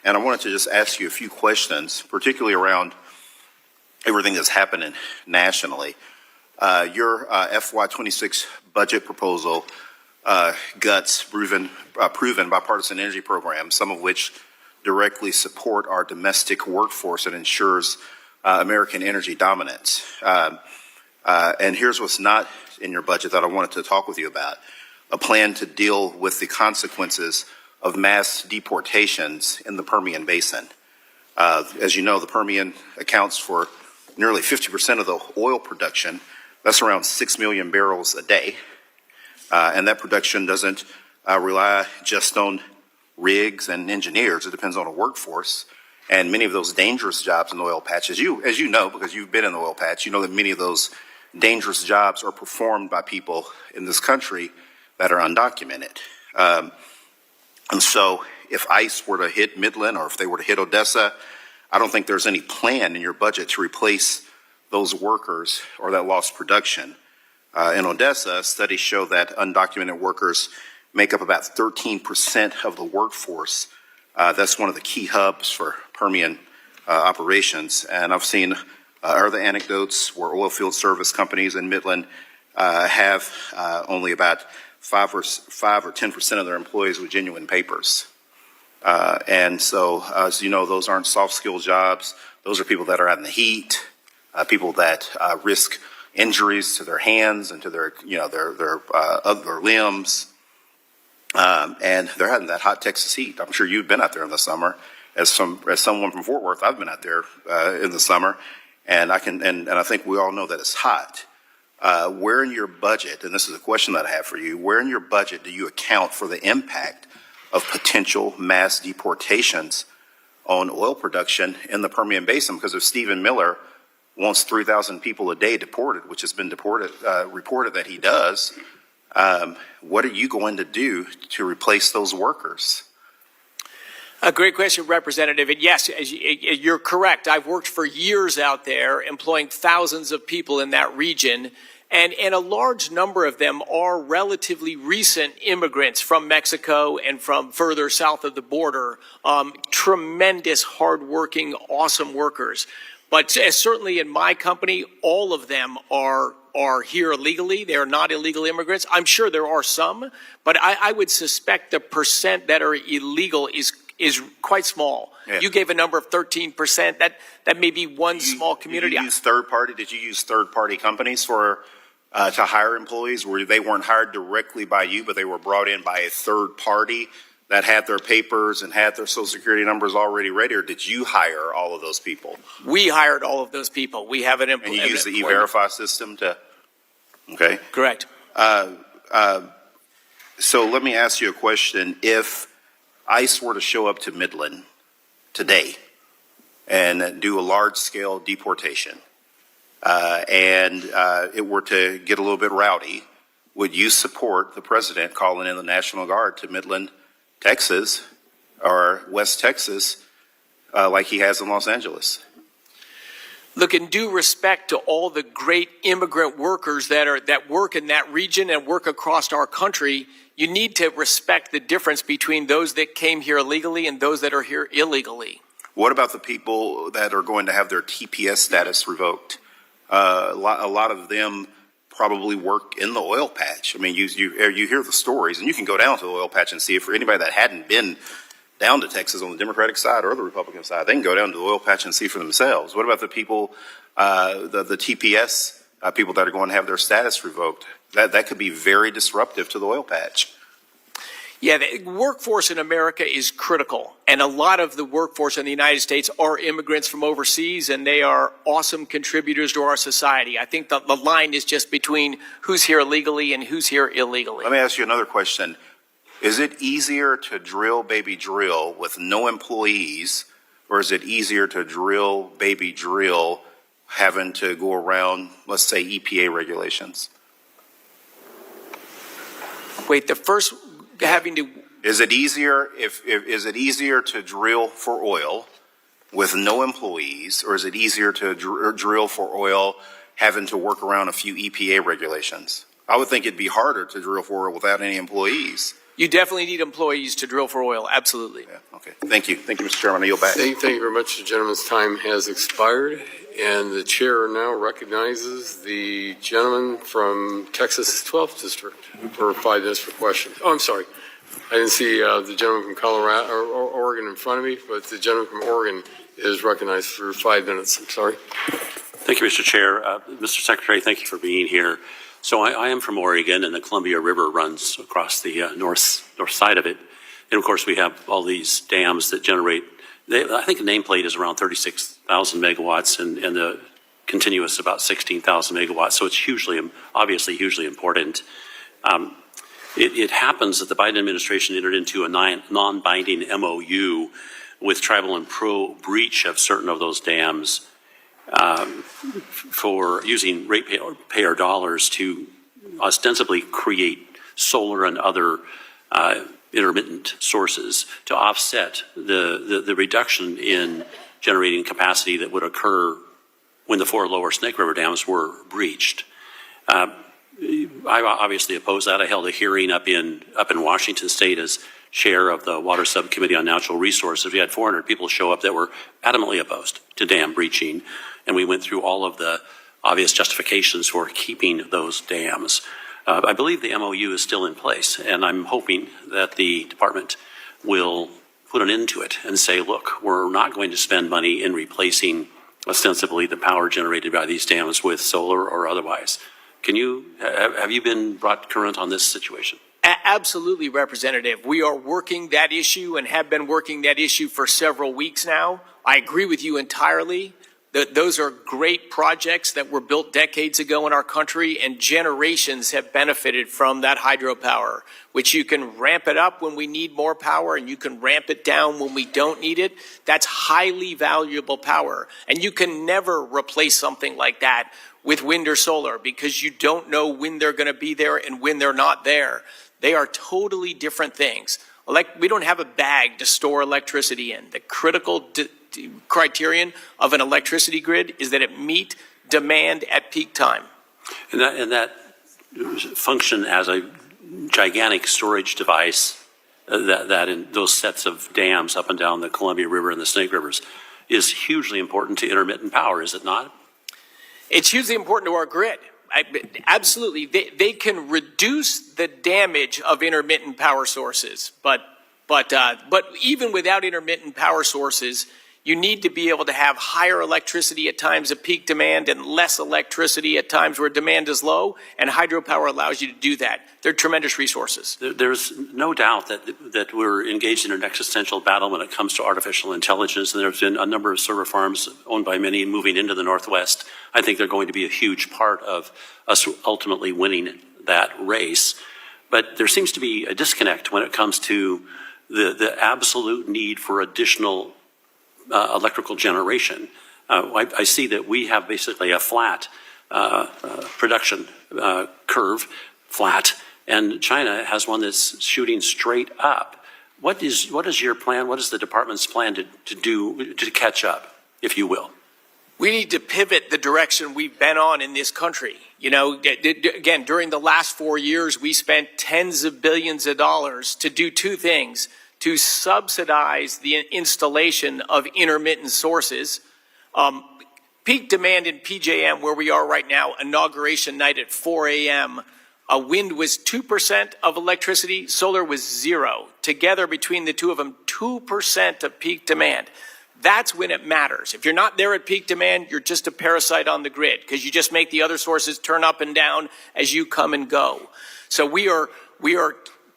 I wanted to just ask you a few questions, particularly around everything that's happening nationally. Your FY26 budget proposal guts proven bipartisan energy programs, some of which directly support our domestic workforce and ensures American energy dominance. And here's what's not in your budget that I wanted to talk with you about: a plan to deal with the consequences of mass deportations in the Permian Basin. As you know, the Permian accounts for nearly 50% of the oil production. That's around 6 million barrels a day. And that production doesn't rely just on rigs and engineers. It depends on a workforce. And many of those dangerous jobs in the oil patch, as you know, because you've been in the oil patch, you know that many of those dangerous jobs are performed by people in this country that are undocumented. And so if ICE were to hit Midland or if they were to hit Odessa, I don't think there's any plan in your budget to replace those workers or that lost production. In Odessa, studies show that undocumented workers make up about 13% of the workforce. That's one of the key hubs for Permian operations. And I've seen are the anecdotes where oil field service companies in Midland have only about 5 or 10% of their employees with genuine papers. And so, as you know, those aren't soft skill jobs. Those are people that are out in the heat, people that risk injuries to their hands and to their, other limbs. And they're having that hot Texas heat. I'm sure you've been out there in the summer. As someone from Fort Worth, I've been out there in the summer, and I think we all know that it's hot. Where in your budget, and this is a question that I have for you, where in your budget do you account for the impact of potential mass deportations on oil production in the Permian Basin? Because if Stephen Miller wants 3,000 people a day deported, which has been reported that he does, what are you going to do to replace those workers? A great question, Representative. And yes, you're correct. I've worked for years out there employing thousands of people in that region. And a large number of them are relatively recent immigrants from Mexico and from further south of the border. Tremendous, hardworking, awesome workers. But certainly in my company, all of them are here illegally. They are not illegal immigrants. I'm sure there are some, but I would suspect the percent that are illegal is quite small. Yeah. You gave a number of 13%. That may be one small community. Did you use third-party companies for to hire employees where they weren't hired directly by you, but they were brought in by a third party that had their papers and had their Social Security numbers already ready, or did you hire all of those people? We hired all of those people. We have an employee. And you use the E-Verify system to, okay? Correct. So let me ask you a question. If ICE were to show up to Midland today and do a large-scale deportation, and it were to get a little bit rowdy, would you support the president calling in the National Guard to Midland, Texas, or West Texas, like he has in Los Angeles? Look, in due respect to all the great immigrant workers that work in that region and work across our country, you need to respect the difference between those that came here illegally and those that are here illegally. What about the people that are going to have their TPS status revoked? A lot of them probably work in the oil patch. I mean, you hear the stories, and you can go down to the oil patch and see it. For anybody that hadn't been down to Texas on the Democratic side or the Republican side, they can go down to the oil patch and see for themselves. What about the people, the TPS people that are going to have their status revoked? That could be very disruptive to the oil patch. Yeah, the workforce in America is critical, and a lot of the workforce in the United States are immigrants from overseas, and they are awesome contributors to our society. I think the line is just between who's here legally and who's here illegally. Let me ask you another question. Is it easier to drill, baby, drill with no employees, or is it easier to drill, baby, drill having to go around, let's say, EPA regulations? Wait, the first having to... Is it easier is it easier to drill for oil with no employees, or is it easier to drill for oil having to work around a few EPA regulations? I would think it'd be harder to drill for oil without any employees. You definitely need employees to drill for oil, absolutely. Yeah, okay. Thank you. Thank you, Mr. Chairman. I yield back. Thank you very much. The gentleman's time has expired, and the chair now recognizes the gentleman from Texas 12th District for 5 minutes for questions. Oh, I'm sorry. I didn't see the gentleman from Colorado or Oregon in front of me, but the gentleman from Oregon is recognized for 5 minutes. I'm sorry. Thank you, Mr. Chair. Mr. Secretary, thank you for being here. So I am from Oregon, and the Columbia River runs across the north side of it. And, of course, we have all these dams that generate, I think the nameplate is around 36,000 megawatts, and the continuous about 16,000 megawatts. So it's obviously hugely important. It happens that the Biden administration entered into a non-binding MOU with tribal and pro breach of certain of those dams for using ratepayer dollars to ostensibly create solar and other intermittent sources to offset the reduction in generating capacity that would occur when the 4 lower Snake River dams were breached. I obviously oppose that. I held a hearing up in Washington State as chair of the Water Subcommittee on Natural Resources. We had 400 people show up that were adamantly opposed to dam breaching, and we went through all of the obvious justifications for keeping those dams. I believe the MOU is still in place, and I'm hoping that the department will put an end to it and say, look, we're not going to spend money in replacing ostensibly the power generated by these dams with solar or otherwise. Have you been brought current on this situation? Absolutely, Representative. We are working that issue and have been working that issue for several weeks now. I agree with you entirely. Those are great projects that were built decades ago in our country, and generations have benefited from that hydropower, which you can ramp it up when we need more power and you can ramp it down when we don't need it. That's highly valuable power. And you can never replace something like that with wind or solar because you don't know when they're going to be there and when they're not there. They are totally different things. We don't have a bag to store electricity in. The critical criterion of an electricity grid is that it meet demand at peak time. And that function as a gigantic storage device that in those sets of dams up and down the Columbia River and the Snake Rivers is hugely important to intermittent power, is it not? It's hugely important to our grid. Absolutely. They can reduce the damage of intermittent power sources, but even without intermittent power sources, you need to be able to have higher electricity at times of peak demand and less electricity at times where demand is low, and hydropower allows you to do that. They're tremendous resources. There's no doubt that we're engaged in an existential battle when it comes to artificial intelligence, and there's been a number of server farms owned by many moving into the Northwest. I think they're going to be a huge part of us ultimately winning that race. But there seems to be a disconnect when it comes to the absolute need for additional electrical generation. I see that we have basically a flat production curve, flat, and China has one that's shooting straight up. What is your plan? What is the department's plan to do to catch up, if you will? We need to pivot the direction we've been on in this country. You know, again, during the last 4 years, we spent tens of billions of dollars to do two things: to subsidize the installation of intermittent sources. Peak demand in PJM, where we are right now, inauguration night at 4 a.m., wind was 2% of electricity, solar was 0. Together, between the two of them, 2% of peak demand. That's when it matters. If you're not there at peak demand, you're just a parasite on the grid because you just make the other sources turn up and down as you come and go. So we are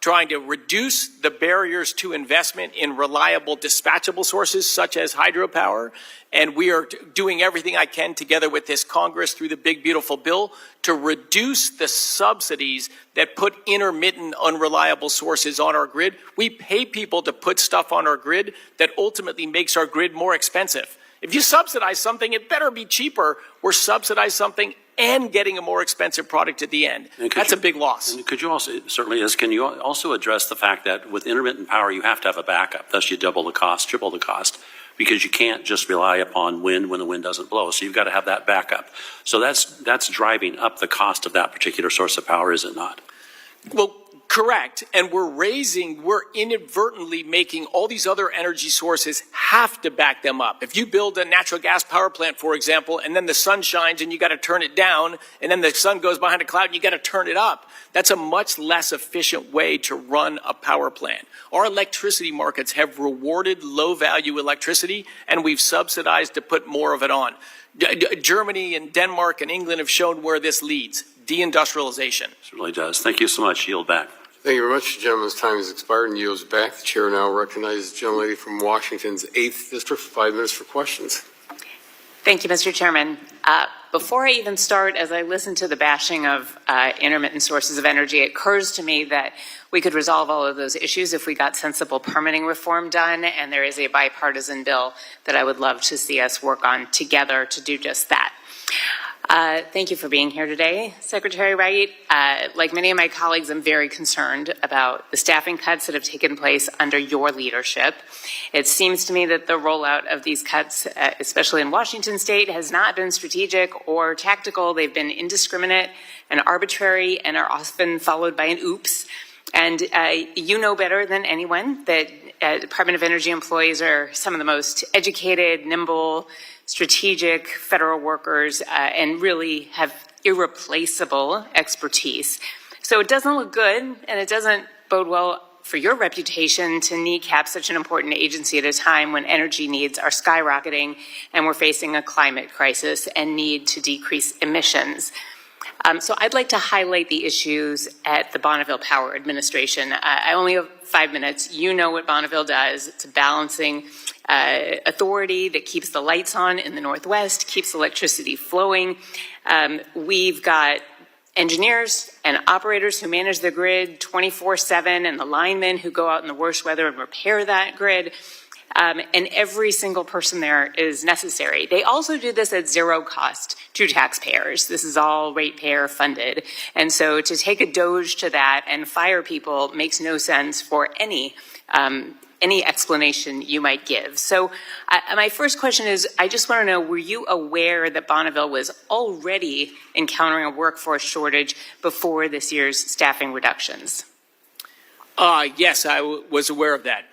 trying to reduce the barriers to investment in reliable dispatchable sources such as hydropower, and we are doing everything I can together with this Congress through the big beautiful bill to reduce the subsidies that put intermittent unreliable sources on our grid. We pay people to put stuff on our grid that ultimately makes our grid more expensive. If you subsidize something, it better be cheaper. We're subsidizing something and getting a more expensive product at the end. That's a big loss. And could you also, certainly is, can you also address the fact that with intermittent power, you have to have a backup, thus you double the cost, triple the cost, because you can't just rely upon wind when the wind doesn't blow. So you've got to have that backup. So that's driving up the cost of that particular source of power, is it not? Well, correct. And we're inadvertently making all these other energy sources have to back them up. If you build a natural gas power plant, for example, and then the sun shines and you got to turn it down, and then the sun goes behind a cloud and you got to turn it up, that's a much less efficient way to run a power plant. Our electricity markets have rewarded low-value electricity, and we've subsidized to put more of it on. Germany and Denmark and England have shown where this leads: deindustrialization. It really does. Thank you so much. Yield back. Thank you very much. The gentleman's time has expired and yields back. The chair now recognizes the gentlelady from Washington's 8th District for 5 minutes for questions. Thank you, Mr. Chairman. Before I even start, as I listen to the bashing of intermittent sources of energy, it occurs to me that we could resolve all of those issues if we got sensible permitting reform done, and there is a bipartisan bill that I would love to see us work on together to do just that. Thank you for being here today, Secretary Wright. Like many of my colleagues, I'm very concerned about the staffing cuts that have taken place under your leadership. It seems to me that the rollout of these cuts, especially in Washington state, has not been strategic or tactical. They've been indiscriminate and arbitrary and are often followed by an oops. And you know better than anyone that Department of Energy employees are some of the most educated, nimble, strategic federal workers and really have irreplaceable expertise. So it doesn't look good, and it doesn't bode well for your reputation to kneecap such an important agency at a time when energy needs are skyrocketing and we're facing a climate crisis and need to decrease emissions. So I'd like to highlight the issues at the Bonneville Power Administration. I only have 5 minutes. You know what Bonneville does. It's a balancing authority that keeps the lights on in the Northwest, keeps electricity flowing. We've got engineers and operators who manage the grid 24/7 and the linemen who go out in the worst weather and repair that grid. And every single person there is necessary. They also do this at zero cost to taxpayers. This is all ratepayer funded. And so to take a doge to that and fire people makes no sense for any explanation you might give. So my first question is, I just want to know, were you aware that Bonneville was already encountering a workforce shortage before this year's staffing reductions? Yes, I was aware of that.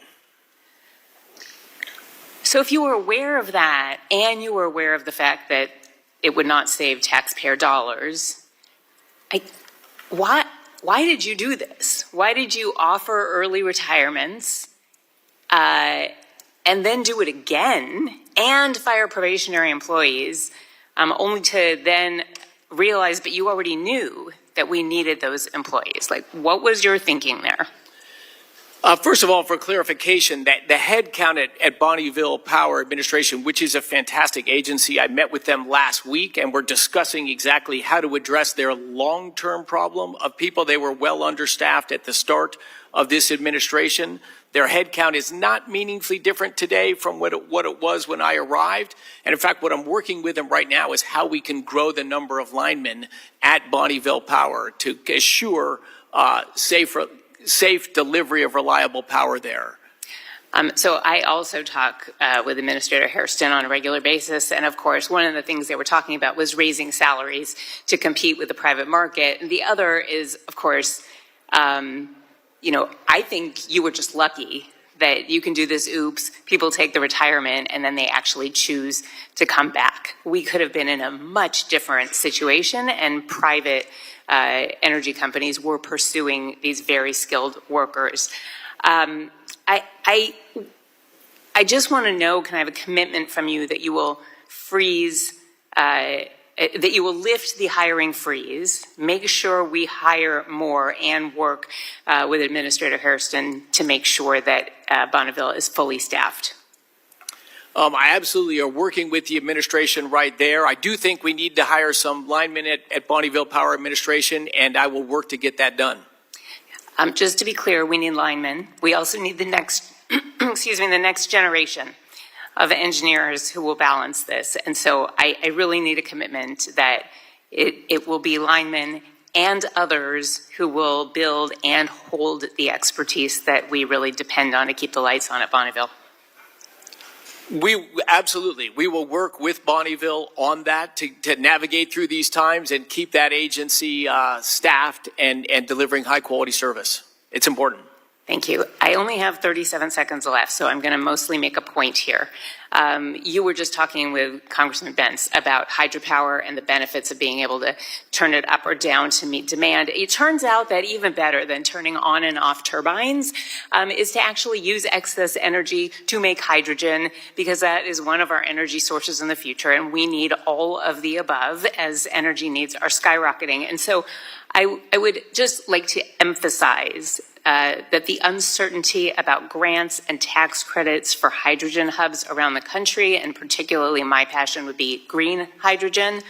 So if you were aware of that and you were aware of the fact that it would not save taxpayer dollars, why did you do this? Why did you offer early retirements and then do it again and fire probationary employees only to then realize that you already knew that we needed those employees? Like, what was your thinking there? First of all, for clarification, that the head count at Bonneville Power Administration, which is a fantastic agency, I met with them last week and we're discussing exactly how to address their long-term problem of people. They were well understaffed at the start of this administration. Their head count is not meaningfully different today from what it was when I arrived. And in fact, what I'm working with them right now is how we can grow the number of linemen at Bonneville Power to assure safe delivery of reliable power there. So I also talk with Administrator Hairston on a regular basis. And of course, one of the things they were talking about was raising salaries to compete with the private market. And the other is, of course, I think you were just lucky that you can do this oops, people take the retirement, and then they actually choose to come back. We could have been in a much different situation, and private energy companies were pursuing these very skilled workers. I just want to know, can I have a commitment from you that you will freeze, that you will lift the hiring freeze, make sure we hire more, and work with Administrator Hairston to make sure that Bonneville is fully staffed? I absolutely are working with the administration right there. I do think we need to hire some linemen at Bonneville Power Administration, and I will work to get that done. Just to be clear, we need linemen. We also need the next, the next generation of engineers who will balance this. And so I really need a commitment that it will be linemen and others who will build and hold the expertise that we really depend on to keep the lights on at Bonneville. We will work with Bonneville on that to navigate through these times and keep that agency staffed and delivering high quality service. It's important. Thank you. I only have 37 seconds left, so I'm going to mostly make a point here. You were just talking with Congressman Bentz about hydropower and the benefits of being able to turn it up or down to meet demand. It turns out that even better than turning on and off turbines is to actually use excess energy to make hydrogen, because that is one of our energy sources in the future, and we need all of the above as energy needs are skyrocketing. And so I would just like to emphasize that the uncertainty about grants and tax credits for hydrogen hubs around the country, and particularly my passion would be green hydrogen,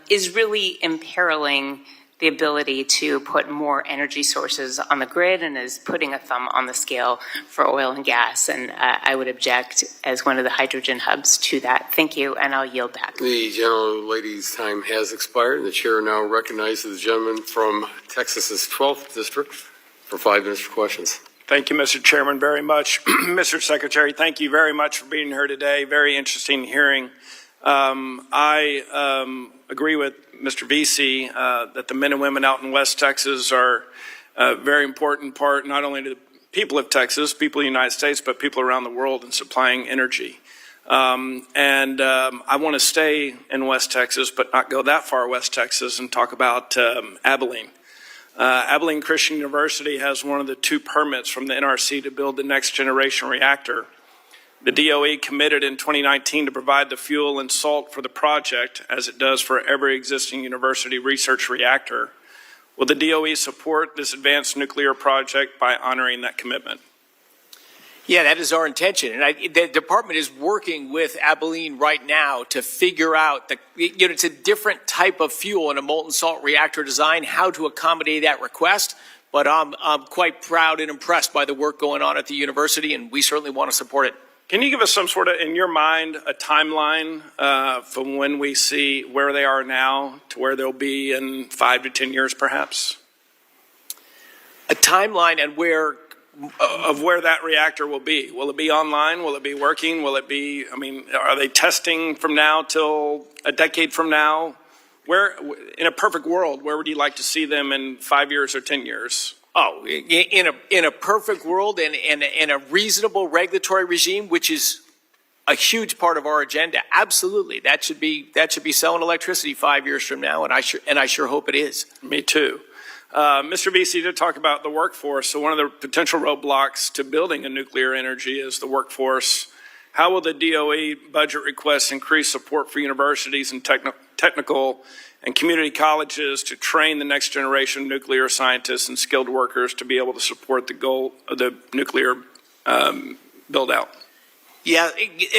is really imperiling the ability to put more energy sources on the grid and is putting a thumb on the scale for oil and gas. And I would object as one of the hydrogen hubs to that. Thank you, and I'll yield back. The gentlelady's time has expired, and the chair now recognizes the gentleman from Texas's 12th district for 5 minutes for questions. Thank you, Mr. Chairman, very much. Mr. Secretary, thank you very much for being here today. Very interesting hearing. I agree with Mr. Vesey that the men and women out in West Texas are a very important part, not only to the people of Texas, people of the United States, but people around the world in supplying energy. I want to stay in West Texas, but not go that far West Texas, and talk about Abilene. Abilene Christian University has one of the 2 permits from the NRC to build the next generation reactor. The DOE committed in 2019 to provide the fuel and salt for the project, as it does for every existing university research reactor. Will the DOE support this advanced nuclear project by honoring that commitment? Yeah, that is our intention. And the department is working with Abilene right now to figure out it's a different type of fuel in a molten salt reactor design, how to accommodate that request. But I'm quite proud and impressed by the work going on at the university, and we certainly want to support it. Can you give us some sort of, in your mind, a timeline from when we see where they are now to where they'll be in 5 to 10 years, perhaps? A timeline and where that reactor will be. Will it be online? Will it be working? Will it be, are they testing from now till a decade from now? Where, in a perfect world, where would you like to see them in 5 years or 10 years? Oh, in a perfect world and in a reasonable regulatory regime, which is a huge part of our agenda. Absolutely, that should be selling electricity 5 years from now, and I sure hope it is. Me too. Mr. BC did talk about the workforce. So one of the potential roadblocks to building a nuclear energy is the workforce. How will the DOE budget requests increase support for universities and technical and community colleges to train the next generation of nuclear scientists and skilled workers to be able to support the goal of the nuclear build out? Yeah,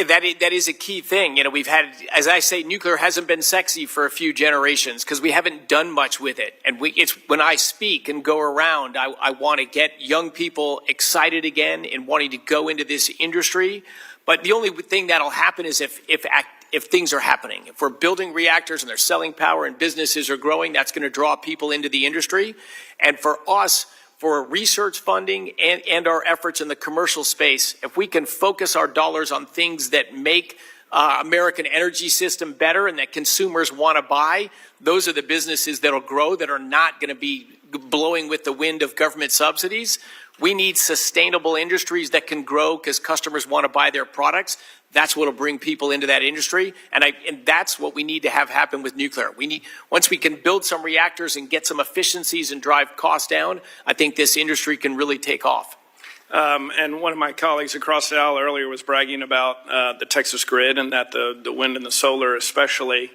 that is a key thing. We've had, as I say, nuclear hasn't been sexy for a few generations because we haven't done much with it. And it's when I speak and go around, I want to get young people excited again and wanting to go into this industry. But the only thing that'll happen is if things are happening. If we're building reactors and they're selling power and businesses are growing, that's going to draw people into the industry. And for us, for research funding and our efforts in the commercial space, if we can focus our dollars on things that make American energy system better and that consumers want to buy, those are the businesses that'll grow, that are not going to be blowing with the wind of government subsidies. We need sustainable industries that can grow because customers want to buy their products. That's what will bring people into that industry, and that's what we need to have happen with nuclear. Once we can build some reactors and get some efficiencies and drive costs down, I think this industry can really take off. And one of my colleagues across the aisle earlier was bragging about the Texas grid and that the wind and the solar especially,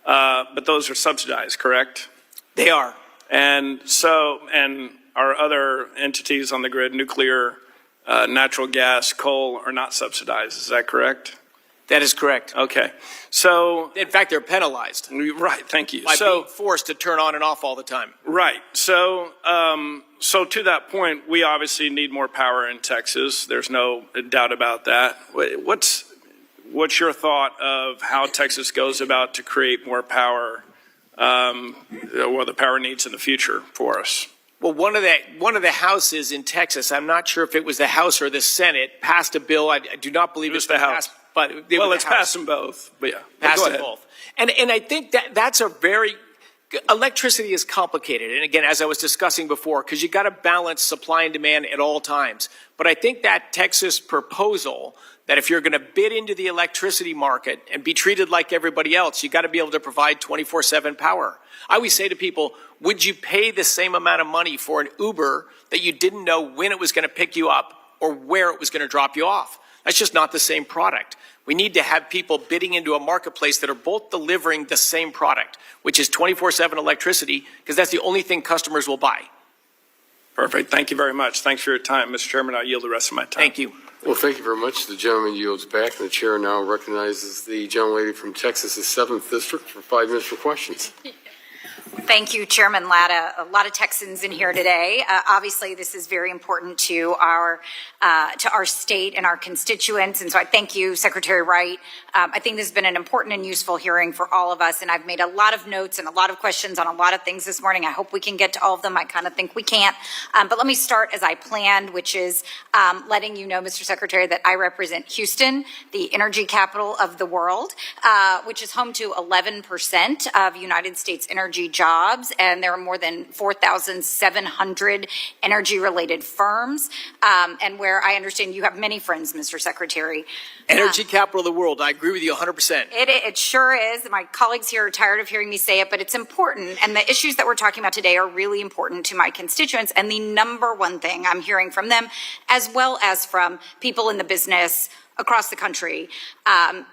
but those are subsidized, correct? They are. And our other entities on the grid, nuclear, natural gas, coal, are not subsidized. Is that correct? That is correct. Okay. So, in fact, they're penalized. Right. Thank you. By being forced to turn on and off all the time. Right. So to that point, we obviously need more power in Texas. There's no doubt about that. What's your thought of how Texas goes about to create more power, or the power needs in the future for us? Well, one of the houses in Texas, I'm not sure if it was the House or the Senate, passed a bill. I do not believe it's the House. But it's passed them both. But yeah, passed them both. And I think that's a very electricity is complicated. And again, as I was discussing before, because you got to balance supply and demand at all times. But I think that Texas proposal that if you're going to bid into the electricity market and be treated like everybody else, you got to be able to provide 24/7 power. I always say to people, would you pay the same amount of money for an Uber that you didn't know when it was going to pick you up or where it was going to drop you off? That's just not the same product. We need to have people bidding into a marketplace that are both delivering the same product, which is 24/7 electricity, because that's the only thing customers will buy. Perfect. Thank you very much. Thanks for your time, Mr. Chairman. I'll yield the rest of my time. Thank you. Well, thank you very much. The gentleman yields back, and the chair now recognizes the gentlelady from Texas's 7th District for 5 minutes for questions. Thank you, Chairman Latta. A lot of Texans in here today. Obviously, this is very important to our state and our constituents, and so I thank you, Secretary Wright. I think this has been an important and useful hearing for all of us, and I've made a lot of notes and a lot of questions on a lot of things this morning. I hope we can get to all of them. I kind of think we can't, but let me start as I planned, which is letting you know, Mr. Secretary, that I represent Houston, the energy capital of the world, which is home to 11% of United States energy jobs, and there are more than 4,700 energy-related firms, and where I understand you have many friends, Mr. Secretary. Energy capital of the world. I agree with you 100%. It sure is. My colleagues here are tired of hearing me say it, but it's important. And the issues that we're talking about today are really important to my constituents. And the number one thing I'm hearing from them, as well as from people in the business across the country,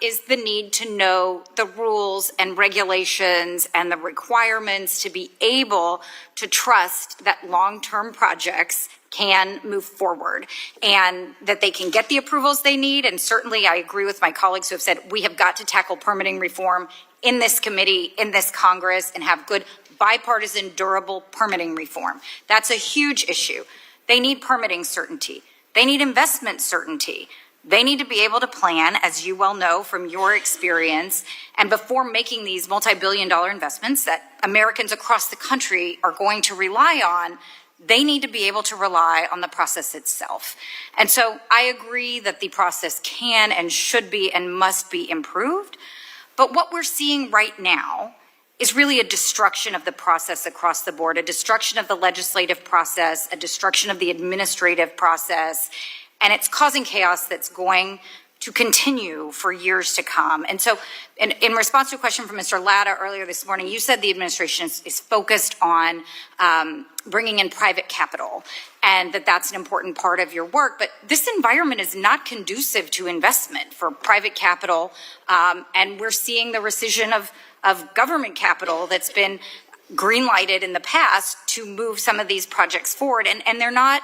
is the need to know the rules and regulations and the requirements to be able to trust that long-term projects can move forward and that they can get the approvals they need. And certainly I agree with my colleagues who have said we have got to tackle permitting reform in this committee, in this Congress, and have good bipartisan, durable permitting reform. That's a huge issue. They need permitting certainty. They need investment certainty. They need to be able to plan, as you well know from your experience, and before making these multi-billion-dollar investments that Americans across the country are going to rely on, they need to be able to rely on the process itself. And so I agree that the process can and should be and must be improved. But what we're seeing right now is really a destruction of the process across the board, a destruction of the legislative process, a destruction of the administrative process, and it's causing chaos that's going to continue for years to come. And so in response to a question from Mr. Latta earlier this morning, you said the administration is focused on bringing in private capital and that that's an important part of your work. But this environment is not conducive to investment for private capital. And we're seeing the rescission of government capital that's been green-lighted in the past to move some of these projects forward. And they're not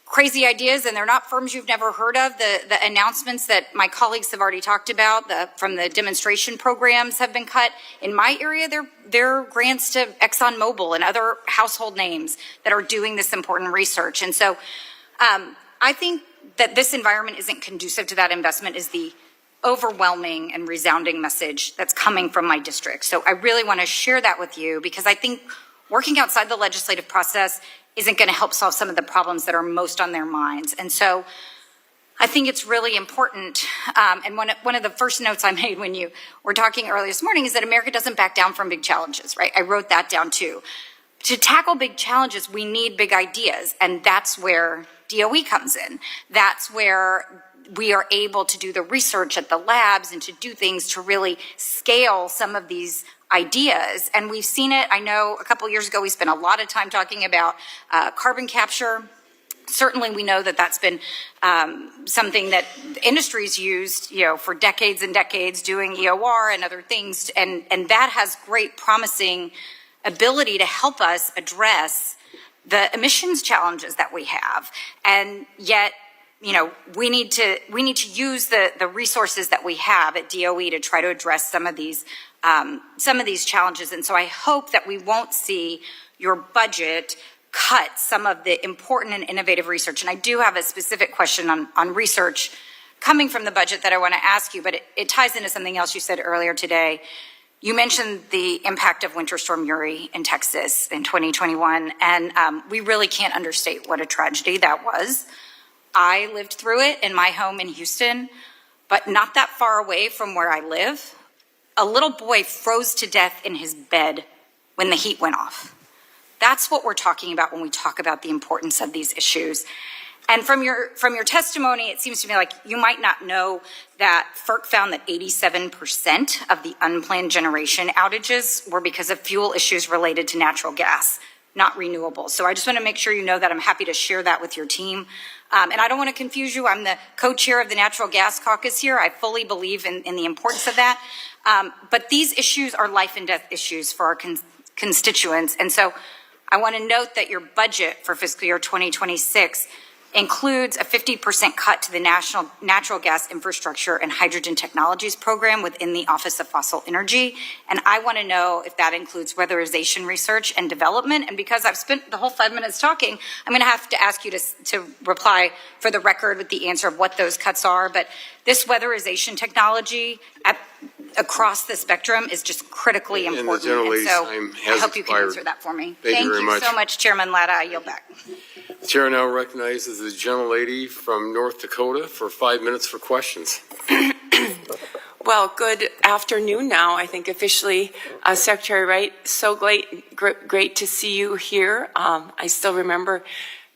crazy ideas, and they're not firms you've never heard of. The announcements that my colleagues have already talked about from the demonstration programs have been cut. In my area, they're grants to ExxonMobil and other household names that are doing this important research. And so I think that this environment isn't conducive to that investment is the overwhelming and resounding message that's coming from my district. So I really want to share that with you because I think working outside the legislative process isn't going to help solve some of the problems that are most on their minds. And so I think it's really important. And one of the first notes I made when you were talking earlier this morning is that America doesn't back down from big challenges, right? I wrote that down too. To tackle big challenges, we need big ideas. And that's where DOE comes in. That's where we are able to do the research at the labs and to do things to really scale some of these ideas. And we've seen it. I know a couple of years ago we spent a lot of time talking about carbon capture. Certainly we know that that's been something that industry's used, for decades and decades, doing EOR and other things. And that has great promising ability to help us address the emissions challenges that we have. And yet, we need to use the resources that we have at DOE to try to address some of these challenges. And so I hope that we won't see your budget cut some of the important and innovative research. And I do have a specific question on research coming from the budget that I want to ask you, but it ties into something else you said earlier today. You mentioned the impact of Winter Storm Uri in Texas in 2021, and we really can't understate what a tragedy that was. I lived through it in my home in Houston, but not that far away from where I live. A little boy froze to death in his bed when the heat went off. That's what we're talking about when we talk about the importance of these issues. And from your testimony, it seems to me like you might not know that FERC found that 87% of the unplanned generation outages were because of fuel issues related to natural gas, not renewables. So I just want to make sure you know that. I'm happy to share that with your team. And I don't want to confuse you. I'm the co-chair of the Natural Gas Caucus here. I fully believe in the importance of that. But these issues are life and death issues for our constituents. And so I want to note that your budget for fiscal year 2026 includes a 50% cut to the National Natural Gas Infrastructure and Hydrogen Technologies Program within the Office of Fossil Energy. And I want to know if that includes weatherization research and development. And because I've spent the whole 5 minutes talking, I'm going to have to ask you to reply for the record with the answer of what those cuts are. But this weatherization technology across the spectrum is just critically important. And so I hope you can answer that for me. Thank you very much. So much, Chairman Latta. I yield back. The chair now recognizes the gentlelady from North Dakota for 5 minutes for questions. Well, good afternoon now, I think officially. Secretary Wright, so great to see you here. I still remember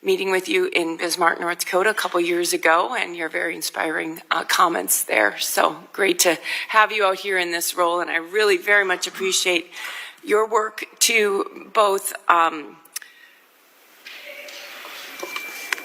meeting with you in Bismarck, North Dakota a couple years ago, and your very inspiring comments there. So great to have you out here in this role, and I really very much appreciate your work to both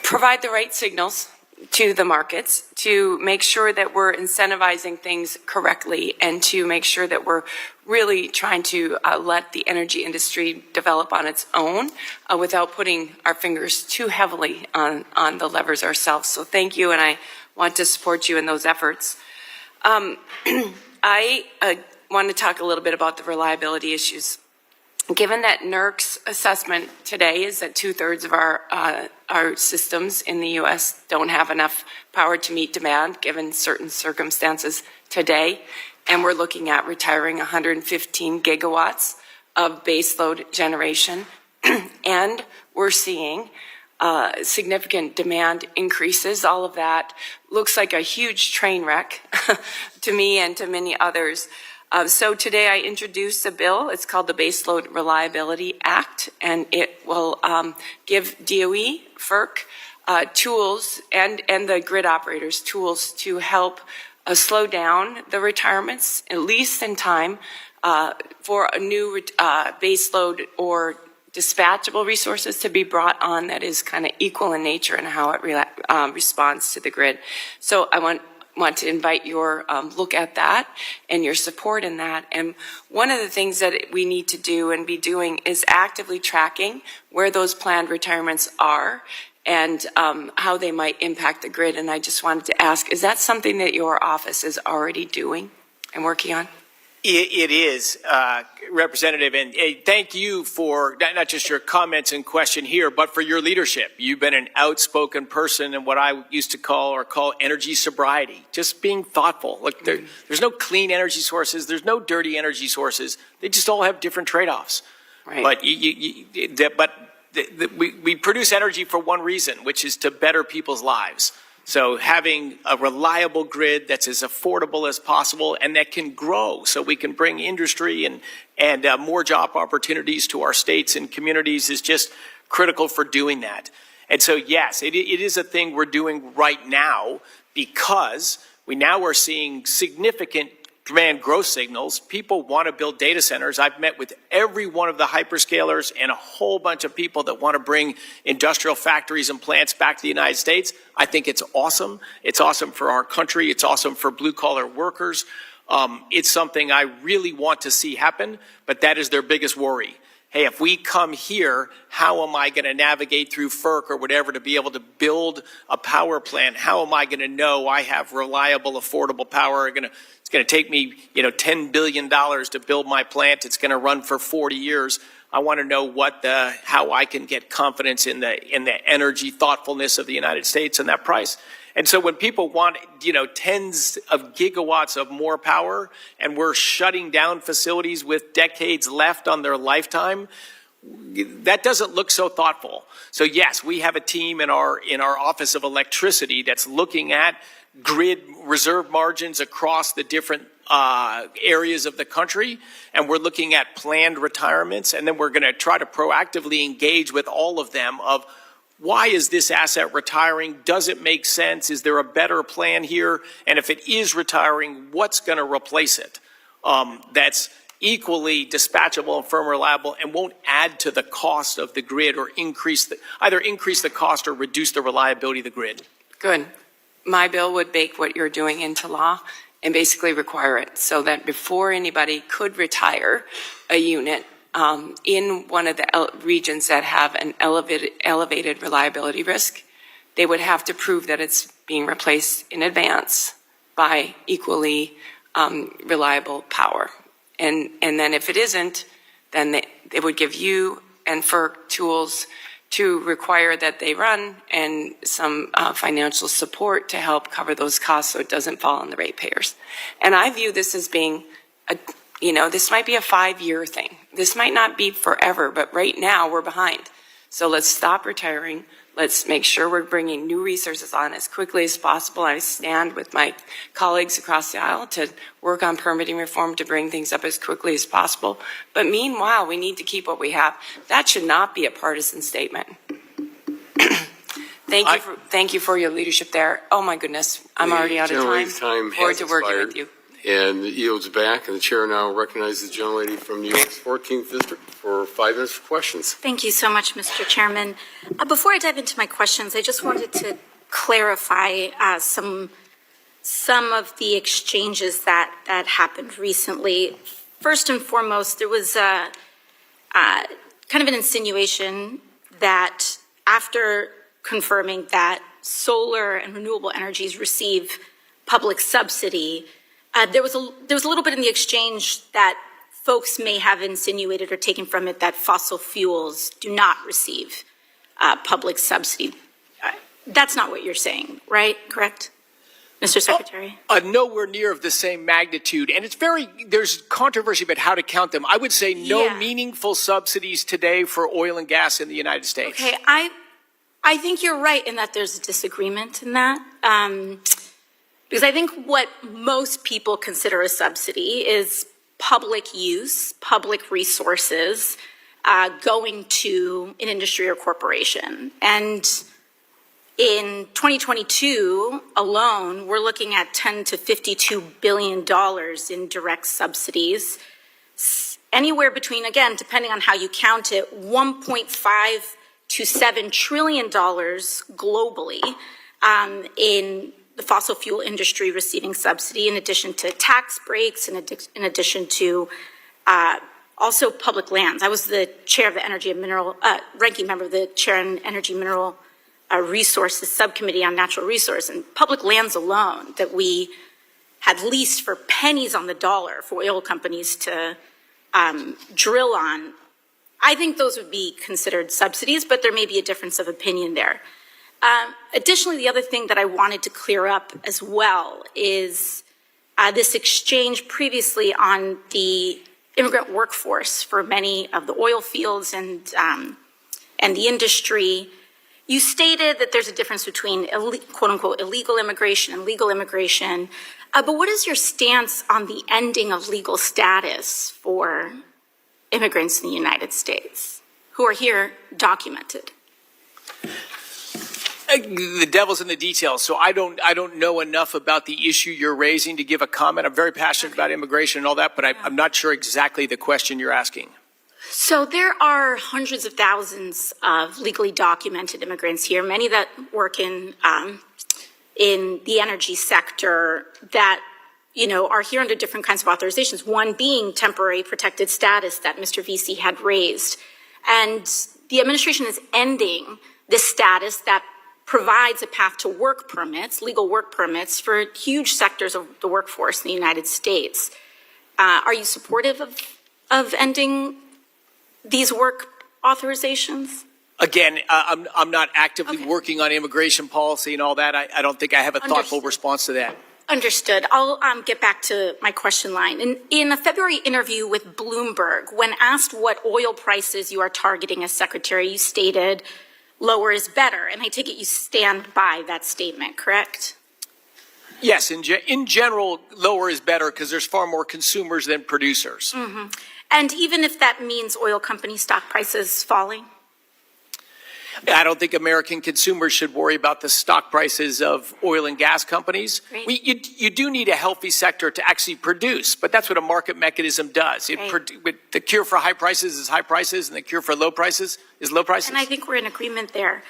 provide the right signals to the markets, to make sure that we're incentivizing things correctly, and to make sure that we're really trying to let the energy industry develop on its own without putting our fingers too heavily on the levers ourselves. So thank you, and I want to support you in those efforts. I want to talk a little bit about the reliability issues. Given that NERC's assessment today is that 2/3 of our systems in the U.S. don't have enough power to meet demand, given certain circumstances today, and we're looking at retiring 115 gigawatts of baseload generation, and we're seeing significant demand increases. All of that looks like a huge train wreck to me and to many others. So today I introduced a bill. It's called the Baseload Reliability Act, and it will give DOE, FERC, tools and the grid operators tools to help slow down the retirements, at least in time, for a new baseload or dispatchable resources to be brought on that is kind of equal in nature and how it responds to the grid. So I want to invite your look at that and your support in that. And one of the things that we need to do and be doing is actively tracking where those planned retirements are and how they might impact the grid. And I just wanted to ask, is that something that your office is already doing and working on? It is, Representative, and thank you for not just your comments and question here, but for your leadership. You've been an outspoken person in what I used to call energy sobriety, just being thoughtful. Look, there's no clean energy sources, there's no dirty energy sources. They just all have different trade-offs. Right. But we produce energy for one reason, which is to better people's lives. So having a reliable grid that's as affordable as possible and that can grow so we can bring industry and more job opportunities to our states and communities is just critical for doing that. And so, yes, it is a thing we're doing right now because we now are seeing significant demand growth signals. People want to build data centers. I've met with every one of the hyperscalers and a whole bunch of people that want to bring industrial factories and plants back to the United States. I think it's awesome. It's awesome for our country. It's awesome for blue-collar workers. It's something I really want to see happen, but that is their biggest worry. Hey, if we come here, how am I going to navigate through FERC or whatever to be able to build a power plant? How am I going to know I have reliable, affordable power? It's going to take me, $10 billion to build my plant. It's going to run for 40 years. I want to know how I can get confidence in the energy thoughtfulness of the United States and that price. And so when people want, tens of gigawatts of more power and we're shutting down facilities with decades left on their lifetime, that doesn't look so thoughtful. So yes, we have a team in our Office of Electricity that's looking at grid reserve margins across the different areas of the country, and we're looking at planned retirements, and then we're going to try to proactively engage with all of them of why is this asset retiring? Does it make sense? Is there a better plan here? And if it is retiring, what's going to replace it? That's equally dispatchable and firm reliable and won't add to the cost of the grid or either increase the cost or reduce the reliability of the grid. Good. My bill would bake what you're doing into law and basically require it so that before anybody could retire a unit in one of the regions that have an elevated reliability risk, they would have to prove that it's being replaced in advance by equally reliable power. And then if it isn't, then they would give you and FERC tools to require that they run and some financial support to help cover those costs so it doesn't fall on the ratepayers. And I view this as being this might be a 5-year thing. This might not be forever, but right now we're behind. So let's stop retiring. Let's make sure we're bringing new resources on as quickly as possible. I stand with my colleagues across the aisle to work on permitting reform to bring things up as quickly as possible. But meanwhile, we need to keep what we have. That should not be a partisan statement. Thank you for your leadership there. Oh my goodness, I'm already out of time. Forward to working with you. And it yields back, and the chair now recognizes the gentlelady from New York's 14th District for 5 minutes for questions. Thank you so much, Mr. Chairman. Before I dive into my questions, I just wanted to clarify some of the exchanges that happened recently. First and foremost, there was kind of an insinuation that after confirming that solar and renewable energies receive public subsidy, there was a little bit in the exchange that folks may have insinuated or taken from it that fossil fuels do not receive public subsidy. That's not what you're saying, right? Correct? Mr. Secretary? Nowhere near of the same magnitude. And there's controversy about how to count them. I would say no meaningful subsidies today for oil and gas in the United States. Okay, I think you're right in that there's a disagreement in that. Because I think what most people consider a subsidy is public use, public resources going to an industry or corporation. And in 2022 alone, we're looking at $10 to $52 billion in direct subsidies. Anywhere between, again, depending on how you count it, $1.5 to $7 trillion globally in the fossil fuel industry receiving subsidy, in addition to tax breaks, in addition to also public lands. I was the chair of the Energy and Mineral, ranking member of the chair and Energy Mineral Resources Subcommittee on Natural Resource, and public lands alone that we had leased for pennies on the dollar for oil companies to drill on. I think those would be considered subsidies, but there may be a difference of opinion there. Additionally, the other thing that I wanted to clear up as well is this exchange previously on the immigrant workforce for many of the oil fields and the industry. You stated that there's a difference between quote unquote illegal immigration and legal immigration. But what is your stance on the ending of legal status for immigrants in the United States who are here documented? The devil's in the details, so I don't know enough about the issue you're raising to give a comment. I'm very passionate about immigration and all that, but I'm not sure exactly the question you're asking. So there are hundreds of thousands of legally documented immigrants here, many that work in the energy sector that, you know, are here under different kinds of authorizations, one being temporary protected status that Mr. Vesey had raised. And the administration is ending this status that provides a path to work permits, legal work permits, for huge sectors of the workforce in the United States. Are you supportive of ending these work authorizations? Again, I'm not actively working on immigration policy and all that. I don't think I have a thoughtful response to that. Understood. I'll get back to my question line. In a February interview with Bloomberg, when asked what oil prices you are targeting as secretary, you stated lower is better. And I take it you stand by that statement, correct? Yes, in general, lower is better because there's far more consumers than producers. Mm-hmm. And even if that means oil company stock prices falling? I don't think American consumers should worry about the stock prices of oil and gas companies. You do need a healthy sector to actually produce, but that's what a market mechanism does. The cure for high prices is high prices, and the cure for low prices is low prices. And I think we're in agreement there.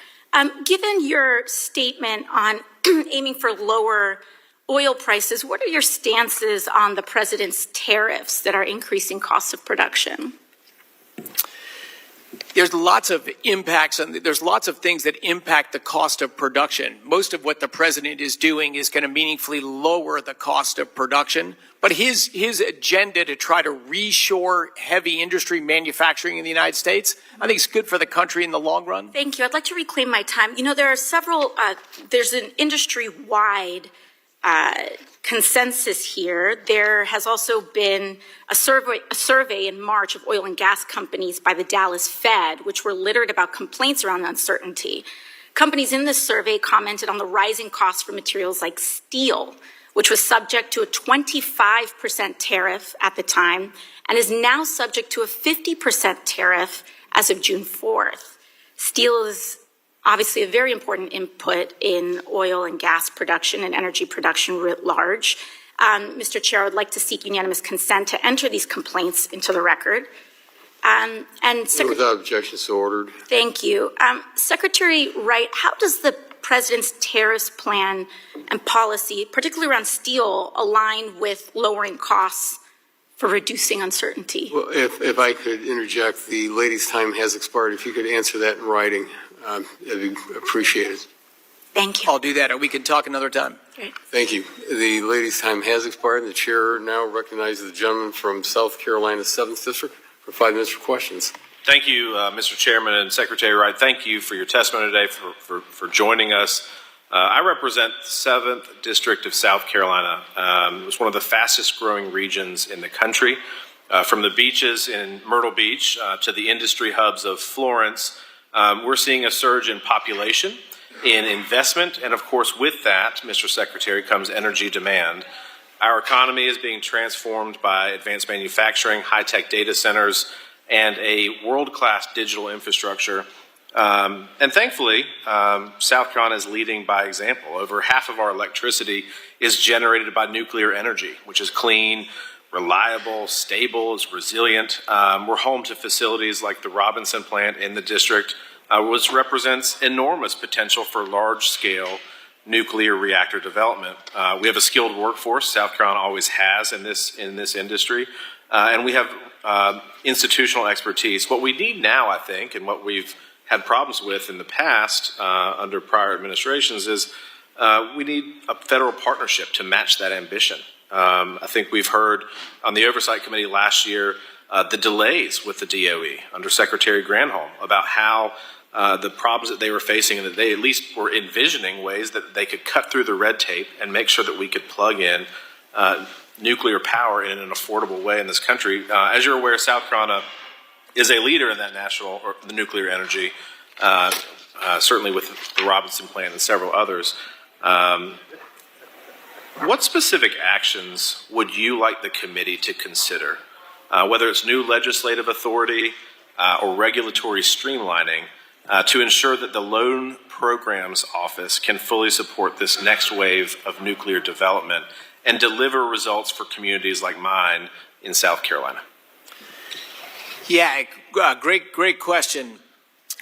Given your statement on aiming for lower oil prices, what are your stances on the president's tariffs that are increasing costs of production? There's lots of impacts, and there's lots of things that impact the cost of production. Most of what the president is doing is going to meaningfully lower the cost of production. But his agenda to try to reshore heavy industry manufacturing in the United States, I think it's good for the country in the long run. Thank you. I'd like to reclaim my time. You know, there are several, there's an industry-wide consensus here. There has also been a survey in March of oil and gas companies by the Dallas Fed, which were littered about complaints around uncertainty. Companies in this survey commented on the rising costs for materials like steel, which was subject to a 25% tariff at the time and is now subject to a 50% tariff as of June 4th. Steel is obviously a very important input in oil and gas production and energy production writ large. Mr. Chair, I would like to seek unanimous consent to enter these complaints into the record. Without objection, so ordered. Thank you. Secretary Wright, how does the President's tariffs plan and policy, particularly around steel, align with lowering costs for reducing uncertainty? Well, if I could interject, the lady's time has expired. If you could answer that in writing, it'd be appreciated. Thank you. I'll do that, or we can talk another time. Great. Thank you. The lady's time has expired, and the chair now recognizes the gentleman from South Carolina's 7th District for 5 minutes for questions. Thank you, Mr. Chairman and Secretary Wright. Thank you for your testimony today, for joining us. I represent the 7th District of South Carolina. It's one of the fastest growing regions in the country. From the beaches in Myrtle Beach to the industry hubs of Florence, we're seeing a surge in population, in investment, and of course with that, Mr. Secretary, comes energy demand. Our economy is being transformed by advanced manufacturing, high-tech data centers, and a world-class digital infrastructure. And thankfully, South Carolina is leading by example. Over half of our electricity is generated by nuclear energy, which is clean, reliable, stable, is resilient. We're home to facilities like the Robinson plant in the district, which represents enormous potential for large-scale nuclear reactor development. We have a skilled workforce. South Carolina always has in this industry, and we have institutional expertise. What we need now, I think, and what we've had problems with in the past under prior administrations is we need a federal partnership to match that ambition. I think we've heard on the Oversight Committee last year the delays with the DOE under Secretary Granholm about how the problems that they were facing, and that they at least were envisioning ways that they could cut through the red tape and make sure that we could plug in nuclear power in an affordable way in this country. As you're aware, South Carolina is a leader in that national, or the nuclear energy, certainly with the Robinson plant and several others. What specific actions would you like the committee to consider, whether it's new legislative authority or regulatory streamlining, to ensure that the Loan Programs Office can fully support this next wave of nuclear development and deliver results for communities like mine in South Carolina? Yeah, great question.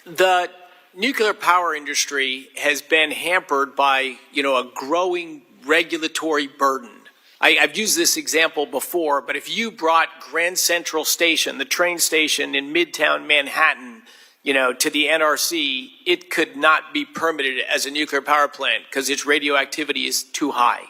The nuclear power industry has been hampered by, a growing regulatory burden. I've used this example before, but if you brought Grand Central Station, the train station in Midtown Manhattan, to the NRC, it could not be permitted as a nuclear power plant because its radioactivity is too high.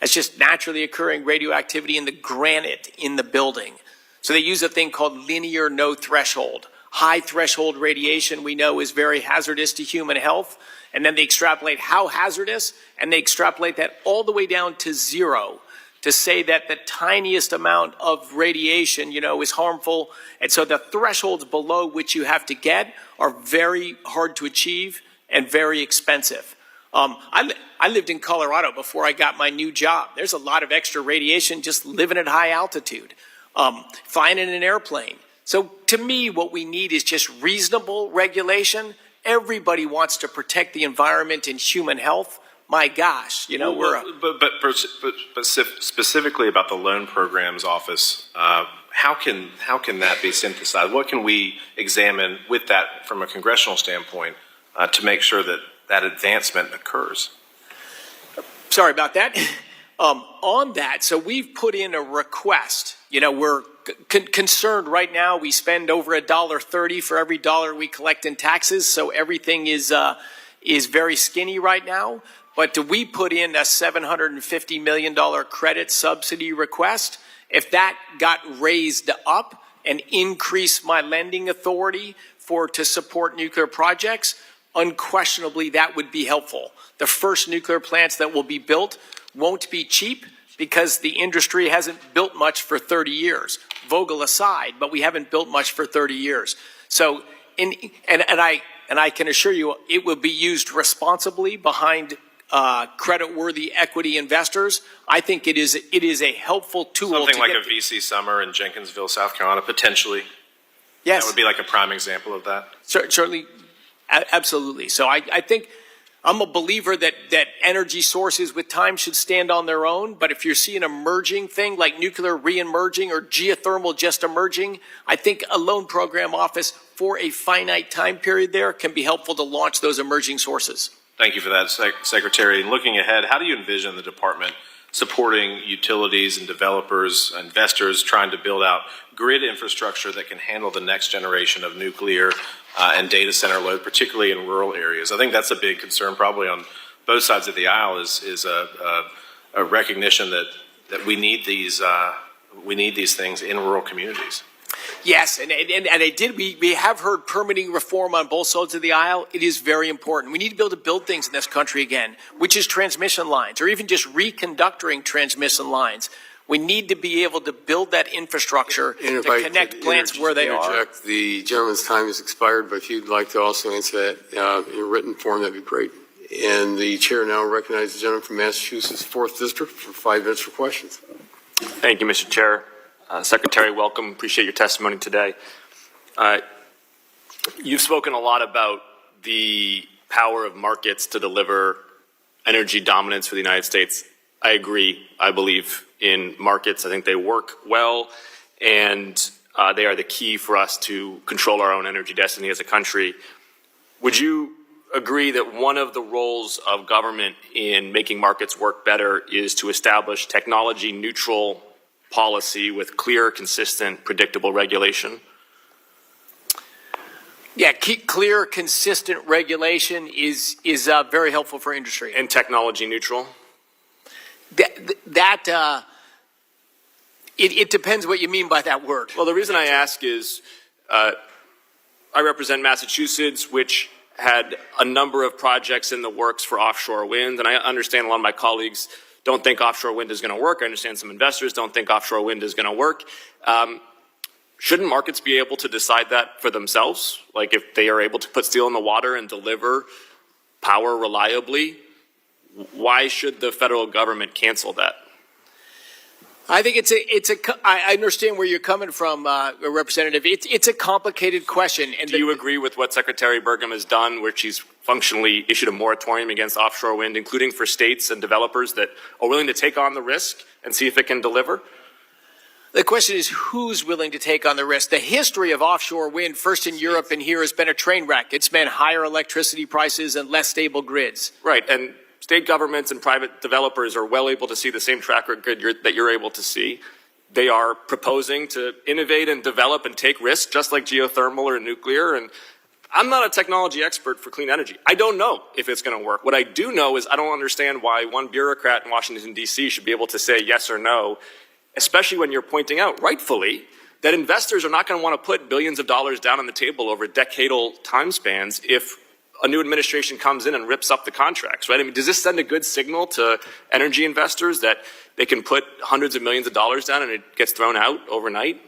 That's just naturally occurring radioactivity in the granite in the building. So they use a thing called linear no threshold. High threshold radiation we know is very hazardous to human health. And then they extrapolate how hazardous, and they extrapolate that all the way down to zero to say that the tiniest amount of radiation, is harmful. And so the thresholds below which you have to get are very hard to achieve and very expensive. I lived in Colorado before I got my new job. There's a lot of extra radiation just living at high altitude, flying in an airplane. So to me, what we need is just reasonable regulation. Everybody wants to protect the environment and human health. My gosh, But specifically about the Loan Programs Office, how can that be synthesized? What can we examine with that from a congressional standpoint to make sure that that advancement occurs? Sorry about that. On that, so we've put in a request. We're concerned right now. We spend over $1.30 for every dollar we collect in taxes, so everything is very skinny right now. But we put in a $750 million credit subsidy request. If that got raised up and increased my lending authority to support nuclear projects, unquestionably that would be helpful. The first nuclear plants that will be built won't be cheap because the industry hasn't built much for 30 years. Vogel aside, but we haven't built much for 30 years. So, and and I can assure you it will be used responsibly behind credit-worthy equity investors. I think it is a helpful tool. Something like a VC summer in Jenkinsville, South Carolina, potentially. Yes. That would be like a prime example of that. Certainly, absolutely. So I think I'm a believer that energy sources with time should stand on their own, but if you see an emerging thing like nuclear re-emerging or geothermal just emerging, I think a loan program office for a finite time period there can be helpful to launch those emerging sources. Thank you for that, Secretary. And looking ahead, how do you envision the department supporting utilities and developers, investors trying to build out grid infrastructure that can handle the next generation of nuclear and data center load, particularly in rural areas? I think that's a big concern probably on both sides of the aisle is a recognition that we need these things in rural communities. Yes, we have heard permitting reform on both sides of the aisle. It is very important. We need to be able to build things in this country again, which is transmission lines or even just reconducting transmission lines. We need to be able to build that infrastructure to connect plants where they are. The gentleman's time has expired, but if you'd like to also answer that in written form, that'd be great. And the chair now recognizes the gentleman from Massachusetts 4th District for 5 minutes for questions. Thank you, Mr. Chair. Secretary, welcome. Appreciate your testimony today. You've spoken a lot about the power of markets to deliver energy dominance for the United States. I agree. I believe in markets. I think they work well, and they are the key for us to control our own energy destiny as a country. Would you agree that one of the roles of government in making markets work better is to establish technology-neutral policy with clear, consistent, predictable regulation? Yeah, clear, consistent regulation is very helpful for industry. And technology neutral? It depends what you mean by that word. Well, the reason I ask is I represent Massachusetts, which had a number of projects in the works for offshore wind, and I understand a lot of my colleagues don't think offshore wind is going to work. I understand some investors don't think offshore wind is going to work. Shouldn't markets be able to decide that for themselves? Like if they are able to put steel in the water and deliver power reliably, why should the federal government cancel that? I think I understand where you're coming from, Representative. It's a complicated question. And do you agree with what Secretary Burgum has done, where she's functionally issued a moratorium against offshore wind, including for states and developers that are willing to take on the risk and see if it can deliver? The question is who's willing to take on the risk. The history of offshore wind, first in Europe and here, has been a train wreck. It's meant higher electricity prices and less stable grids. Right, and state governments and private developers are well able to see the same track record that you're able to see. They are proposing to innovate and develop and take risks, just like geothermal or nuclear. And I'm not a technology expert for clean energy. I don't know if it's going to work. What I do know is I don't understand why one bureaucrat in Washington, D.C. should be able to say yes or no, especially when you're pointing out, rightfully, that investors are not going to want to put billions of dollars down on the table over decadal time spans if a new administration comes in and rips up the contracts, right? I mean, does this send a good signal to energy investors that they can put hundreds of millions of dollars down and it gets thrown out overnight?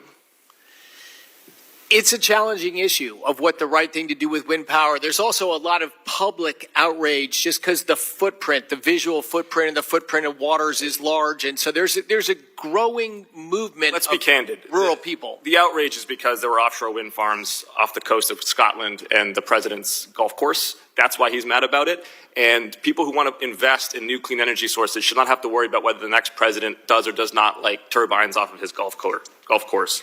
It's a challenging issue of what the right thing to do with wind power. There's also a lot of public outrage just because the footprint, the visual footprint and the footprint of waters is large. And so there's a growing movement. Let's be candid. Rural people. The outrage is because there were offshore wind farms off the coast of Scotland and the president's golf course. That's why he's mad about it. And people who want to invest in new clean energy sources should not have to worry about whether the next president does or does not like turbines off of his golf course.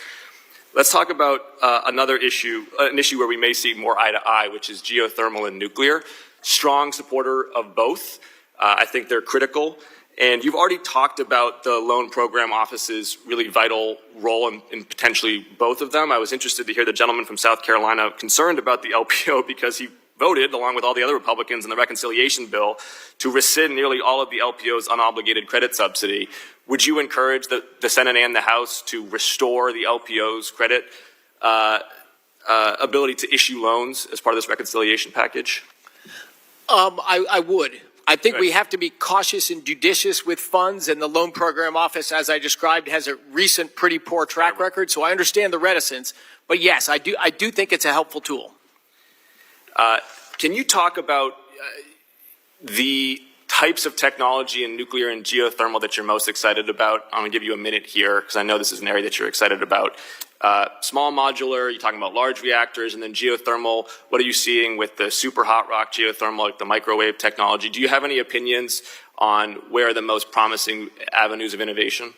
Let's talk about another issue, an issue where we may see more eye to eye, which is geothermal and nuclear. Strong supporter of both. I think they're critical. And you've already talked about the loan program office's really vital role in potentially both of them. I was interested to hear the gentleman from South Carolina concerned about the LPO because he voted, along with all the other Republicans in the reconciliation bill, to rescind nearly all of the LPO's unobligated credit subsidy. Would you encourage the Senate and the House to restore the LPO's credit ability to issue loans as part of this reconciliation package? I would. I think we have to be cautious and judicious with funds, and the loan program office, as I described, has a recent pretty poor track record, so I understand the reticence. But yes, I do think it's a helpful tool. Can you talk about the types of technology in nuclear and geothermal that you're most excited about? I'm going to give you a minute here because I know this is an area that you're excited about. Small modular, you're talking about large reactors, and then geothermal. What are you seeing with the super hot rock geothermal, like the microwave technology? Do you have any opinions on where are the most promising avenues of innovation?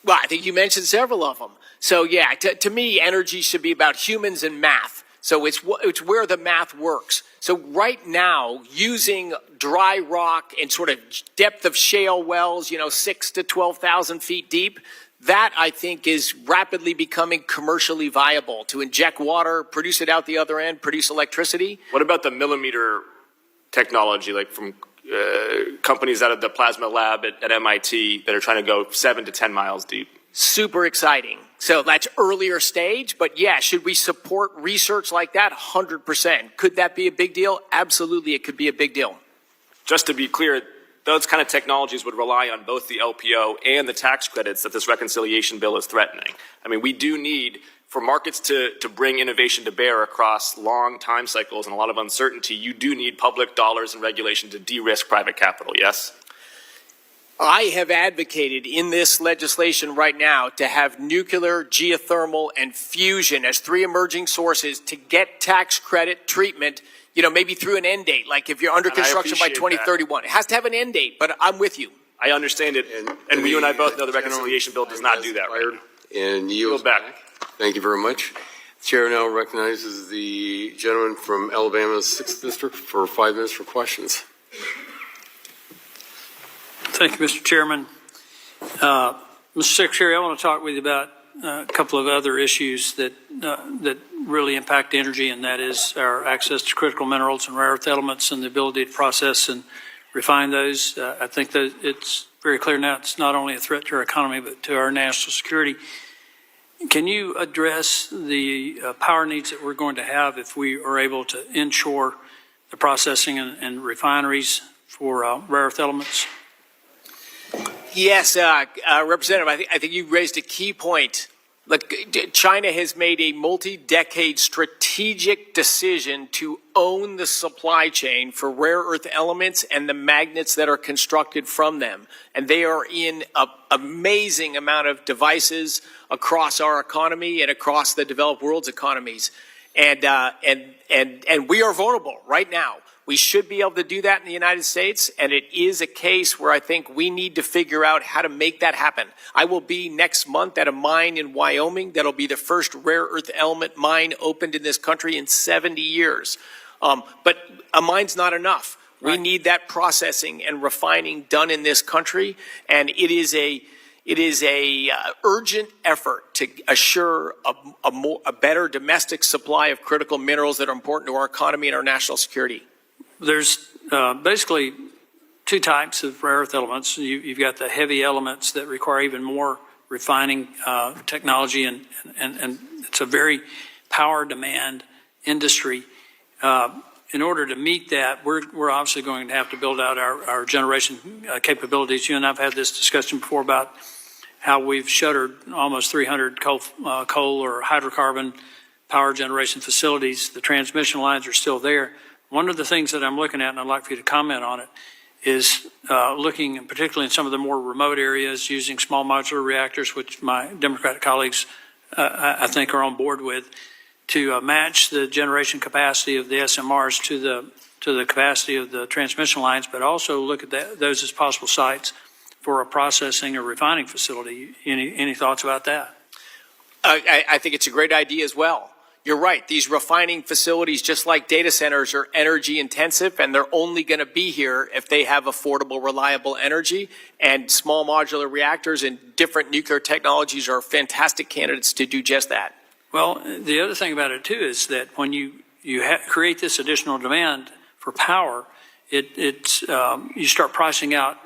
Well, I think you mentioned several of them. So yeah, to me, energy should be about humans and math. So it's where the math works. So right now, using dry rock and sort of depth of shale wells, 6 to 12,000 feet deep, that I think is rapidly becoming commercially viable to inject water, produce it out the other end, produce electricity. What about the millimeter technology, like from companies out of the plasma lab at MIT that are trying to go 7 to 10 miles deep? Super exciting. So that's earlier stage, but yeah, should we support research like that? 100%. Could that be a big deal? Absolutely, it could be a big deal. Just to be clear, those kind of technologies would rely on both the LPO and the tax credits that this reconciliation bill is threatening. I mean, we do need, for markets to bring innovation to bear across long time cycles and a lot of uncertainty, you do need public dollars and regulation to de-risk private capital, yes? I have advocated in this legislation right now to have nuclear, geothermal, and fusion as 3 emerging sources to get tax credit treatment, maybe through an end date, like if you're under construction by 2031. It has to have an end date, but I'm with you. I understand it, and you and I both know the reconciliation bill does not do that. Right? And yield back. Thank you very much. The chair now recognizes the gentleman from Alabama's 6th District for 5 minutes for questions. Thank you, Mr. Chairman. Mr. Secretary, I want to talk with you about a couple of other issues that really impact energy, and that is our access to critical minerals and rare earth elements and the ability to process and refine those. I think that it's very clear now it's not only a threat to our economy, but to our national security. Can you address the power needs that we're going to have if we are able to inshore the processing and refineries for rare earth elements? Yes, Representative, I think you raised a key point. Look, China has made a multi-decade strategic decision to own the supply chain for rare earth elements and the magnets that are constructed from them. And they are in an amazing amount of devices across our economy and across the developed world's economies. And we are vulnerable right now. We should be able to do that in the United States, and it is a case where I think we need to figure out how to make that happen. I will be next month at a mine in Wyoming that'll be the first rare earth element mine opened in this country in 70 years. But a mine's not enough. Right. We need that processing and refining done in this country, and it is a urgent effort to assure a better domestic supply of critical minerals that are important to our economy and our national security. There's basically 2 types of rare earth elements. You've got the heavy elements that require even more refining technology, and it's a very power demand industry. In order to meet that, we're obviously going to have to build out our generation capabilities. You and I have had this discussion before about how we've shuttered almost 300 coal or hydrocarbon power generation facilities. The transmission lines are still there. One of the things that I'm looking at, and I'd like for you to comment on it, is looking, particularly in some of the more remote areas, using small modular reactors, which my Democratic colleagues, I think, are on board with, to match the generation capacity of the SMRs to the capacity of the transmission lines, but also look at those as possible sites for a processing or refining facility. Any thoughts about that? I think it's a great idea as well. You're right. These refining facilities, just like data centers, are energy intensive, and they're only going to be here if they have affordable, reliable energy. And small modular reactors and different nuclear technologies are fantastic candidates to do just that. Well, the other thing about it, too, is that when you create this additional demand for power, you start pricing out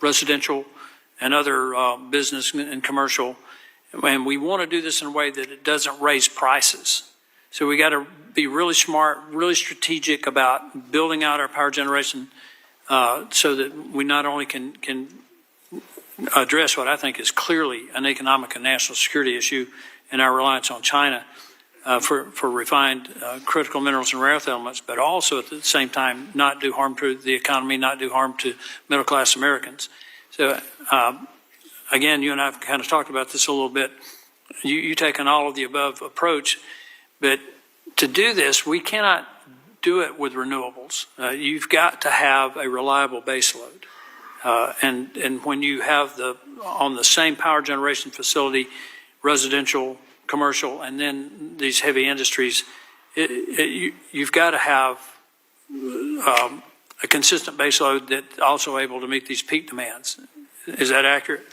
residential and other business and commercial. And we want to do this in a way that it doesn't raise prices. So we got to be really smart, really strategic about building out our power generation so that we not only can address what I think is clearly an economic and national security issue and our reliance on China, for refined critical minerals and rare earth elements, but also at the same time not do harm to the economy, not do harm to middle-class Americans. So, again, you and I have kind of talked about this a little bit. You take an all-of-the-above approach, but to do this, we cannot do it with renewables. You've got to have a reliable baseload. And when you have on the same power generation facility, residential, commercial, and then these heavy industries, you've got to have a consistent baseload that's also able to meet these peak demands. Is that accurate?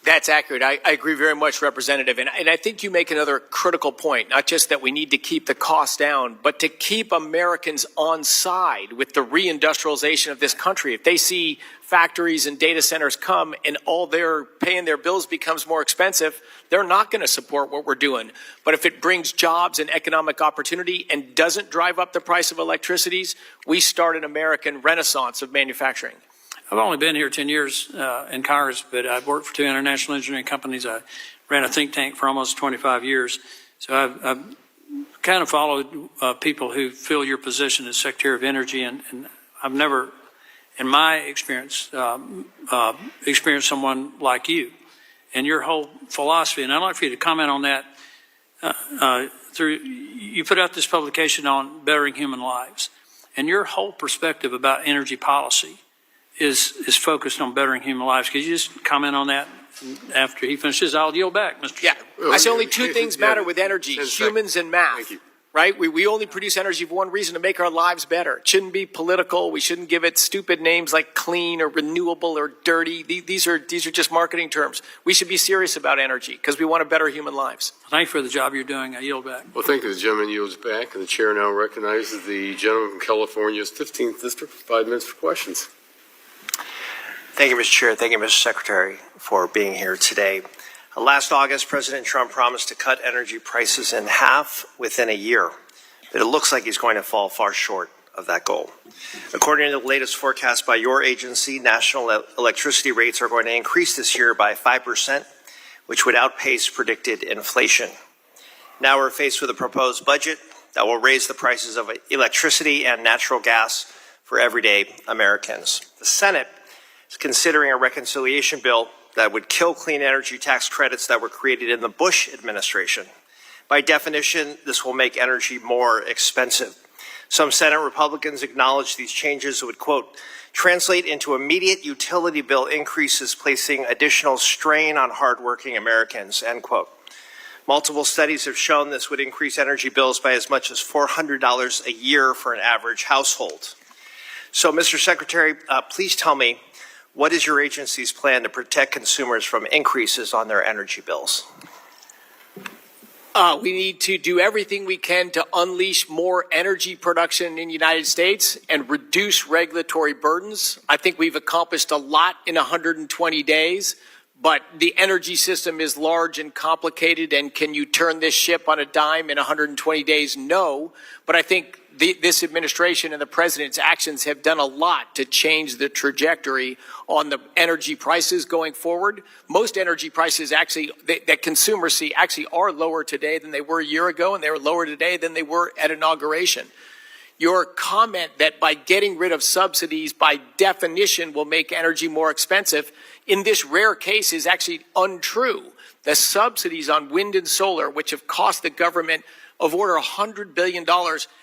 That's accurate. I agree very much, Representative. And I think you make another critical point, not just that we need to keep the costs down, but to keep Americans on side with the reindustrialization of this country. If they see factories and data centers come and all they're paying their bills becomes more expensive, they're not going to support what we're doing. But if it brings jobs and economic opportunity and doesn't drive up the price of electricities, we start an American renaissance of manufacturing. I've only been here 10 years in Congress, but I've worked for 2 international engineering companies. I ran a think tank for almost 25 years. So I've kind of followed people who fill your position as Secretary of Energy, and I've never, in my experience, experienced someone like you and your whole philosophy. And I'd like for you to comment on that. You put out this publication on bettering human lives, and your whole perspective about energy policy is focused on bettering human lives. Could you just comment on that? And after he finishes, I'll yield back, Mr. Yeah, I say only 2 things matter with energy, humans and math, right? We only produce energy for one reason, to make our lives better. It shouldn't be political. We shouldn't give it stupid names like clean or renewable or dirty. These are just marketing terms. We should be serious about energy because we want to better human lives. Thank you for the job you're doing. I yield back. Well, thank you. The gentleman yields back, and the chair now recognizes the gentleman from California's 15th District for 5 minutes for questions. Thank you, Mr. Chair. Thank you, Mr. Secretary, for being here today. Last August, President Trump promised to cut energy prices in half within a year, but it looks like he's going to fall far short of that goal. According to the latest forecast by your agency, national electricity rates are going to increase this year by 5%, which would outpace predicted inflation. Now we're faced with a proposed budget that will raise the prices of electricity and natural gas for everyday Americans. The Senate is considering a reconciliation bill that would kill clean energy tax credits that were created in the Bush administration. By definition, this will make energy more expensive. Some Senate Republicans acknowledge these changes would, quote, translate into immediate utility bill increases, placing additional strain on hardworking Americans, end quote. Multiple studies have shown this would increase energy bills by as much as $400 a year for an average household. So, Mr. Secretary, please tell me, what is your agency's plan to protect consumers from increases on their energy bills? We need to do everything we can to unleash more energy production in the United States and reduce regulatory burdens. I think we've accomplished a lot in 120 days, but the energy system is large and complicated, and can you turn this ship on a dime in 120 days? No, but I think this administration and the president's actions have done a lot to change the trajectory on the energy prices going forward. Most energy prices actually that consumers see actually are lower today than they were a year ago, and they were lower today than they were at inauguration. Your comment that by getting rid of subsidies by definition will make energy more expensive in this rare case is actually untrue. The subsidies on wind and solar, which have cost the government of order $100 billion,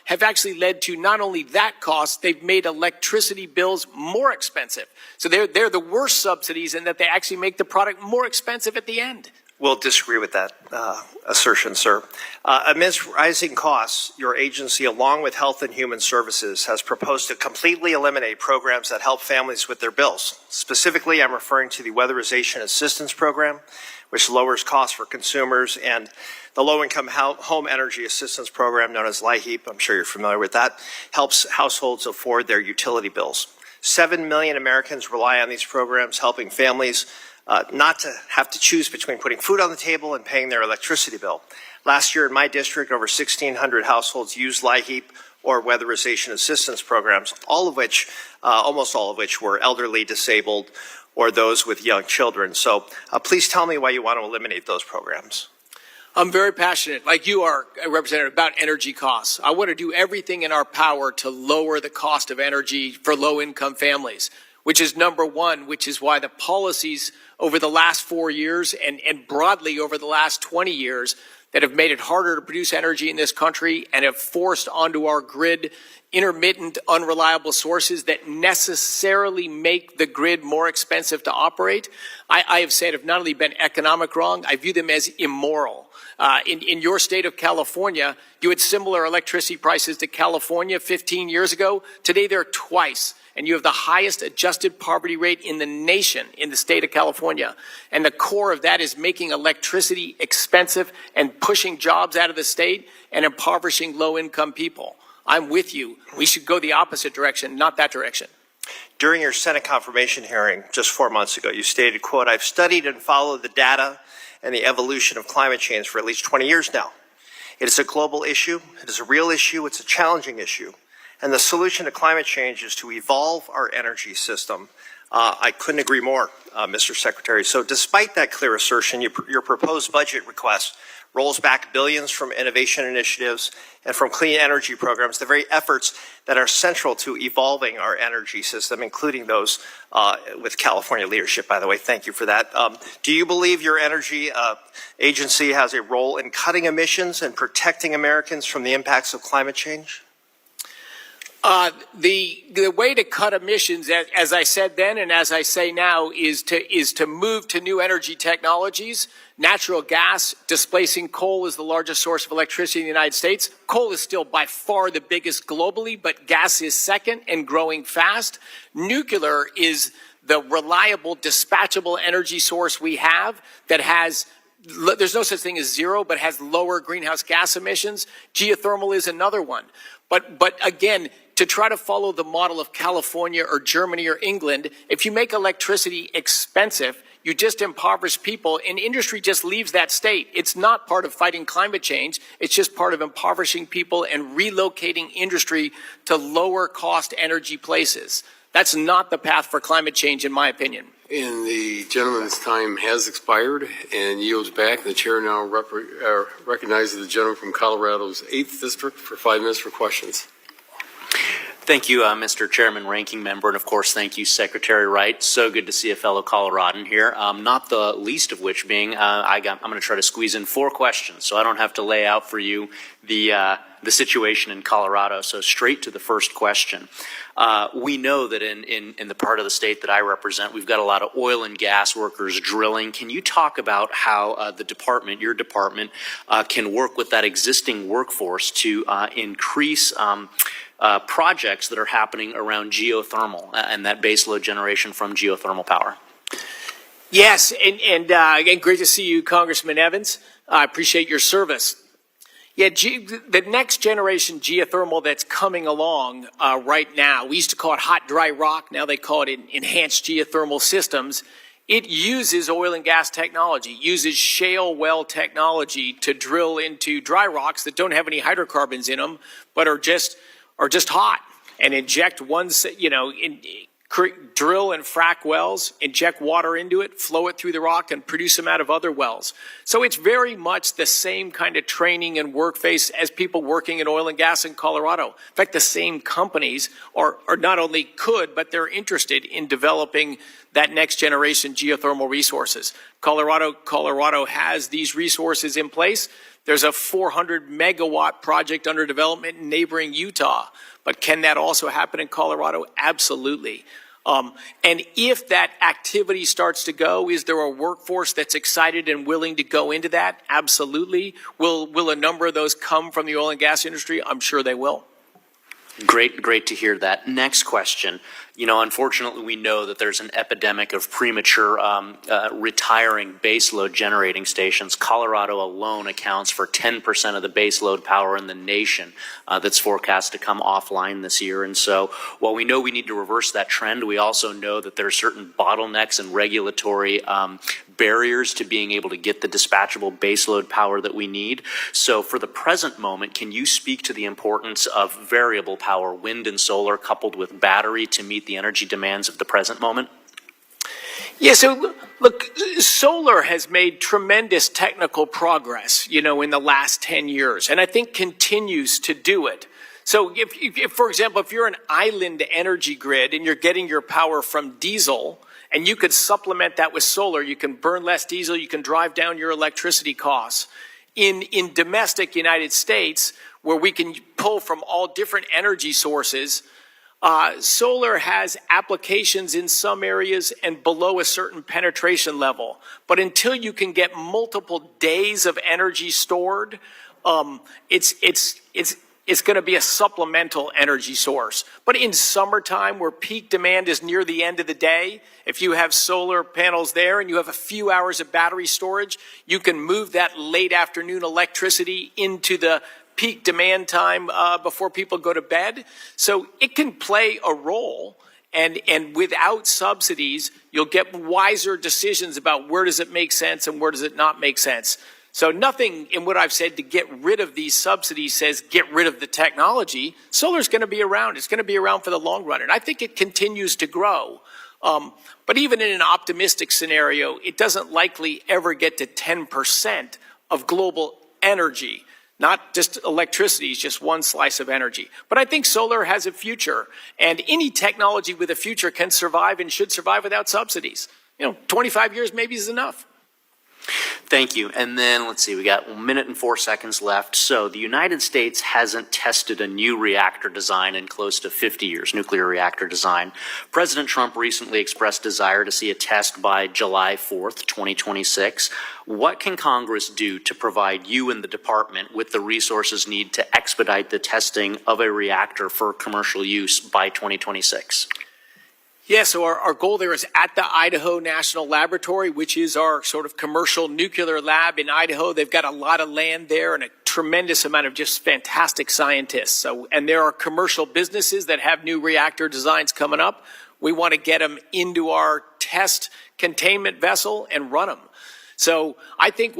have actually led to not only that cost, they've made electricity bills more expensive. So they're the worst subsidies in that they actually make the product more expensive at the end. We'll disagree with that assertion, sir. Amidst rising costs, your agency, along with Health and Human Services, has proposed to completely eliminate programs that help families with their bills. Specifically, I'm referring to the Weatherization Assistance Program, which lowers costs for consumers, and the Low-Income Home Energy Assistance Program, known as LIHEAP, I'm sure you're familiar with that, helps households afford their utility bills. 7 million Americans rely on these programs, helping families not to have to choose between putting food on the table and paying their electricity bill. Last year in my district, over 1,600 households used LIHEAP or weatherization assistance programs, almost all of which were elderly, disabled, or those with young children. So please tell me why you want to eliminate those programs. I'm very passionate, like you are, Representative, about energy costs. I want to do everything in our power to lower the cost of energy for low-income families, which is number one, which is why the policies over the last 4 years and broadly over the last 20 years that have made it harder to produce energy in this country and have forced onto our grid intermittent, unreliable sources that necessarily make the grid more expensive to operate, I have said have not only been economic wrong, I view them as immoral. In your state of California, you had similar electricity prices to California 15 years ago. Today, they're twice. And you have the highest adjusted poverty rate in the nation in the state of California. And the core of that is making electricity expensive and pushing jobs out of the state and impoverishing low-income people. I'm with you. We should go the opposite direction, not that direction. During your Senate confirmation hearing just 4 months ago, you stated, quote, "I've studied and followed the data and the evolution of climate change for at least 20 years now. It is a global issue. It is a real issue. It's a challenging issue. And the solution to climate change is to evolve our energy system." I couldn't agree more, Mr. Secretary. So despite that clear assertion, your proposed budget request rolls back billions from innovation initiatives and from clean energy programs, the very efforts that are central to evolving our energy system, including those with California leadership, by the way. Thank you for that. Do you believe your energy agency has a role in cutting emissions and protecting Americans from the impacts of climate change? The way to cut emissions, as I said then and as I say now, is to move to new energy technologies. Natural gas displacing coal is the largest source of electricity in the United States. Coal is still by far the biggest globally, but gas is second and growing fast. Nuclear is the reliable, dispatchable energy source we have that has there's no such thing as zero, but has lower greenhouse gas emissions. Geothermal is another one. But again, to try to follow the model of California or Germany or England, if you make electricity expensive, you just impoverish people, and industry just leaves that state. It's not part of fighting climate change. It's just part of impoverishing people and relocating industry to lower cost energy places. That's not the path for climate change, in my opinion. And the gentleman's time has expired and yields back. The chair now recognizes the gentleman from Colorado's 8th District for 5 minutes for questions. Thank you, Mr. Chairman, Ranking Member, and of course, thank you, Secretary Wright. So good to see a fellow Coloradan here, not the least of which being I'm going to try to squeeze in 4 questions, so I don't have to lay out for you the situation in Colorado. So straight to the first question. We know that in the part of the state that I represent, we've got a lot of oil and gas workers drilling. Can you talk about how the department, your department, can work with that existing workforce to increase projects that are happening around geothermal and that baseload generation from geothermal power? Yes, and again, great to see you, Congressman Evans. I appreciate your service. Yeah, the next generation geothermal that's coming along right now, we used to call it hot, dry rock. Now they call it enhanced geothermal systems. It uses oil and gas technology, uses shale well technology to drill into dry rocks that don't have any hydrocarbons in them, but are just hot, and inject drill and frack wells, inject water into it, flow it through the rock, and produce them out of other wells. So it's very much the same kind of training and work phase as people working in oil and gas in Colorado. In fact, the same companies are not only could, but they're interested in developing that next generation geothermal resources. Colorado has these resources in place. There's a 400 megawatt project under development in neighboring Utah. But can that also happen in Colorado? Absolutely. And if that activity starts to go, is there a workforce that's excited and willing to go into that? Absolutely. Will a number of those come from the oil and gas industry? I'm sure they will. Great to hear that. Next question. Unfortunately, we know that there's an epidemic of premature retiring baseload generating stations. Colorado alone accounts for 10% of the baseload power in the nation that's forecast to come offline this year. And so while we know we need to reverse that trend, we also know that there are certain bottlenecks and regulatory barriers to being able to get the dispatchable baseload power that we need. So for the present moment, can you speak to the importance of variable power, wind and solar, coupled with battery to meet the energy demands of the present moment? Yeah, so look, solar has made tremendous technical progress, in the last 10 years, and I think continues to do it. So if, for example, if you're an island energy grid and you're getting your power from diesel, and you could supplement that with solar, you can burn less diesel, you can drive down your electricity costs. In domestic United States, where we can pull from all different energy sources, solar has applications in some areas and below a certain penetration level. But until you can get multiple days of energy stored, it's going to be a supplemental energy source. But in summertime, where peak demand is near the end of the day, if you have solar panels there and you have a few hours of battery storage, you can move that late afternoon electricity into the peak demand time before people go to bed. So it can play a role, and without subsidies, you'll get wiser decisions about where does it make sense and where does it not make sense. So nothing in what I've said to get rid of these subsidies says get rid of the technology. Solar's going to be around. It's going to be around for the long run, and I think it continues to grow. But even in an optimistic scenario, it doesn't likely ever get to 10% of global energy. Not just electricity, it's just one slice of energy. But I think solar has a future, and any technology with a future can survive and should survive without subsidies. 25 years maybe is enough. Thank you. And then let's see, we got 1 minute and 4 seconds left. So the United States hasn't tested a new reactor design in close to 50 years, nuclear reactor design. President Trump recently expressed desire to see a test by July 4th, 2026. What can Congress do to provide you and the department with the resources needed to expedite the testing of a reactor for commercial use by 2026? Yeah, so our goal there is at the Idaho National Laboratory, which is our sort of commercial nuclear lab in Idaho. They've got a lot of land there and a tremendous amount of just fantastic scientists. And there are commercial businesses that have new reactor designs coming up. We want to get them into our test containment vessel and run them. So I think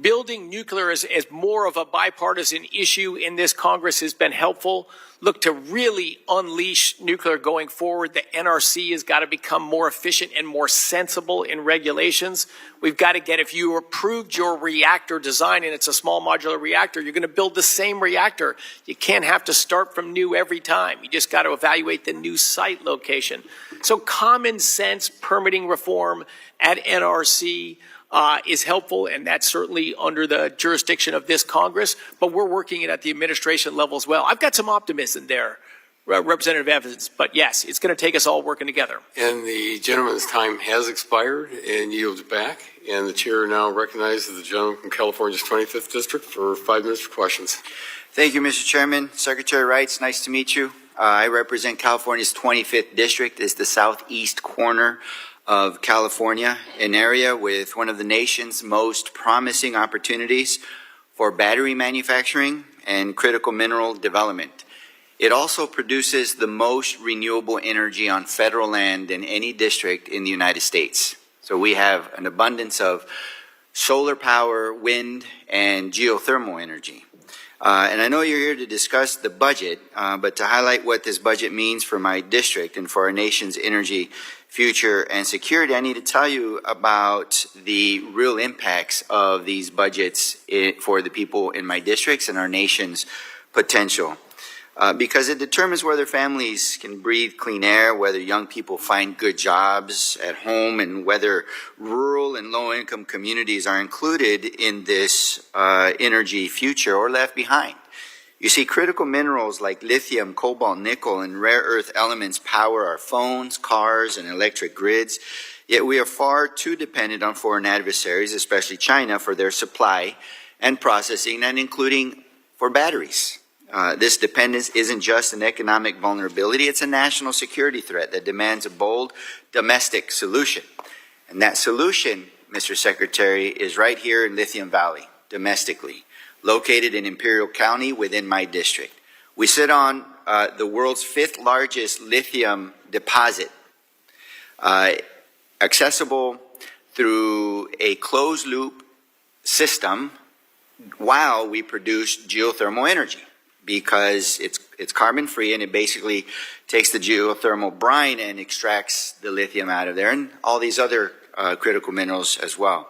building nuclear as more of a bipartisan issue in this Congress has been helpful. Look to really unleash nuclear going forward. The NRC has got to become more efficient and more sensible in regulations. We've got to if you approved your reactor design and it's a small modular reactor, you're going to build the same reactor. You can't have to start from new every time. You just got to evaluate the new site location. So common sense permitting reform at NRC is helpful, and that's certainly under the jurisdiction of this Congress, but we're working it at the administration level as well. I've got some optimism there, Representative Evans, but yes, it's going to take us all working together. And the gentleman's time has expired and yields back, and the chair now recognizes the gentleman from California's 25th District for 5 minutes for questions. Thank you, Mr. Chairman. Secretary Wright, it's nice to meet you. I represent California's 25th District. It's the southeast corner of California, an area with one of the nation's most promising opportunities for battery manufacturing and critical mineral development. It also produces the most renewable energy on federal land in any district in the United States. So we have an abundance of solar power, wind, and geothermal energy. And I know you're here to discuss the budget, but to highlight what this budget means for my district and for our nation's energy future and security, I need to tell you about the real impacts of these budgets for the people in my districts and our nation's potential. Because it determines whether families can breathe clean air, whether young people find good jobs at home, and whether rural and low-income communities are included in this energy future or left behind. You see, critical minerals like lithium, cobalt, nickel, and rare earth elements power our phones, cars, and electric grids, yet we are far too dependent on foreign adversaries, especially China, for their supply and processing, and including for batteries. This dependence isn't just an economic vulnerability, it's a national security threat that demands a bold domestic solution. And that solution, Mr. Secretary, is right here in Lithium Valley, domestically, located in Imperial County within my district. We sit on the world's 5th largest lithium deposit, accessible through a closed-loop system while we produce geothermal energy, because it's it's carbon-free, and it basically takes the geothermal brine and extracts the lithium out of there and all these other critical minerals as well.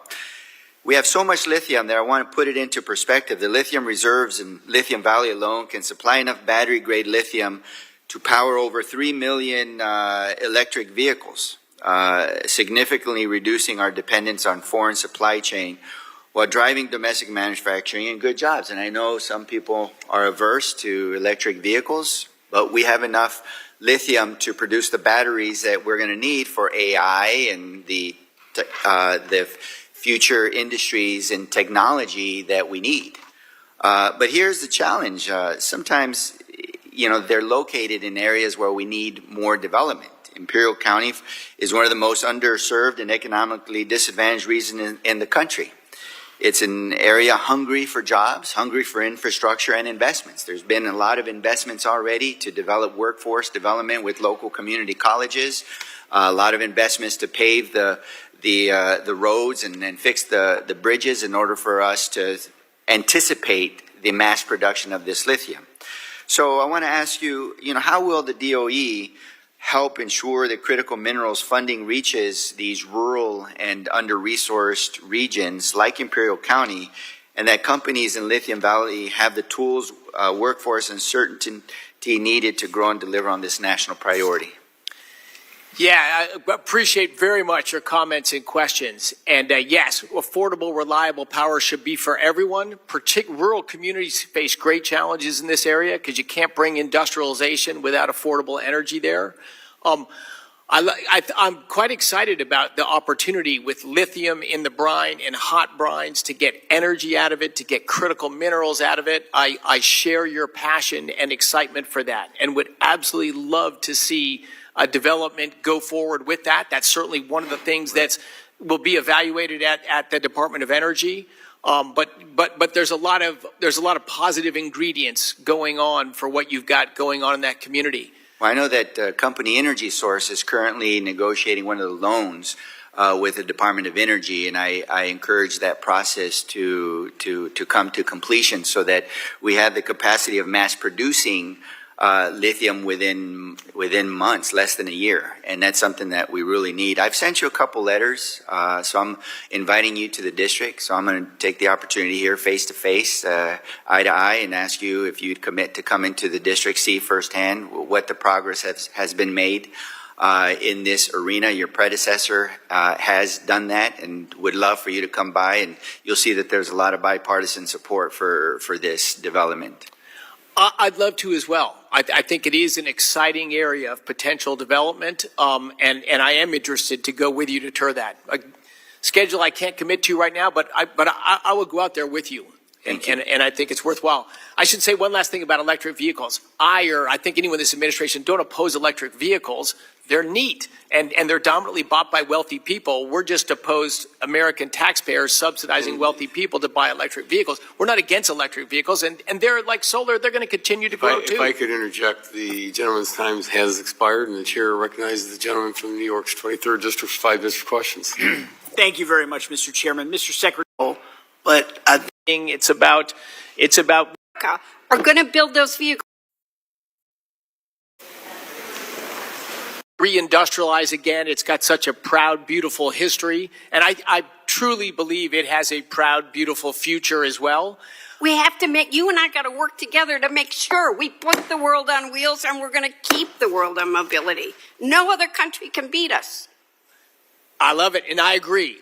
We have so much lithium that I want to put it into perspective. The lithium reserves in Lithium Valley alone can supply enough battery-grade lithium to power over 3 million electric vehicles, significantly reducing our dependence on foreign supply chain while driving domestic manufacturing and good jobs. And I know some people are averse to electric vehicles, but we have enough lithium to produce the batteries that we're going to need for AI and the future industries and technology that we need. But here's the challenge. Sometimes, they're located in areas where we need more development. Imperial County is one of the most underserved and economically disadvantaged regions in the country. It's an area hungry for jobs, hungry for infrastructure and investments. There's been a lot of investments already to develop workforce development with local community colleges, a lot of investments to pave the roads and fix the bridges in order for us to anticipate the mass production of this lithium. So I want to ask you, how will the DOE help ensure that critical minerals funding reaches these rural and under-resourced regions like Imperial County, and that companies in Lithium Valley have the tools, workforce, and certainty needed to grow and deliver on this national priority? Yeah, I appreciate very much your comments and questions. And yes, affordable, reliable power should be for everyone. Rural communities face great challenges in this area because you can't bring industrialization without affordable energy there. I'm quite excited about the opportunity with lithium in the brine and hot brines to get energy out of it, to get critical minerals out of it. I share your passion and excitement for that and would absolutely love to see development go forward with that. That's certainly one of the things that will be evaluated at the Department of Energy. But there's a lot of positive ingredients going on for what you've got going on in that community. Well, I know that company Energy Source is currently negotiating one of the loans with the Department of Energy, and I encourage that process to come to completion so that we have the capacity of mass producing lithium within months, less than a year, and that's something that we really need. I've sent you a couple letters, so I'm inviting you to the district, so I'm going to take the opportunity here face-to-face, eye-to-eye, and ask you if you'd commit to come into the district, see firsthand what the progress has been made in this arena. Your predecessor has done that and would love for you to come by, and you'll see that there's a lot of bipartisan support for this development. I'd love to as well. I think it is an exciting area of potential development, and I am interested to go with you to tour that. A schedule I can't commit to right now, but I will go out there with you. And I think it's worthwhile. I should say one last thing about electric vehicles. I think anyone in this administration don't oppose electric vehicles. They're neat, and they're dominantly bought by wealthy people. We're just opposed American taxpayers subsidizing wealthy people to buy electric vehicles. We're not against electric vehicles, and they're like solar. They're going to continue to grow, too. If I could interject, the gentleman's time has expired, and the chair recognizes the gentleman from New York's 23rd District for 5 minutes for questions. Thank you very much, Mr. Chairman. Mr. Secretary. But I think it's about are going to build those vehicles. Reindustrialize again. It's got such a proud, beautiful history, and I truly believe it has a proud, beautiful future as well. We have to you and I got to work together to make sure we put the world on wheels, and we're going to keep the world on mobility. No other country can beat us. I love it, and I agree.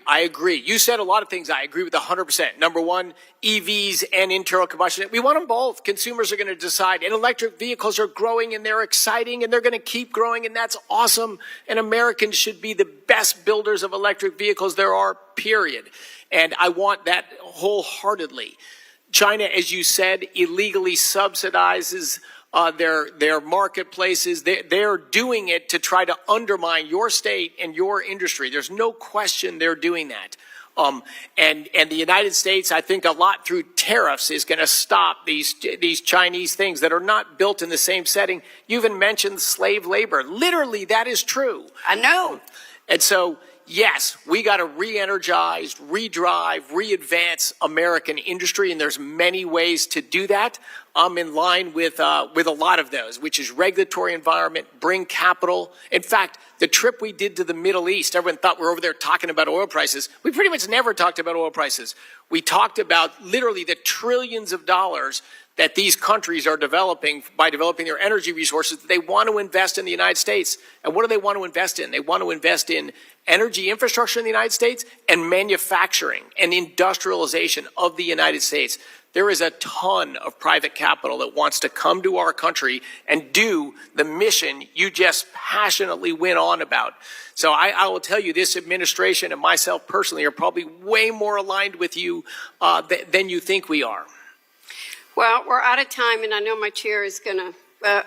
You said a lot of things I agree with 100%. Number one, EVs and internal combustion. We want them both. Consumers are going to decide. And electric vehicles are growing, and they're exciting, and they're going to keep growing, and that's awesome. And Americans should be the best builders of electric vehicles there are, period. And I want that wholeheartedly. China, as you said, illegally subsidizes their marketplaces. They're doing it to try to undermine your state and your industry. There's no question they're doing that. And the United States, I think a lot through tariffs is going to stop these Chinese things that are not built in the same setting. You even mentioned slave labor. Literally, that is true. I know. And so, yes, we got to re-energize, redrive, re-advance American industry, and there's many ways to do that. I'm in line with a lot of those, which is regulatory environment, bring capital. In fact, the trip we did to the Middle East, everyone thought we were over there talking about oil prices. We pretty much never talked about oil prices. We talked about literally the trillions of dollars that these countries are developing by developing their energy resources that they want to invest in the United States. And what do they want to invest in? They want to invest in energy infrastructure in the United States and manufacturing and industrialization of the United States. There is a ton of private capital that wants to come to our country and do the mission you just passionately went on about. So I will tell you, this administration and myself personally are probably way more aligned with you than you think we are. Well, we're out of time, and I know my chair is going to,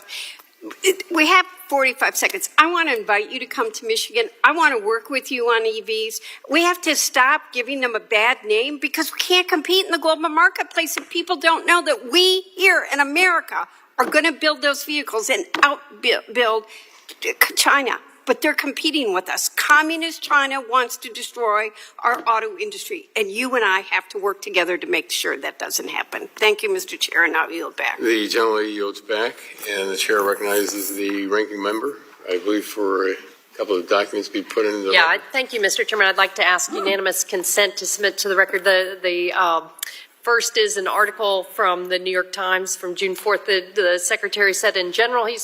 we have 45 seconds. I want to invite you to come to Michigan. I want to work with you on EVs. We have to stop giving them a bad name because we can't compete in the global marketplace if people don't know that we here in America are going to build those vehicles and outbuild China. But they're competing with us. Communist China wants to destroy our auto industry, and you and I have to work together to make sure that doesn't happen. Thank you, Mr. Chair, and I'll yield back. The gentlelady yields back, and the chair recognizes the ranking member, I believe, for a couple of documents to be put into the record. Thank you, Mr. Chairman. I'd like to ask unanimous consent to submit to the record the first is an article from the New York Times from June 4th. The Secretary said in general he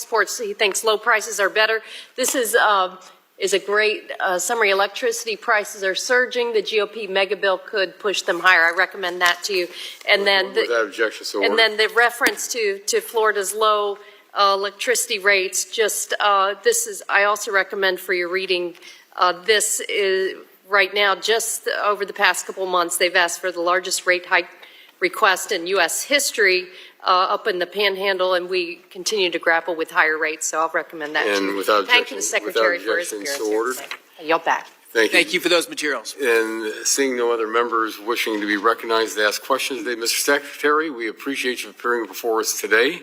thinks low prices are better. This is a great summary. Electricity prices are surging. The GOP mega bill could push them higher. I recommend that to you. And then without objection, so and then the reference to Florida's low electricity rates. I also recommend for your reading. This is right now, just over the past couple months, they've asked for the largest rate hike request in U.S. history up in the Panhandle, and we continue to grapple with higher rates. So I'll recommend that and too. Without Thank you, the Secretary, for his appearance. So ordered. I yield back. Thank you for those materials. And seeing no other members wishing to be recognized to ask questions today, Mr. Secretary, we appreciate you appearing before us today.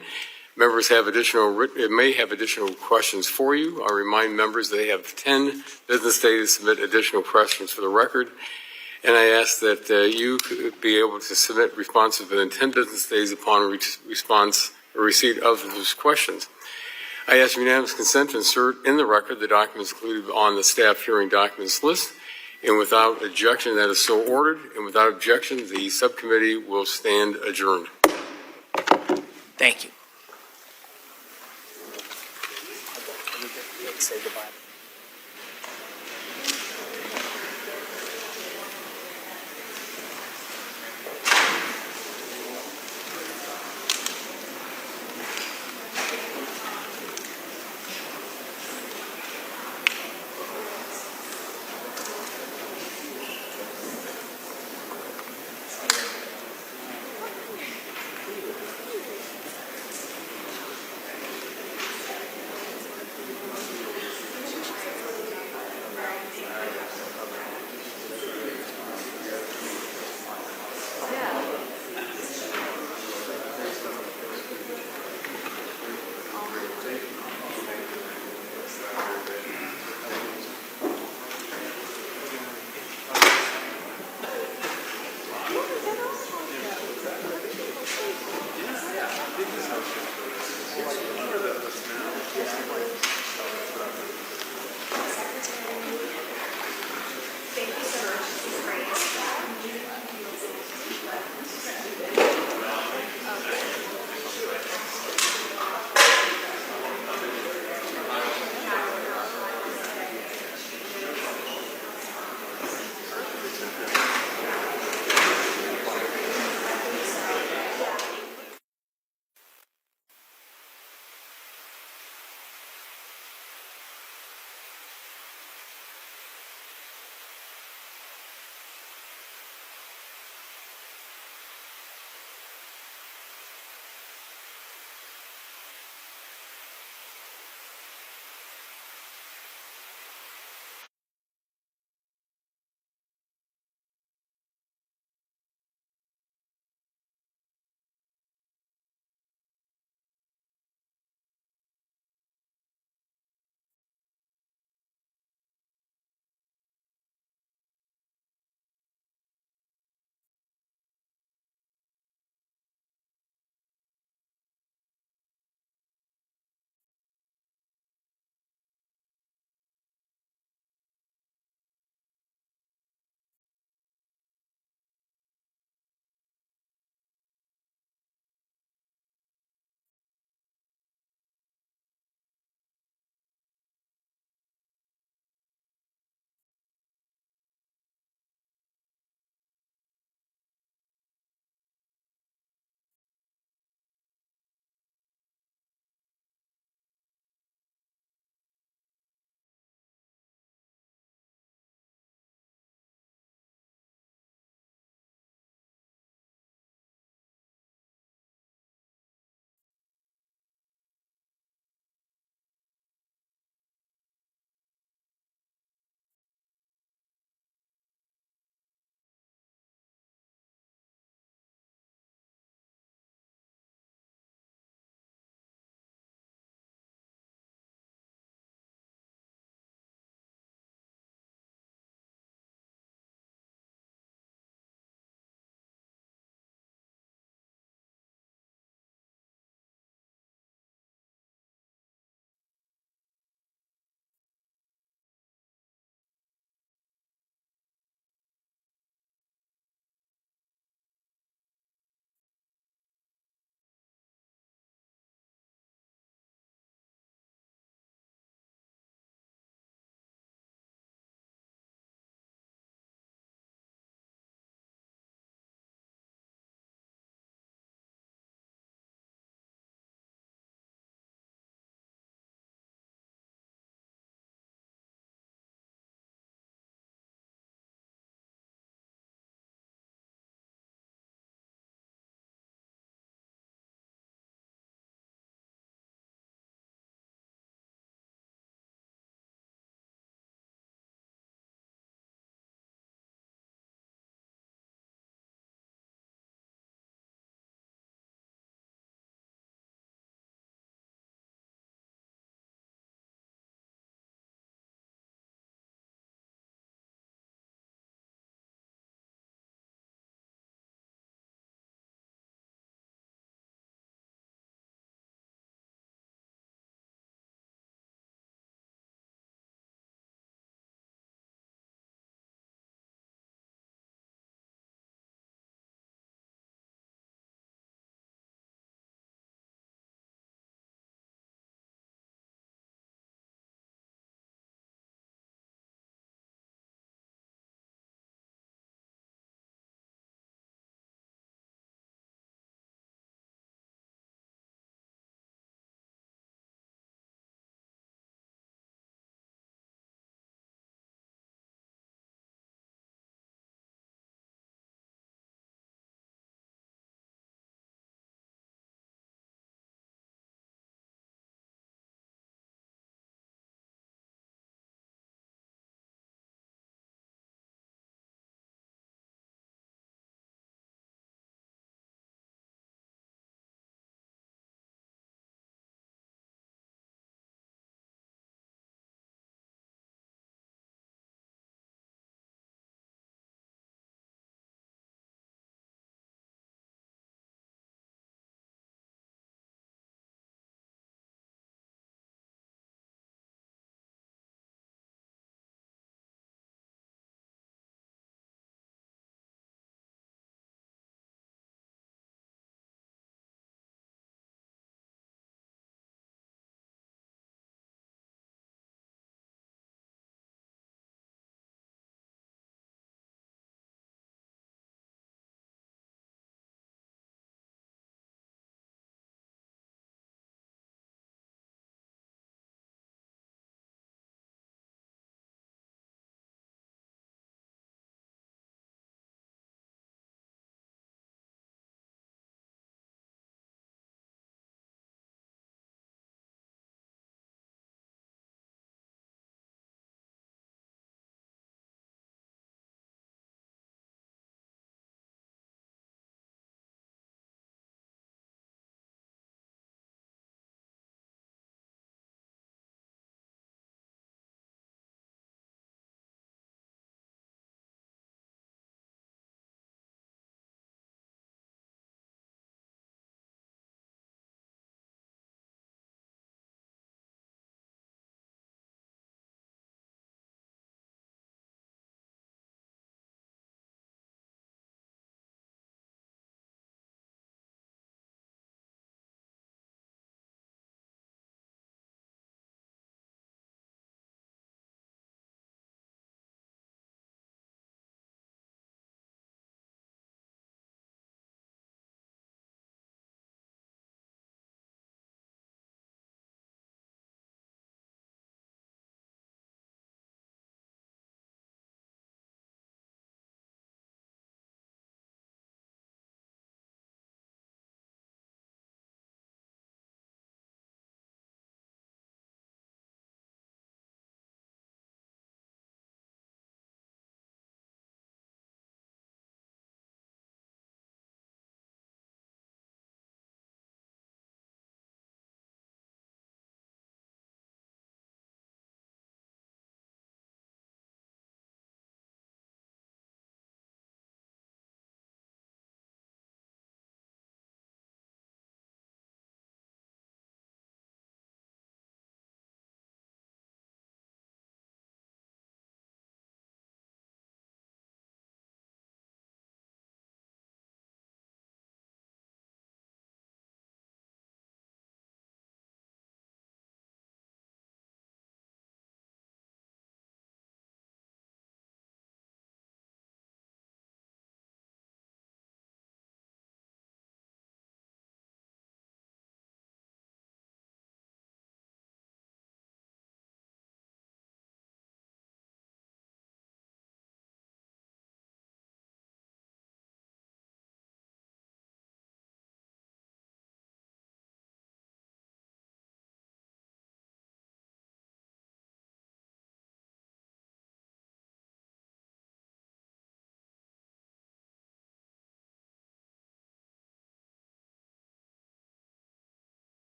Members may have additional questions for you. I remind members they have 10 business days to submit additional questions for the record. And I ask that you be able to submit responses within 10 business days upon receipt of those questions. I ask unanimous consent to insert in the record the documents included on the staff hearing documents list. And without objection, that is so ordered. And without objection, the subcommittee will stand adjourned. Thank you. Say goodbye.